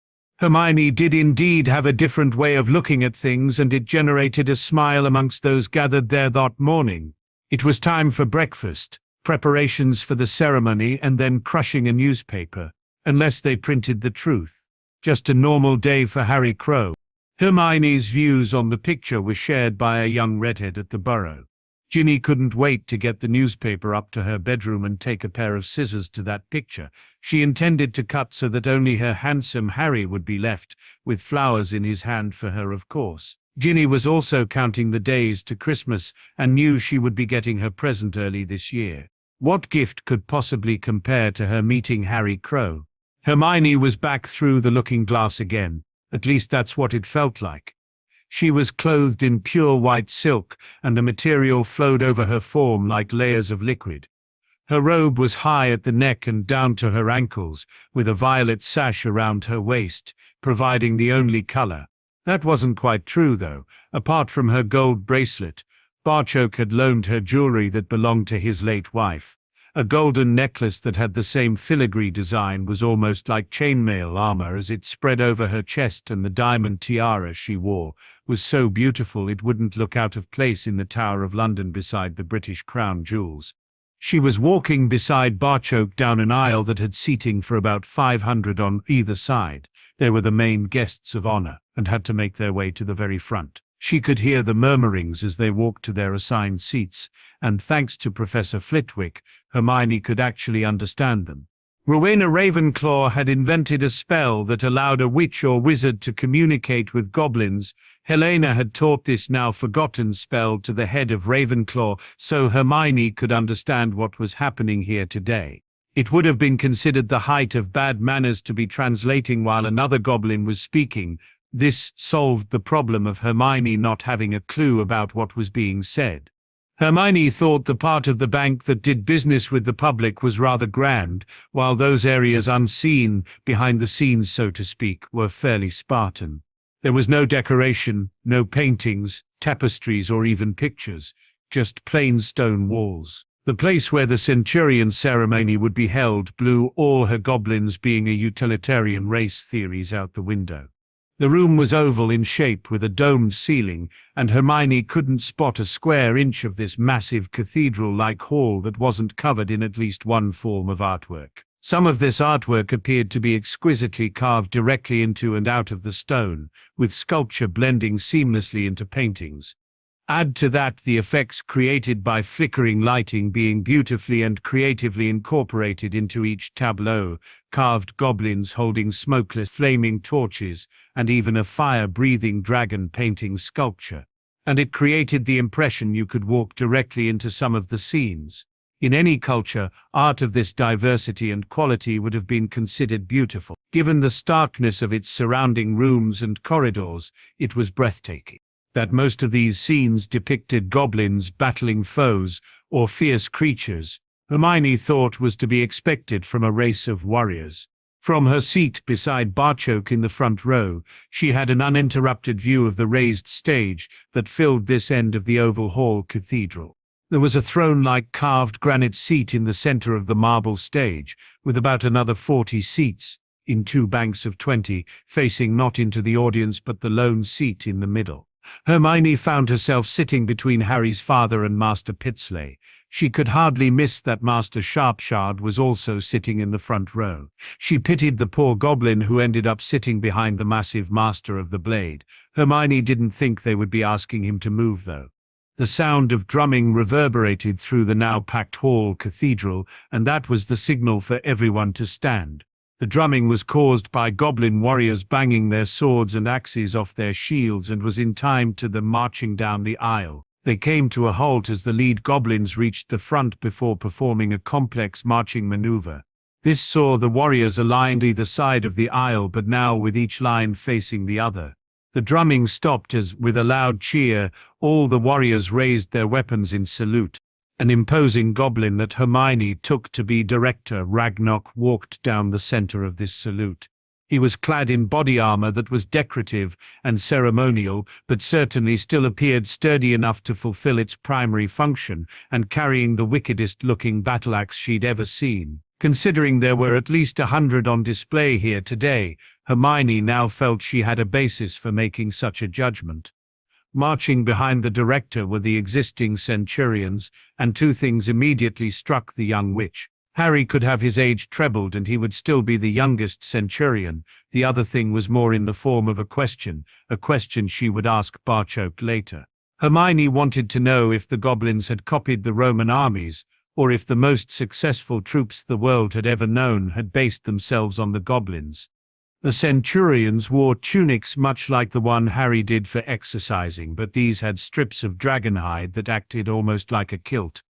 Hermione did indeed have a different way of looking at things, and it generated a smile amongst those gathered there that morning. It was time for breakfast, preparations for the ceremony, and then crushing a newspaper, unless they printed the truth. Just a normal day for Harry Crow. Hermione's views on the picture were shared by a young redhead at the Burrow. Ginny couldn't wait to get the newspaper up to her bedroom and take a pair of scissors to that picture. She intended to cut so that only her handsome Harry would be left, with flowers in his hand for her, of course. Ginny was also counting the days to Christmas and knew she would be getting her present early this year. What gift could possibly compare to her meeting Harry Crow? Hermione was back through the looking glass again. At least that's what it felt like. She was clothed in pure white silk, and the material flowed over her form like layers of liquid. Her robe was high at the neck and down to her ankles, with a violet sash around her waist, providing the only color. That wasn't quite true, though. Apart from her gold bracelet, Barchoke had loaned her jewelry that belonged to his late wife. A golden necklace that had the same filigree design was almost like chainmail armor as it spread over her chest, and the diamond tiara she wore was so beautiful it wouldn't look out of place in the Tower of London beside the British crown jewels. She was walking beside Barchoke down an aisle that had seating for about 500 on either side. They were the main guests of honor and had to make their way to the very front. She could hear the murmurings as they walked to their assigned seats, and thanks to Professor Flitwick, Hermione could actually understand them. Rowena Ravenclaw had invented a spell that allowed a witch or wizard to communicate with goblins. Helena had taught this now forgotten spell to the head of Ravenclaw, so Hermione could understand what was happening here today. It would have been considered the height of bad manners to be translating while another goblin was speaking. This solved the problem of Hermione not having a clue about what was being said. Hermione thought the part of the bank that did business with the public was rather grand, while those areas unseen, behind the scenes so to speak, were fairly Spartan. There was no decoration, no paintings, tapestries, or even pictures, just plain stone walls. The place where the Centurion ceremony would be held blew all her goblins being a utilitarian race theories out the window. The room was oval in shape with a domed ceiling, and Hermione couldn't spot a square inch of this massive cathedral-like hall that wasn't covered in at least one form of artwork. Some of this artwork appeared to be exquisitely carved directly into and out of the stone, with sculpture blending seamlessly into paintings. Add to that the effects created by flickering lighting being beautifully and creatively incorporated into each tableau, carved goblins holding smokeless flaming torches, and even a fire-breathing dragon painting sculpture. And it created the impression you could walk directly into some of the scenes. In any culture, art of this diversity and quality would have been considered beautiful. Given the starkness of its surrounding rooms and corridors, it was breathtaking. That most of these scenes depicted goblins battling foes or fierce creatures, Hermione thought was to be expected from a race of warriors. From her seat beside Barchoke in the front row, she had an uninterrupted view of the raised stage that filled this end of the Oval Hall Cathedral. There was a throne-like carved granite seat in the center of the marble stage, with about another 40 seats, in 2 banks of 20, facing not into the audience but the lone seat in the middle. Hermione found herself sitting between Harry's father and Master Pitsley. She could hardly miss that Master Sharpshard was also sitting in the front row. She pitied the poor goblin who ended up sitting behind the massive Master of the Blade. Hermione didn't think they would be asking him to move, though. The sound of drumming reverberated through the now packed hall cathedral, and that was the signal for everyone to stand. The drumming was caused by goblin warriors banging their swords and axes off their shields and was in time to them marching down the aisle. They came to a halt as the lead goblins reached the front before performing a complex marching maneuver. This saw the warriors aligned either side of the aisle, but now with each line facing the other. The drumming stopped as, with a loud cheer, all the warriors raised their weapons in salute. An imposing goblin that Hermione took to be Director Ragnarok walked down the center of this salute. He was clad in body armor that was decorative and ceremonial, but certainly still appeared sturdy enough to fulfill its primary function, and carrying the wickedest-looking battle-axe she'd ever seen. Considering there were at least 100 on display here today, Hermione now felt she had a basis for making such a judgment. Marching behind the director were the existing centurions, and two things immediately struck the young witch. Harry could have his age trebled and he would still be the youngest centurion. The other thing was more in the form of a question she would ask Barchoke later. Hermione wanted to know if the goblins had copied the Roman armies, or if the most successful troops the world had ever known had based themselves on the goblins. The centurions wore tunics much like the one Harry did for exercising, but these had strips of dragonhide that acted almost like a kilt.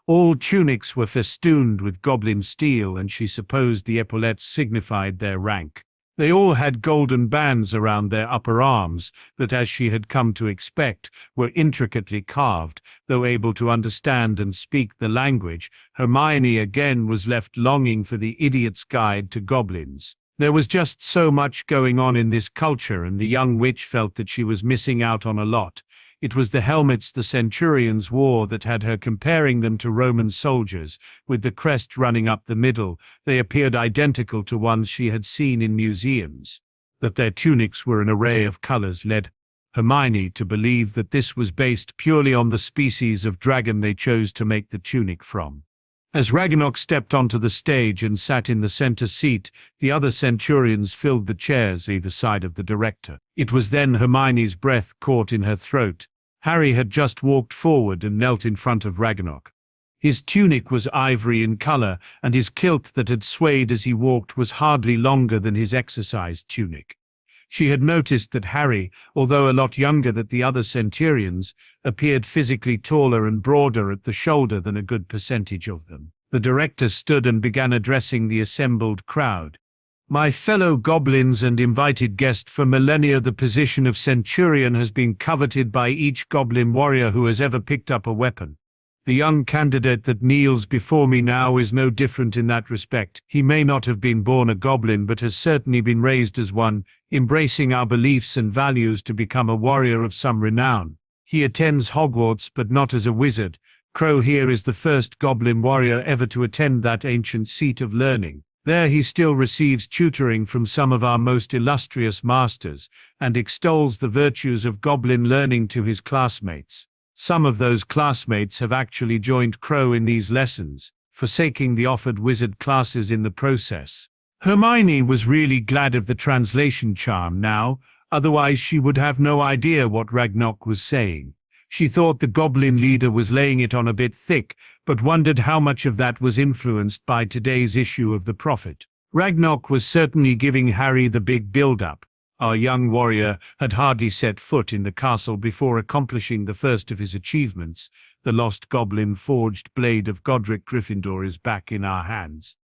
All tunics were festooned with goblin steel, and she supposed the epaulettes signified their rank. They all had golden bands around their upper arms that, as she had come to expect, were intricately carved. Though able to understand and speak the language, Hermione again was left longing for the Idiot's Guide to Goblins. There was just so much going on in this culture, and the young witch felt that she was missing out on a lot. It was the helmets the centurions wore that had her comparing them to Roman soldiers, with the crest running up the middle. They appeared identical to ones she had seen in museums. That their tunics were an array of colors led Hermione to believe that this was based purely on the species of dragon they chose to make the tunic from. As Ragnarok stepped onto the stage and sat in the center seat, the other centurions filled the chairs either side of the director. It was then Hermione's breath caught in her throat. Harry had just walked forward and knelt in front of Ragnarok. His tunic was ivory in color, and his kilt that had swayed as he walked was hardly longer than his exercise tunic. She had noticed that Harry, although a lot younger than the other centurions, appeared physically taller and broader at the shoulder than a good percentage of them. The director stood and began addressing the assembled crowd. My fellow goblins and invited guest, for millennia the position of centurion has been coveted by each goblin warrior who has ever picked up a weapon. The young candidate that kneels before me now is no different in that respect. He may not have been born a goblin, but has certainly been raised as one, embracing our beliefs and values to become a warrior of some renown. He attends Hogwarts, but not as a wizard. Crow here is the first goblin warrior ever to attend that ancient seat of learning. There he still receives tutoring from some of our most illustrious masters, and extols the virtues of goblin learning to his classmates. Some of those classmates have actually joined Crow in these lessons, forsaking the offered wizard classes in the process. Hermione was really glad of the translation charm now, otherwise she would have no idea what Ragnarok was saying. She thought the goblin leader was laying it on a bit thick, but wondered how much of that was influenced by today's issue of the Prophet. Ragnarok was certainly giving Harry the big build-up. Our young warrior had hardly set foot in the castle before accomplishing the first of his achievements. The lost goblin-forged blade of Godric Gryffindor is back in our hands.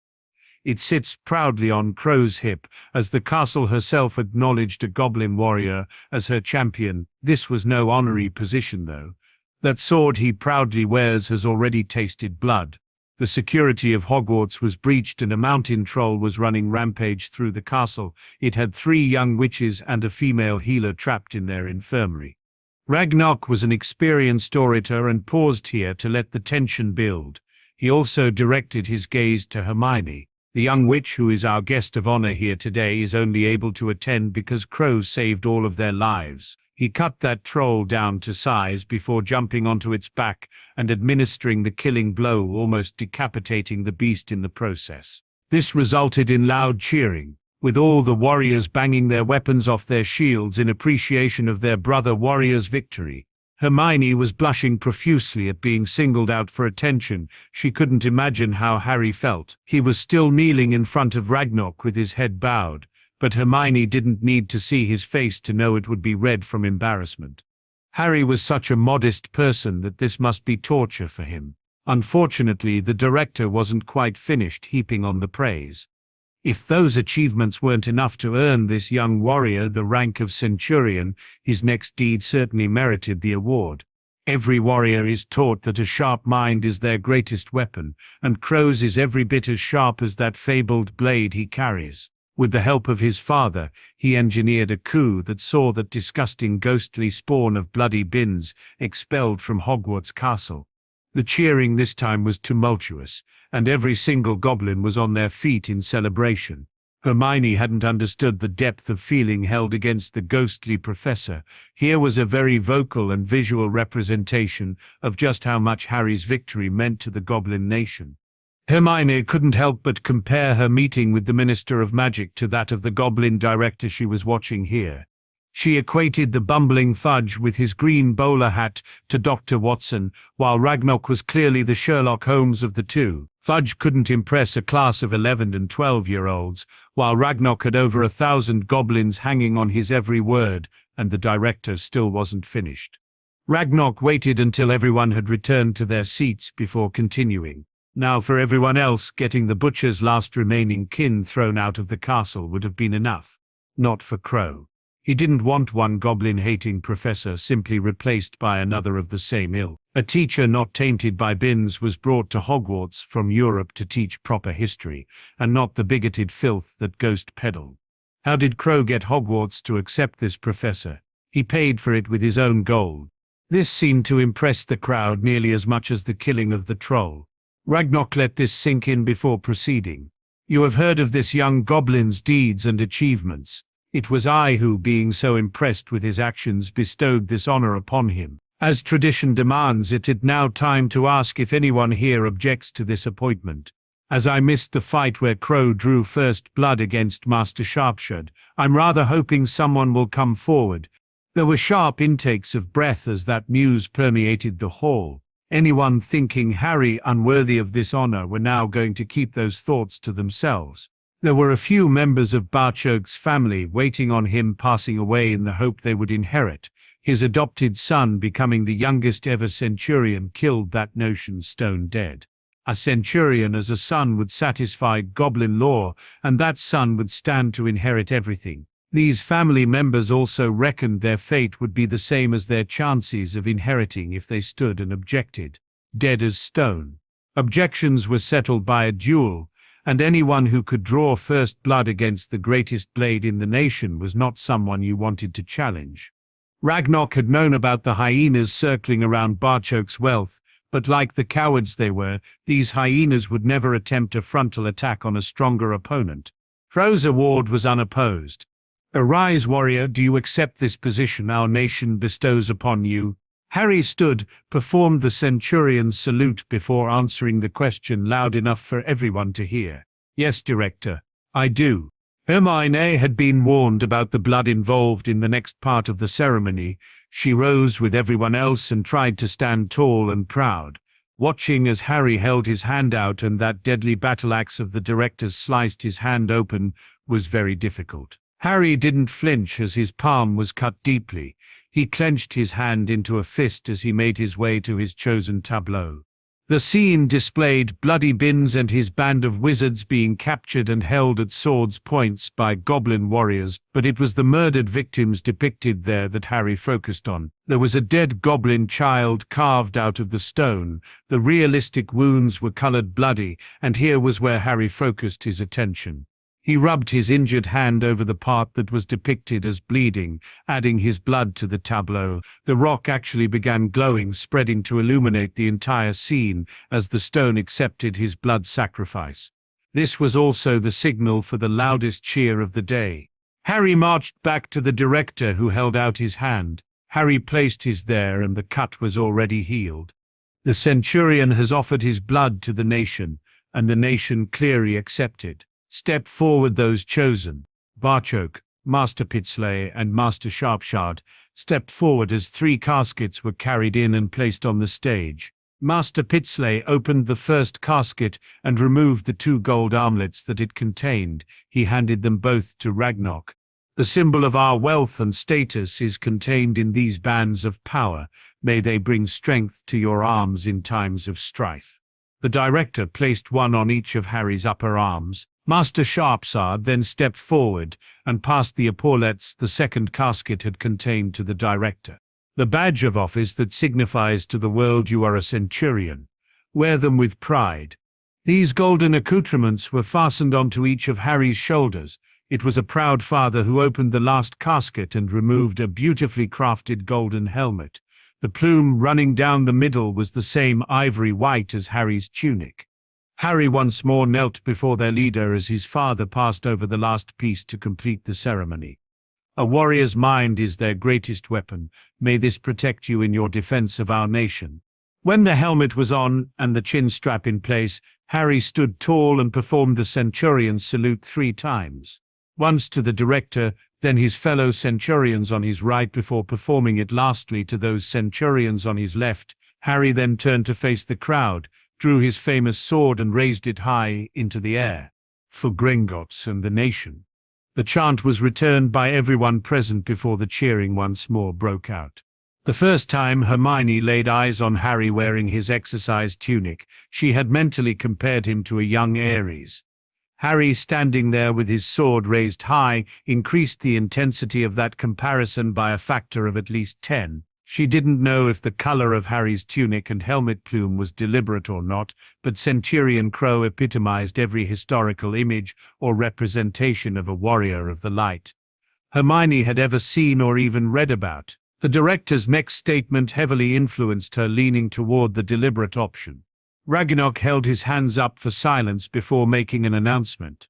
It sits proudly on Crow's hip, as the castle herself acknowledged a goblin warrior as her champion. This was no honorary position, though. That sword he proudly wears has already tasted blood. The security of Hogwarts was breached and a mountain troll was running rampage through the castle. It had 3 young witches and a female healer trapped in their infirmary. Ragnarok was an experienced orator and paused here to let the tension build. He also directed his gaze to Hermione. The young witch who is our guest of honor here today is only able to attend because Crow saved all of their lives. He cut that troll down to size before jumping onto its back and administering the killing blow, almost decapitating the beast in the process. This resulted in loud cheering, with all the warriors banging their weapons off their shields in appreciation of their brother warrior's victory. Hermione was blushing profusely at being singled out for attention. She couldn't imagine how Harry felt. He was still kneeling in front of Ragnarok with his head bowed, but Hermione didn't need to see his face to know it would be red from embarrassment. Harry was such a modest person that this must be torture for him. Unfortunately, the director wasn't quite finished heaping on the praise. If those achievements weren't enough to earn this young warrior the rank of centurion, his next deed certainly merited the award. Every warrior is taught that a sharp mind is their greatest weapon, and Crow's is every bit as sharp as that fabled blade he carries. With the help of his father, he engineered a coup that saw that disgusting ghostly spawn of bloody bins expelled from Hogwarts Castle. The cheering this time was tumultuous, and every single goblin was on their feet in celebration. Hermione hadn't understood the depth of feeling held against the ghostly professor. Here was a very vocal and visual representation of just how much Harry's victory meant to the Goblin nation. Hermione couldn't help but compare her meeting with the Minister of Magic to that of the Goblin director she was watching here. She equated the bumbling Fudge with his green bowler hat to Dr. Watson, while Ragnarok was clearly the Sherlock Holmes of the two. Fudge couldn't impress a class of 11 and 12-year-olds, while Ragnarok had over 1,000 goblins hanging on his every word, and the director still wasn't finished. Ragnarok waited until everyone had returned to their seats before continuing. Now for everyone else, getting the butcher's last remaining kin thrown out of the castle would have been enough. Not for Crow. He didn't want one goblin-hating professor simply replaced by another of the same ilk. A teacher not tainted by bins was brought to Hogwarts from Europe to teach proper history, and not the bigoted filth that Ghost peddled. How did Crow get Hogwarts to accept this professor? He paid for it with his own gold. This seemed to impress the crowd nearly as much as the killing of the troll. Ragnarok let this sink in before proceeding. You have heard of this young goblin's deeds and achievements. It was I who, being so impressed with his actions, bestowed this honor upon him. As tradition demands, it is now time to ask if anyone here objects to this appointment. As I missed the fight where Crow drew first blood against Master Sharpshot, I'm rather hoping someone will come forward. There were sharp intakes of breath as that news permeated the hall. Anyone thinking Harry unworthy of this honor were now going to keep those thoughts to themselves. There were a few members of Barchoke's family waiting on him passing away in the hope they would inherit. His adopted son, becoming the youngest ever centurion, killed that notion stone dead. A centurion as a son would satisfy goblin law, and that son would stand to inherit everything. These family members also reckoned their fate would be the same as their chances of inheriting if they stood and objected. Dead as stone. Objections were settled by a duel, and anyone who could draw first blood against the greatest blade in the nation was not someone you wanted to challenge. Ragnarok had known about the hyenas circling around Barchoke's wealth, but like the cowards they were, these hyenas would never attempt a frontal attack on a stronger opponent. Crow's award was unopposed. Arise, warrior, do you accept this position our nation bestows upon you? Harry stood, performed the centurion's salute before answering the question loud enough for everyone to hear. Yes, Director, I do. Hermione had been warned about the blood involved in the next part of the ceremony. She rose with everyone else and tried to stand tall and proud. Watching as Harry held his hand out and that deadly battle axe of the Director's sliced his hand open was very difficult. Harry didn't flinch as his palm was cut deeply. He clenched his hand into a fist as he made his way to his chosen tableau. The scene displayed bloody Bins and his band of wizards being captured and held at swords' points by goblin warriors, but it was the murdered victims depicted there that Harry focused on. There was a dead goblin child carved out of the stone. The realistic wounds were colored bloody, and here was where Harry focused his attention. He rubbed his injured hand over the part that was depicted as bleeding, adding his blood to the tableau. The rock actually began glowing, spreading to illuminate the entire scene as the stone accepted his blood sacrifice. This was also the signal for the loudest cheer of the day. Harry marched back to the Director, who held out his hand. Harry placed his there, and the cut was already healed. The centurion has offered his blood to the nation, and the nation clearly accepted. Step forward, those chosen. Barchoke, Master Pitsley, and Master Sharpshot stepped forward as 3 caskets were carried in and placed on the stage. Master Pitsley opened the first casket and removed the 2 gold armlets that it contained. He handed them both to Ragnarok. The symbol of our wealth and status is contained in these bands of power. May they bring strength to your arms in times of strife. The Director placed one on each of Harry's upper arms. Master Sharpshot then stepped forward and passed the epaulets the second casket had contained to the Director. The badge of office that signifies to the world you are a centurion. Wear them with pride. These golden accoutrements were fastened onto each of Harry's shoulders. It was a proud father who opened the last casket and removed a beautifully crafted golden helmet. The plume running down the middle was the same ivory white as Harry's tunic. Harry once more knelt before their leader as his father passed over the last piece to complete the ceremony. A warrior's mind is their greatest weapon. May this protect you in your defense of our nation. When the helmet was on and the chin strap in place, Harry stood tall and performed the centurion's salute 3 times. Once to the director, then his fellow centurions on his right before performing it lastly to those centurions on his left. Harry then turned to face the crowd, drew his famous sword and raised it high into the air. For Gringotts and the nation. The chant was returned by everyone present before the cheering once more broke out. The first time Hermione laid eyes on Harry wearing his exercise tunic, she had mentally compared him to a young Ares. Harry, standing there with his sword raised high, increased the intensity of that comparison by a factor of at least 10. She didn't know if the color of Harry's tunic and helmet plume was deliberate or not, but Centurion Crow epitomized every historical image or representation of a warrior of the light Hermione had ever seen or even read about. The director's next statement heavily influenced her, leaning toward the deliberate option. Ragnarok held his hands up for silence before making an announcement.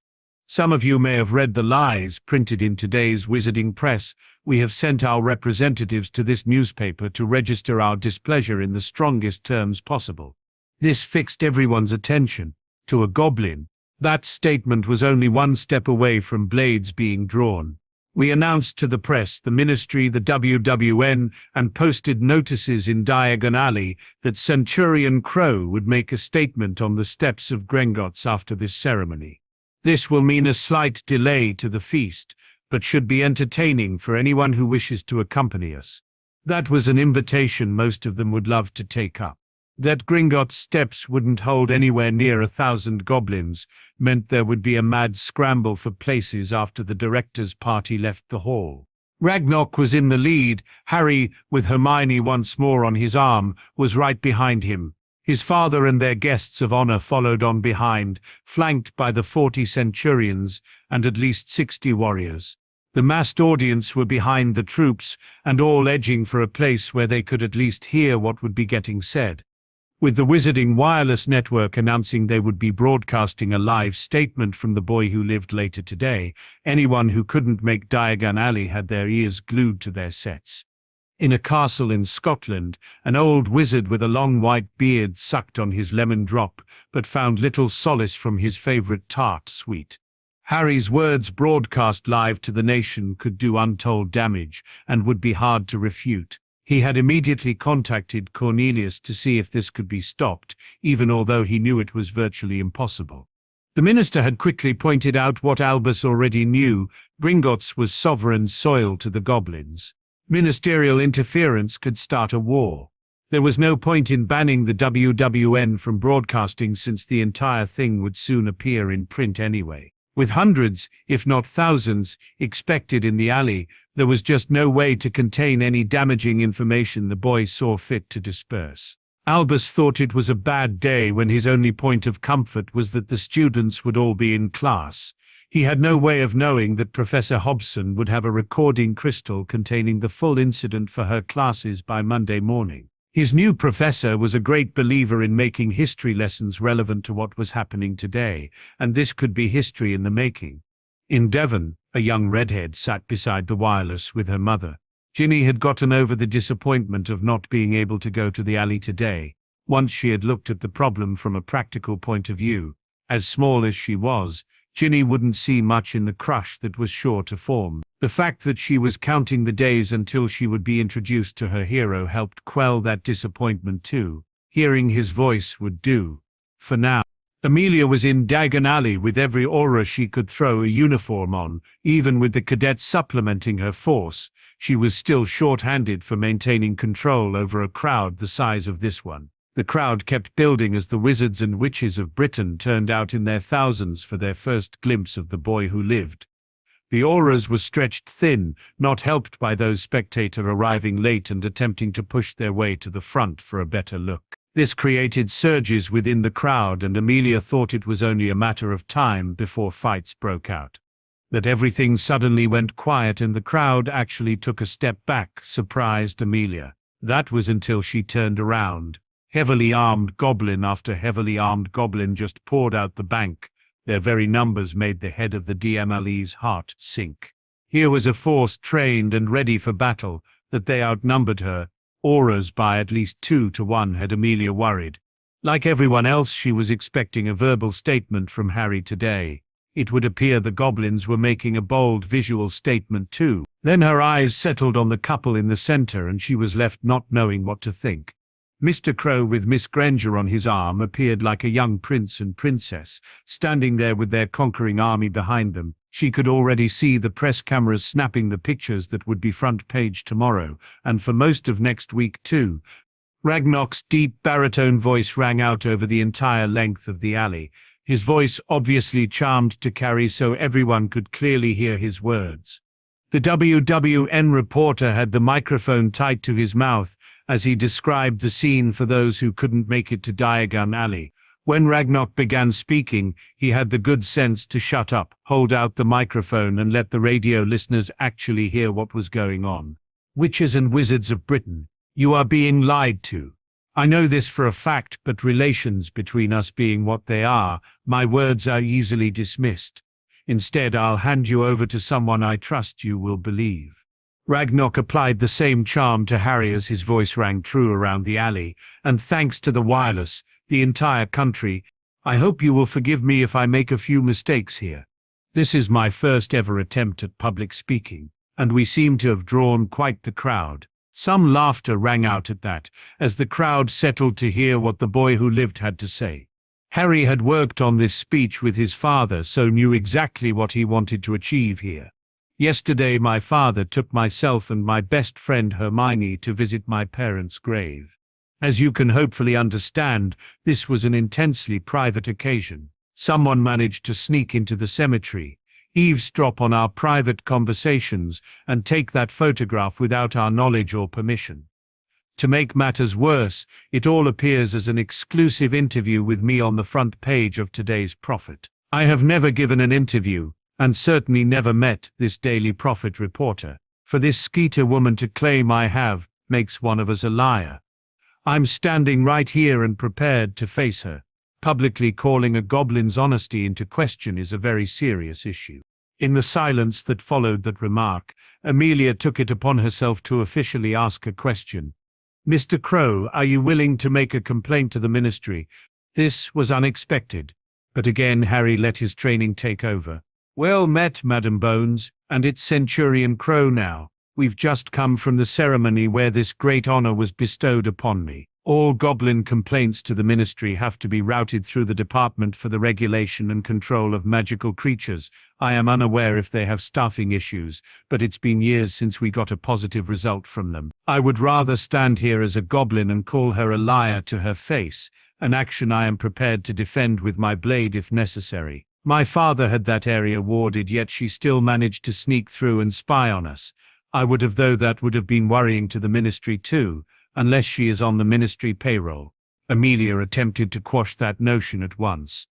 Some of you may have read the lies printed in today's Wizarding Press. We have sent our representatives to this newspaper to register our displeasure in the strongest terms possible. This fixed everyone's attention. To a goblin, that statement was only one step away from blades being drawn. We announced to the press, the ministry, the WWN, and posted notices in Diagon Alley that Centurion Crow would make a statement on the steps of Gringotts after this ceremony. This will mean a slight delay to the feast, but should be entertaining for anyone who wishes to accompany us. That was an invitation most of them would love to take up. That Gringotts steps wouldn't hold anywhere near 1,000 goblins meant there would be a mad scramble for places after the director's party left the hall. Ragnarok was in the lead. Harry, with Hermione once more on his arm, was right behind him. His father and their guests of honor followed on behind, flanked by the 40 centurions and at least 60 warriors. The massed audience were behind the troops, and all edging for a place where they could at least hear what would be getting said. With the Wizarding Wireless Network announcing they would be broadcasting a live statement from the boy who lived later today, anyone who couldn't make Diagon Alley had their ears glued to their sets. In a castle in Scotland, an old wizard with a long white beard sucked on his lemon drop, but found little solace from his favorite tart sweet. Harry's words broadcast live to the nation could do untold damage and would be hard to refute. He had immediately contacted Cornelius to see if this could be stopped, even although he knew it was virtually impossible. The minister had quickly pointed out what Albus already knew: Gringotts was sovereign soil to the goblins. Ministerial interference could start a war. There was no point in banning the WWN from broadcasting, since the entire thing would soon appear in print anyway. With hundreds, if not thousands, expected in the alley, there was just no way to contain any damaging information the boy saw fit to disperse. Albus thought it was a bad day when his only point of comfort was that the students would all be in class. He had no way of knowing that Professor Hobson would have a recording crystal containing the full incident for her classes by Monday morning. His new professor was a great believer in making history lessons relevant to what was happening today, and this could be history in the making. In Devon, a young redhead sat beside the wireless with her mother. Ginny had gotten over the disappointment of not being able to go to the alley today. Once she had looked at the problem from a practical point of view. As small as she was, Ginny wouldn't see much in the crush that was sure to form. The fact that she was counting the days until she would be introduced to her hero helped quell that disappointment too. Hearing his voice would do. For now. Amelia was in Diagon Alley with every aura she could throw a uniform on. Even with the cadets supplementing her force, she was still short-handed for maintaining control over a crowd the size of this one. The crowd kept building as the wizards and witches of Britain turned out in their thousands for their first glimpse of the boy who lived. The auras were stretched thin, not helped by those spectators arriving late and attempting to push their way to the front for a better look. This created surges within the crowd, and Amelia thought it was only a matter of time before fights broke out. that everything suddenly went quiet and the crowd actually took a step back, surprised Amelia. That was until she turned around. Heavily armed goblin after heavily armed goblin just poured out the bank. Their very numbers made the head of the DMLE's heart sink. Here was a force trained and ready for battle, that they outnumbered her, auras by at least 2 to 1 had Amelia worried. Like everyone else, she was expecting a verbal statement from Harry today. It would appear the goblins were making a bold visual statement too. Then her eyes settled on the couple in the center and she was left not knowing what to think. Mr. Crow with Miss Granger on his arm appeared like a young prince and princess, standing there with their conquering army behind them. She could already see the press cameras snapping the pictures that would be front page tomorrow, and for most of next week too. Ragnarok's deep baritone voice rang out over the entire length of the alley, his voice obviously charmed to carry so everyone could clearly hear his words. The WWN reporter had the microphone tight to his mouth as he described the scene for those who couldn't make it to Diagon Alley. When Ragnarok began speaking, he had the good sense to shut up, hold out the microphone and let the radio listeners actually hear what was going on. Witches and wizards of Britain, you are being lied to. I know this for a fact, but relations between us being what they are, my words are easily dismissed. Instead, I'll hand you over to someone I trust you will believe. Ragnarok applied the same charm to Harry as his voice rang true around the alley, and thanks to the wireless, the entire country, I hope you will forgive me if I make a few mistakes here. This is my first ever attempt at public speaking, and we seem to have drawn quite the crowd. Some laughter rang out at that, as the crowd settled to hear what the boy who lived had to say. Harry had worked on this speech with his father, so knew exactly what he wanted to achieve here. Yesterday my father took myself and my best friend Hermione to visit my parents' grave. As you can hopefully understand, this was an intensely private occasion. Someone managed to sneak into the cemetery, eavesdrop on our private conversations, and take that photograph without our knowledge or permission. To make matters worse, it all appears as an exclusive interview with me on the front page of today's Prophet. I have never given an interview, and certainly never met this Daily Prophet reporter. For this Skeeter woman to claim I have, makes one of us a liar. I'm standing right here and prepared to face her. Publicly calling a goblin's honesty into question is a very serious issue. In the silence that followed that remark, Amelia took it upon herself to officially ask a question. Mr. Crow, are you willing to make a complaint to the ministry? This was unexpected, but again Harry let his training take over. Well met, Madam Bones, and it's Centurion Crow now. We've just come from the ceremony where this great honor was bestowed upon me. All goblin complaints to the ministry have to be routed through the Department for the Regulation and Control of Magical Creatures. I am unaware if they have staffing issues, but it's been years since we got a positive result from them. I would rather stand here as a goblin and call her a liar to her face, an action I am prepared to defend with my blade if necessary. My father had that area warded, yet she still managed to sneak through and spy on us. I would have, though that would have been worrying to the ministry too, unless she is on the ministry payroll. Amelia attempted to quash that notion at once.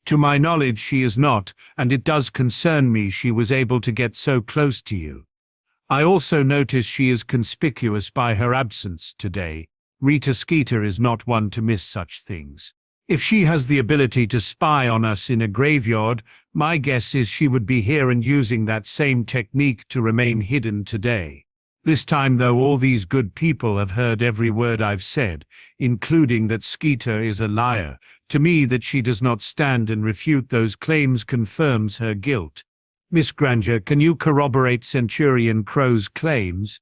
To my knowledge she is not, and it does concern me she was able to get so close to you. I also notice she is conspicuous by her absence today. Rita Skeeter is not one to miss such things. If she has the ability to spy on us in a graveyard, my guess is she would be here and using that same technique to remain hidden today. This time, though, all these good people have heard every word I've said, including that Skeeter is a liar. To me, that she does not stand and refute those claims confirms her guilt. Miss Granger, can you corroborate Centurion Crow's claims?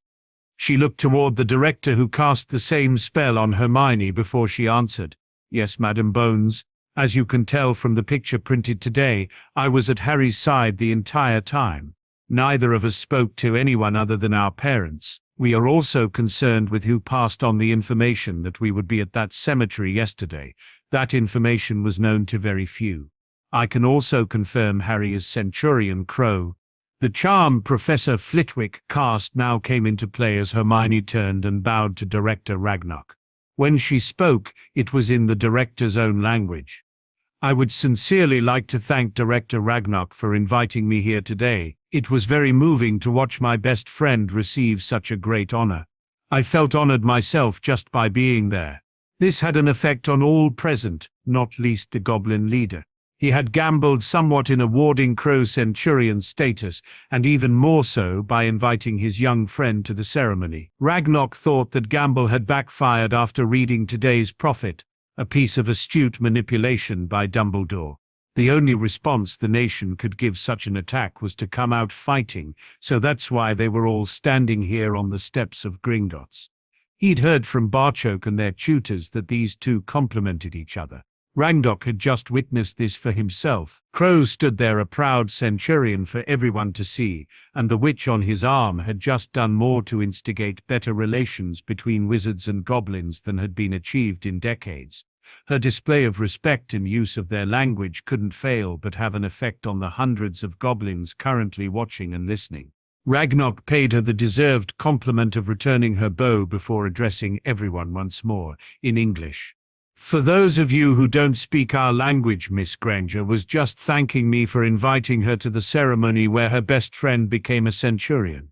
She looked toward the director, who cast the same spell on Hermione before she answered. Yes, Madam Bones. As you can tell from the picture printed today, I was at Harry's side the entire time. Neither of us spoke to anyone other than our parents. We are also concerned with who passed on the information that we would be at that cemetery yesterday. That information was known to very few. I can also confirm Harry is Centurion Crow. The charm Professor Flitwick cast now came into play as Hermione turned and bowed to Director Ragnarok. When she spoke, it was in the director's own language. I would sincerely like to thank Director Ragnarok for inviting me here today. It was very moving to watch my best friend receive such a great honor. I felt honored myself just by being there. This had an effect on all present, not least the goblin leader. He had gambled somewhat in awarding Crow Centurion status, and even more so by inviting his young friend to the ceremony. Ragnarok thought that gamble had backfired after reading today's prophet, a piece of astute manipulation by Dumbledore. The only response the nation could give such an attack was to come out fighting, so that's why they were all standing here on the steps of Gringotts. He'd heard from Barchoke and their tutors that these two complemented each other. Ragnarok had just witnessed this for himself. Crow stood there a proud centurion for everyone to see, and the witch on his arm had just done more to instigate better relations between wizards and goblins than had been achieved in decades. Her display of respect and use of their language couldn't fail but have an effect on the hundreds of goblins currently watching and listening. Ragnarok paid her the deserved compliment of returning her bow before addressing everyone once more, in English. For those of you who don't speak our language, Miss Granger was just thanking me for inviting her to the ceremony where her best friend became a centurion.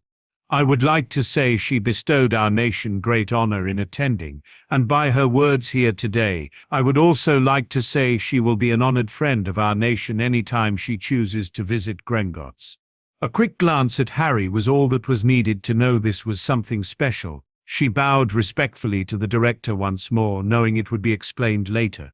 I would like to say she bestowed our nation great honor in attending, and by her words here today, I would also like to say she will be an honored friend of our nation anytime she chooses to visit Gringotts. A quick glance at Harry was all that was needed to know this was something special. She bowed respectfully to the director once more, knowing it would be explained later.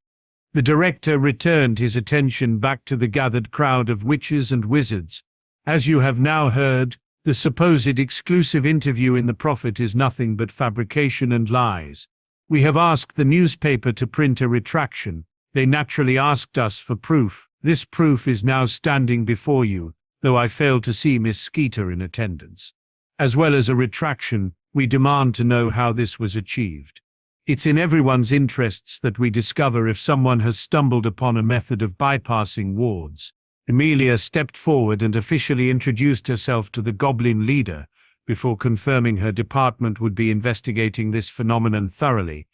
The director returned his attention back to the gathered crowd of witches and wizards. As you have now heard, the supposed exclusive interview in the Prophet is nothing but fabrication and lies. We have asked the newspaper to print a retraction. They naturally asked us for proof. This proof is now standing before you, though I fail to see Miss Skeeter in attendance. As well as a retraction, we demand to know how this was achieved. It's in everyone's interests that we discover if someone has stumbled upon a method of bypassing wards. Amelia stepped forward and officially introduced herself to the goblin leader, before confirming her department would be investigating this phenomenon thoroughly.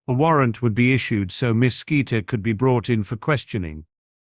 A warrant would be issued so Miss Skeeter could be brought in for questioning.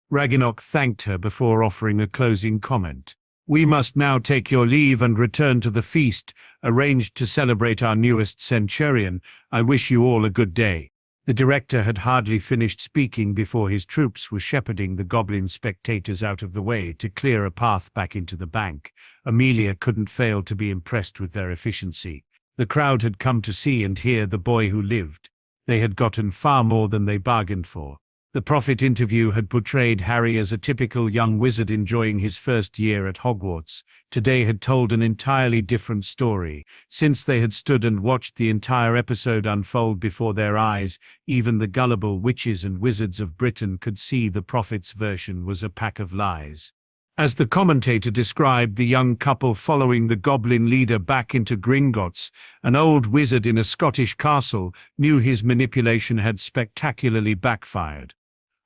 Ragnarok thanked her before offering a closing comment. We must now take your leave and return to the feast, arranged to celebrate our newest centurion. I wish you all a good day. The director had hardly finished speaking before his troops were shepherding the goblin spectators out of the way to clear a path back into the bank. Amelia couldn't fail to be impressed with their efficiency. The crowd had come to see and hear the boy who lived. They had gotten far more than they bargained for. The Prophet interview had portrayed Harry as a typical young wizard enjoying his first year at Hogwarts. Today had told an entirely different story. Since they had stood and watched the entire episode unfold before their eyes, even the gullible witches and wizards of Britain could see the Prophet's version was a pack of lies. As the commentator described the young couple following the goblin leader back into Gringotts, an old wizard in a Scottish castle knew his manipulation had spectacularly backfired.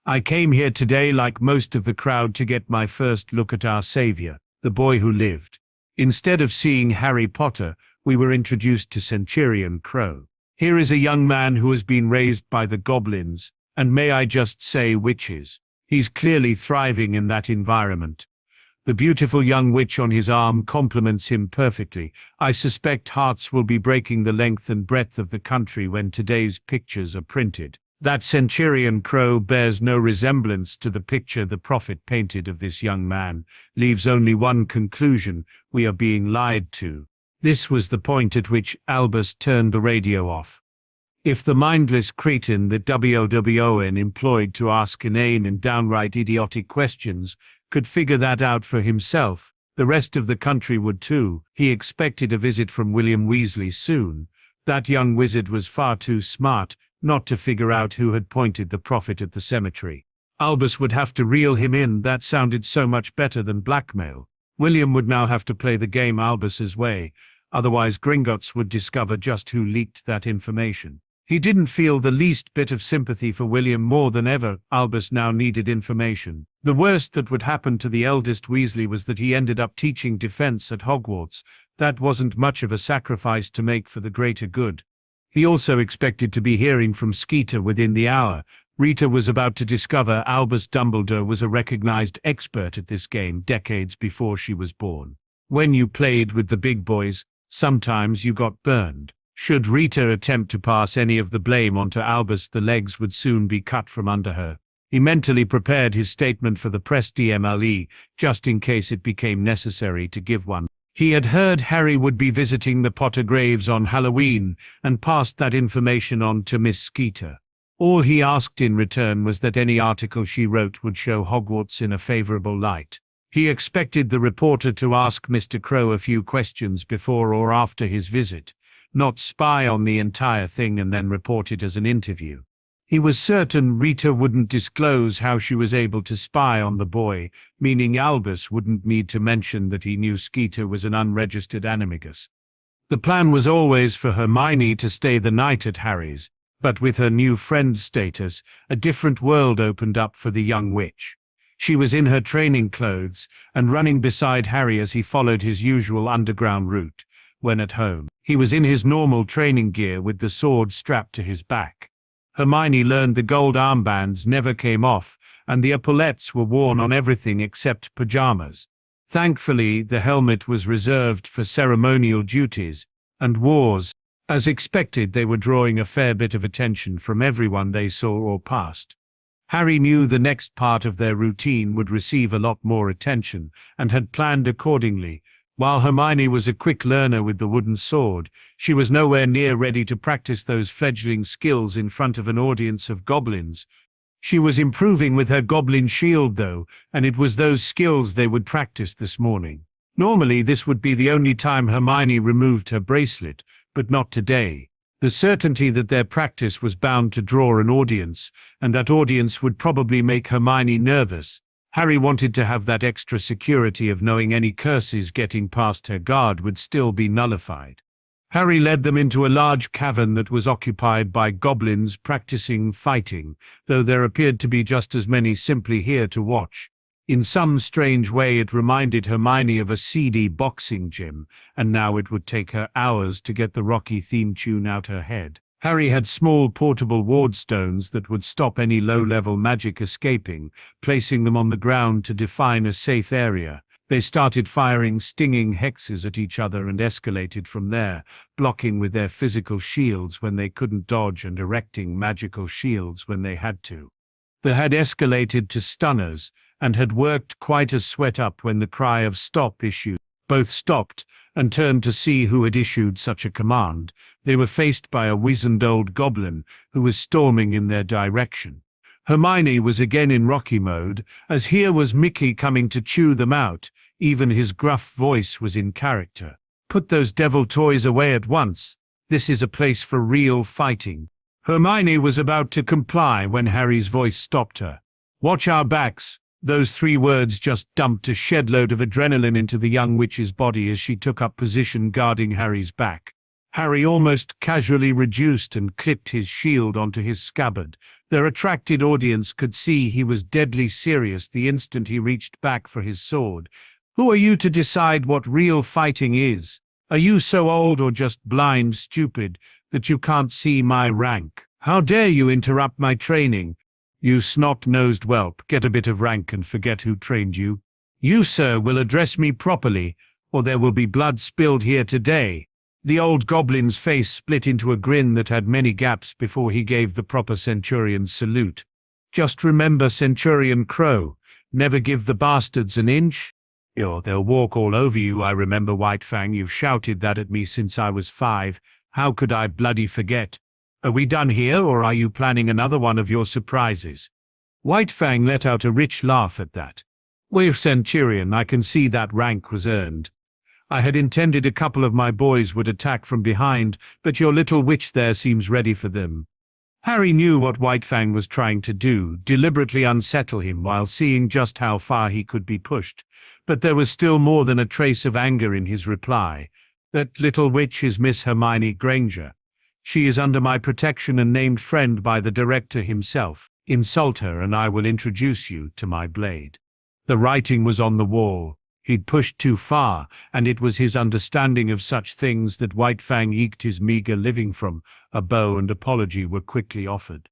I came here today like most of the crowd to get my first look at our savior, the boy who lived. Instead of seeing Harry Potter, we were introduced to Centurion Crow. Here is a young man who has been raised by the goblins, and may I just say witches. He's clearly thriving in that environment. The beautiful young witch on his arm complements him perfectly. I suspect hearts will be breaking the length and breadth of the country when today's pictures are printed. That Centurion Crow bears no resemblance to the picture the Prophet painted of this young man, leaves only one conclusion: we are being lied to. This was the point at which Albus turned the radio off. If the mindless cretin that WOWON employed to ask inane and downright idiotic questions could figure that out for himself, the rest of the country would too. He expected a visit from William Weasley soon. That young wizard was far too smart not to figure out who had pointed the Prophet at the cemetery. Albus would have to reel him in. That sounded so much better than blackmail. William would now have to play the game Albus's way, otherwise Gringotts would discover just who leaked that information. He didn't feel the least bit of sympathy for William. More than ever, Albus now needed information. The worst that would happen to the eldest Weasley was that he ended up teaching defense at Hogwarts. That wasn't much of a sacrifice to make for the greater good. He also expected to be hearing from Skeeter within the hour, Rita was about to discover Albus Dumbledore was a recognized expert at this game decades before she was born. When you played with the big boys, sometimes you got burned. Should Rita attempt to pass any of the blame onto Albus, the legs would soon be cut from under her. He mentally prepared his statement for the press DMLE, just in case it became necessary to give one. He had heard Harry would be visiting the Potter graves on Halloween, and passed that information on to Miss Skeeter. All he asked in return was that any article she wrote would show Hogwarts in a favorable light. He expected the reporter to ask Mr. Crow a few questions before or after his visit, not spy on the entire thing and then report it as an interview. He was certain Rita wouldn't disclose how she was able to spy on the boy, meaning Albus wouldn't need to mention that he knew Skeeter was an unregistered animagus. The plan was always for Hermione to stay the night at Harry's, but with her new friend status, a different world opened up for the young witch. She was in her training clothes and running beside Harry as he followed his usual underground route. When at home, he was in his normal training gear with the sword strapped to his back. Hermione learned the gold armbands never came off, and the epaulettes were worn on everything except pajamas. Thankfully, the helmet was reserved for ceremonial duties and wars. As expected, they were drawing a fair bit of attention from everyone they saw or passed. Harry knew the next part of their routine would receive a lot more attention, and had planned accordingly. While Hermione was a quick learner with the wooden sword, she was nowhere near ready to practice those fledgling skills in front of an audience of goblins. She was improving with her goblin shield though, and it was those skills they would practice this morning. Normally this would be the only time Hermione removed her bracelet, but not today. The certainty that their practice was bound to draw an audience, and that audience would probably make Hermione nervous. Harry wanted to have that extra security of knowing any curses getting past her guard would still be nullified. Harry led them into a large cavern that was occupied by goblins practicing fighting, though there appeared to be just as many simply here to watch. In some strange way it reminded Hermione of a seedy boxing gym, and now it would take her hours to get the Rocky theme tune out her head. Harry had small portable ward stones that would stop any low-level magic escaping, placing them on the ground to define a safe area. They started firing stinging hexes at each other and escalated from there, blocking with their physical shields when they couldn't dodge and erecting magical shields when they had to. They had escalated to stunners, and had worked quite a sweat up when the cry of stop issued. Both stopped and turned to see who had issued such a command. They were faced by a wizened old goblin who was storming in their direction. Hermione was again in Rocky mode, as here was Mickey coming to chew them out. Even his gruff voice was in character. "Put those devil toys away at once. This is a place for real fighting." Hermione was about to comply when Harry's voice stopped her. "Watch our backs." Those 3 words just dumped a shed-load of adrenaline into the young witch's body as she took up position guarding Harry's back. Harry almost casually reduced and clipped his shield onto his scabbard. Their attracted audience could see he was deadly serious the instant he reached back for his sword. "Who are you to decide what real fighting is? Are you so old or just blind stupid that you can't see my rank? How dare you interrupt my training? You snot-nosed whelp, get a bit of rank and forget who trained you. You, sir, will address me properly, or there will be blood spilled here today." The old goblin's face split into a grin that had many gaps before he gave the proper Centurion's salute. "Just remember Centurion Crow, never give the bastards an inch. Or they'll walk all over you. I remember, Whitefang, you've shouted that at me since I was 5. How could I bloody forget? Are we done here, or are you planning another one of your surprises?" Whitefang let out a rich laugh at that. "Well, Centurion, I can see that rank was earned. I had intended a couple of my boys would attack from behind, but your little witch there seems ready for them." Harry knew what Whitefang was trying to do, deliberately unsettle him while seeing just how far he could be pushed. But there was still more than a trace of anger in his reply. "That little witch is Miss Hermione Granger. She is under my protection and named friend by the director himself. Insult her and I will introduce you to my blade." The writing was on the wall. He'd pushed too far, and it was his understanding of such things that Whitefang eked his meager living from. A bow and apology were quickly offered.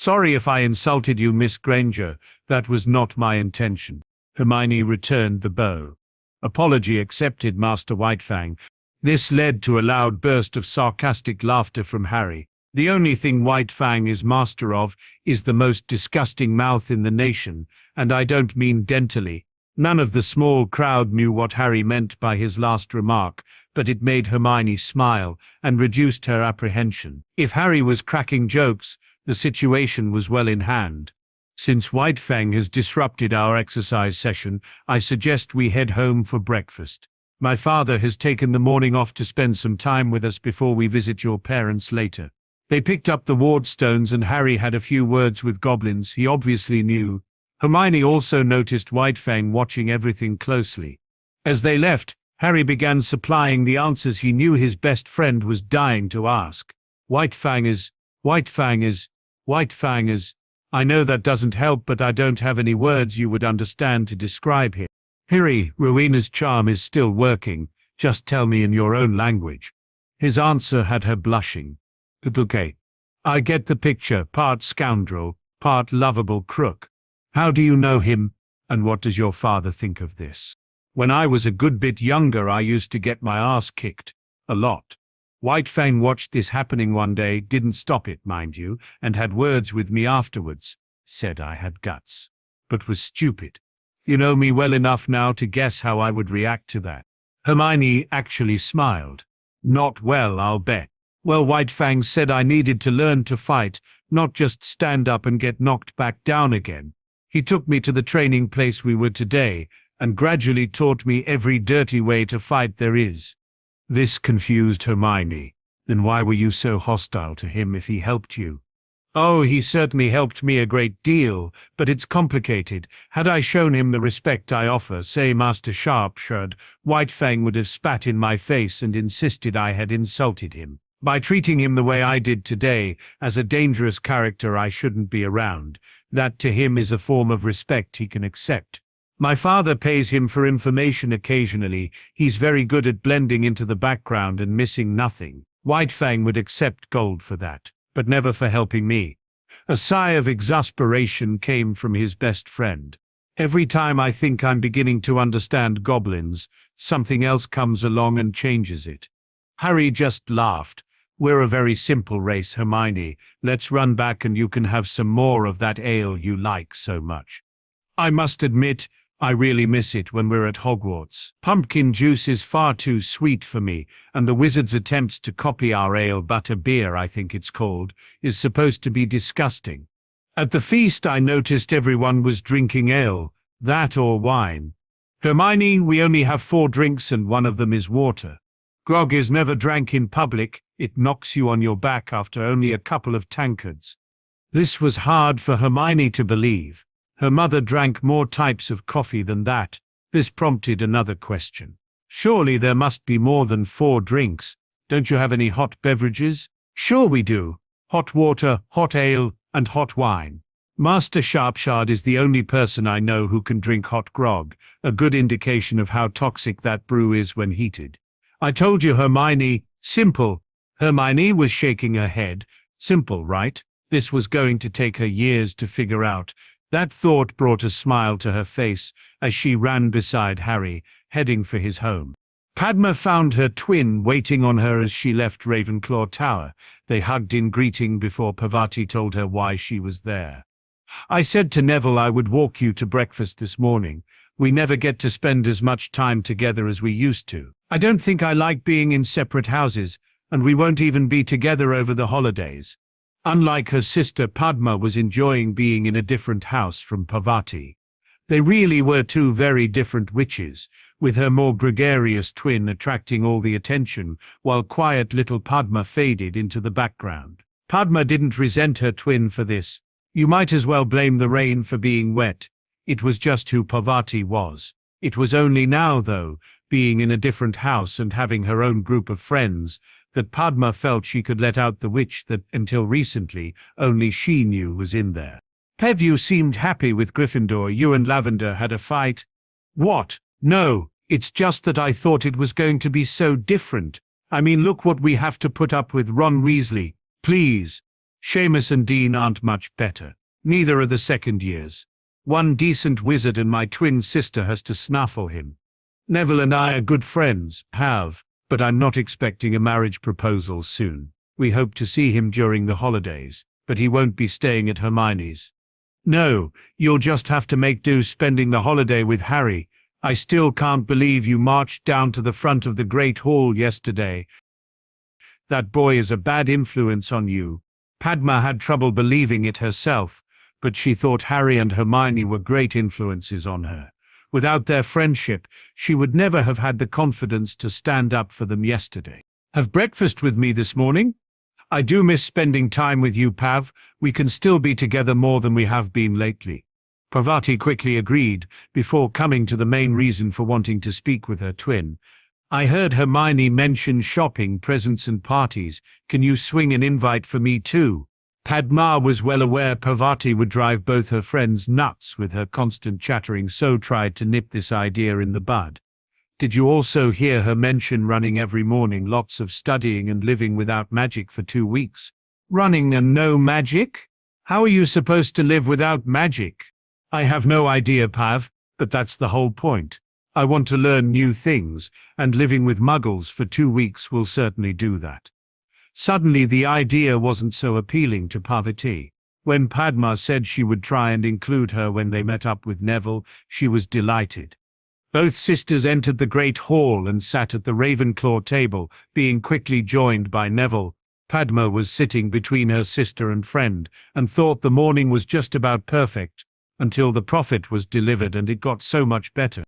Sorry if I insulted you, Miss Granger. That was not my intention. Hermione returned the bow. Apology accepted, Master Whitefang. This led to a loud burst of sarcastic laughter from Harry. The only thing Whitefang is master of is the most disgusting mouth in the nation, and I don't mean dentally. None of the small crowd knew what Harry meant by his last remark, but it made Hermione smile and reduced her apprehension. If Harry was cracking jokes, the situation was well in hand. Since Whitefang has disrupted our exercise session, I suggest we head home for breakfast. My father has taken the morning off to spend some time with us before we visit your parents later. They picked up the ward stones and Harry had a few words with goblins he obviously knew. Hermione also noticed Whitefang watching everything closely. As they left, Harry began supplying the answers he knew his best friend was dying to ask. Whitefang is. I know that doesn't help, but I don't have any words you would understand to describe him. Harry, Rowena's charm is still working. Just tell me in your own language. His answer had her blushing. Okay. I get the picture, part scoundrel, part lovable crook. How do you know him, and what does your father think of this? When I was a good bit younger, I used to get my ass kicked. A lot. Whitefang watched this happening one day, didn't stop it, mind you, and had words with me afterwards. Said I had guts. But was stupid. You know me well enough now to guess how I would react to that. Hermione actually smiled. Not well, I'll bet. Well, Whitefang said I needed to learn to fight, not just stand up and get knocked back down again. He took me to the training place we were today, and gradually taught me every dirty way to fight there is. This confused Hermione. Then why were you so hostile to him if he helped you? Oh, he certainly helped me a great deal, but it's complicated. Had I shown him the respect I offer, say Master Sharpshot, Whitefang would have spat in my face and insisted I had insulted him. By treating him the way I did today, as a dangerous character I shouldn't be around, that to him is a form of respect he can accept. My father pays him for information occasionally. He's very good at blending into the background and missing nothing. Whitefang would accept gold for that, but never for helping me. A sigh of exasperation came from his best friend. Every time I think I'm beginning to understand goblins, something else comes along and changes it. Harry just laughed. We're a very simple race, Hermione. Let's run back and you can have some more of that ale you like so much. I must admit, I really miss it when we're at Hogwarts. Pumpkin juice is far too sweet for me, and the wizard's attempts to copy our ale butter beer, I think it's called, is supposed to be disgusting. At the feast I noticed everyone was drinking ale, that or wine. Hermione, we only have 4 drinks and one of them is water. Grog is never drank in public, it knocks you on your back after only a couple of tankards. This was hard for Hermione to believe. Her mother drank more types of coffee than that. This prompted another question. Surely there must be more than 4 drinks. Don't you have any hot beverages? Sure we do. Hot water, hot ale, and hot wine. Master Sharpshard is the only person I know who can drink hot grog, a good indication of how toxic that brew is when heated. I told you, Hermione, simple. Hermione was shaking her head. Simple, right? This was going to take her years to figure out. That thought brought a smile to her face as she ran beside Harry, heading for his home. Padma found her twin waiting on her as she left Ravenclaw Tower. They hugged in greeting before Parvati told her why she was there. I said to Neville I would walk you to breakfast this morning. We never get to spend as much time together as we used to. I don't think I like being in separate houses, and we won't even be together over the holidays. Unlike her sister, Padma was enjoying being in a different house from Parvati. They really were 2 very different witches, with her more gregarious twin attracting all the attention, while quiet little Padma faded into the background. Padma didn't resent her twin for this. You might as well blame the rain for being wet. It was just who Parvati was. It was only now, though, being in a different house and having her own group of friends, that Padma felt she could let out the witch that, until recently, only she knew was in there. Pev, you seemed happy with Gryffindor. You and Lavender had a fight. What? No, it's just that I thought it was going to be so different. I mean, look what we have to put up with, Ron Weasley. Please. Seamus and Dean aren't much better. Neither are the second years. One decent wizard and my twin sister has to snaffle him. Neville and I are good friends, but I'm not expecting a marriage proposal soon. We hope to see him during the holidays, but he won't be staying at Hermione's. No, you'll just have to make do spending the holiday with Harry. I still can't believe you marched down to the front of the Great Hall yesterday. That boy is a bad influence on you. Padma had trouble believing it herself, but she thought Harry and Hermione were great influences on her. Without their friendship, she would never have had the confidence to stand up for them yesterday. Have breakfast with me this morning? I do miss spending time with you, Pav. We can still be together more than we have been lately. Parvati quickly agreed, before coming to the main reason for wanting to speak with her twin. I heard Hermione mention shopping, presents and parties. Can you swing an invite for me too? Padma was well aware Parvati would drive both her friends nuts with her constant chattering, so tried to nip this idea in the bud. Did you also hear her mention running every morning, lots of studying and living without magic for 2 weeks? Running and no magic? How are you supposed to live without magic? I have no idea, Pav, but that's the whole point. I want to learn new things, and living with muggles for 2 weeks will certainly do that. Suddenly the idea wasn't so appealing to Parvati. When Padma said she would try and include her when they met up with Neville, she was delighted. Both sisters entered the Great Hall and sat at the Ravenclaw table, being quickly joined by Neville. Padma was sitting between her sister and friend, and thought the morning was just about perfect, until the prophet was delivered and it got so much better.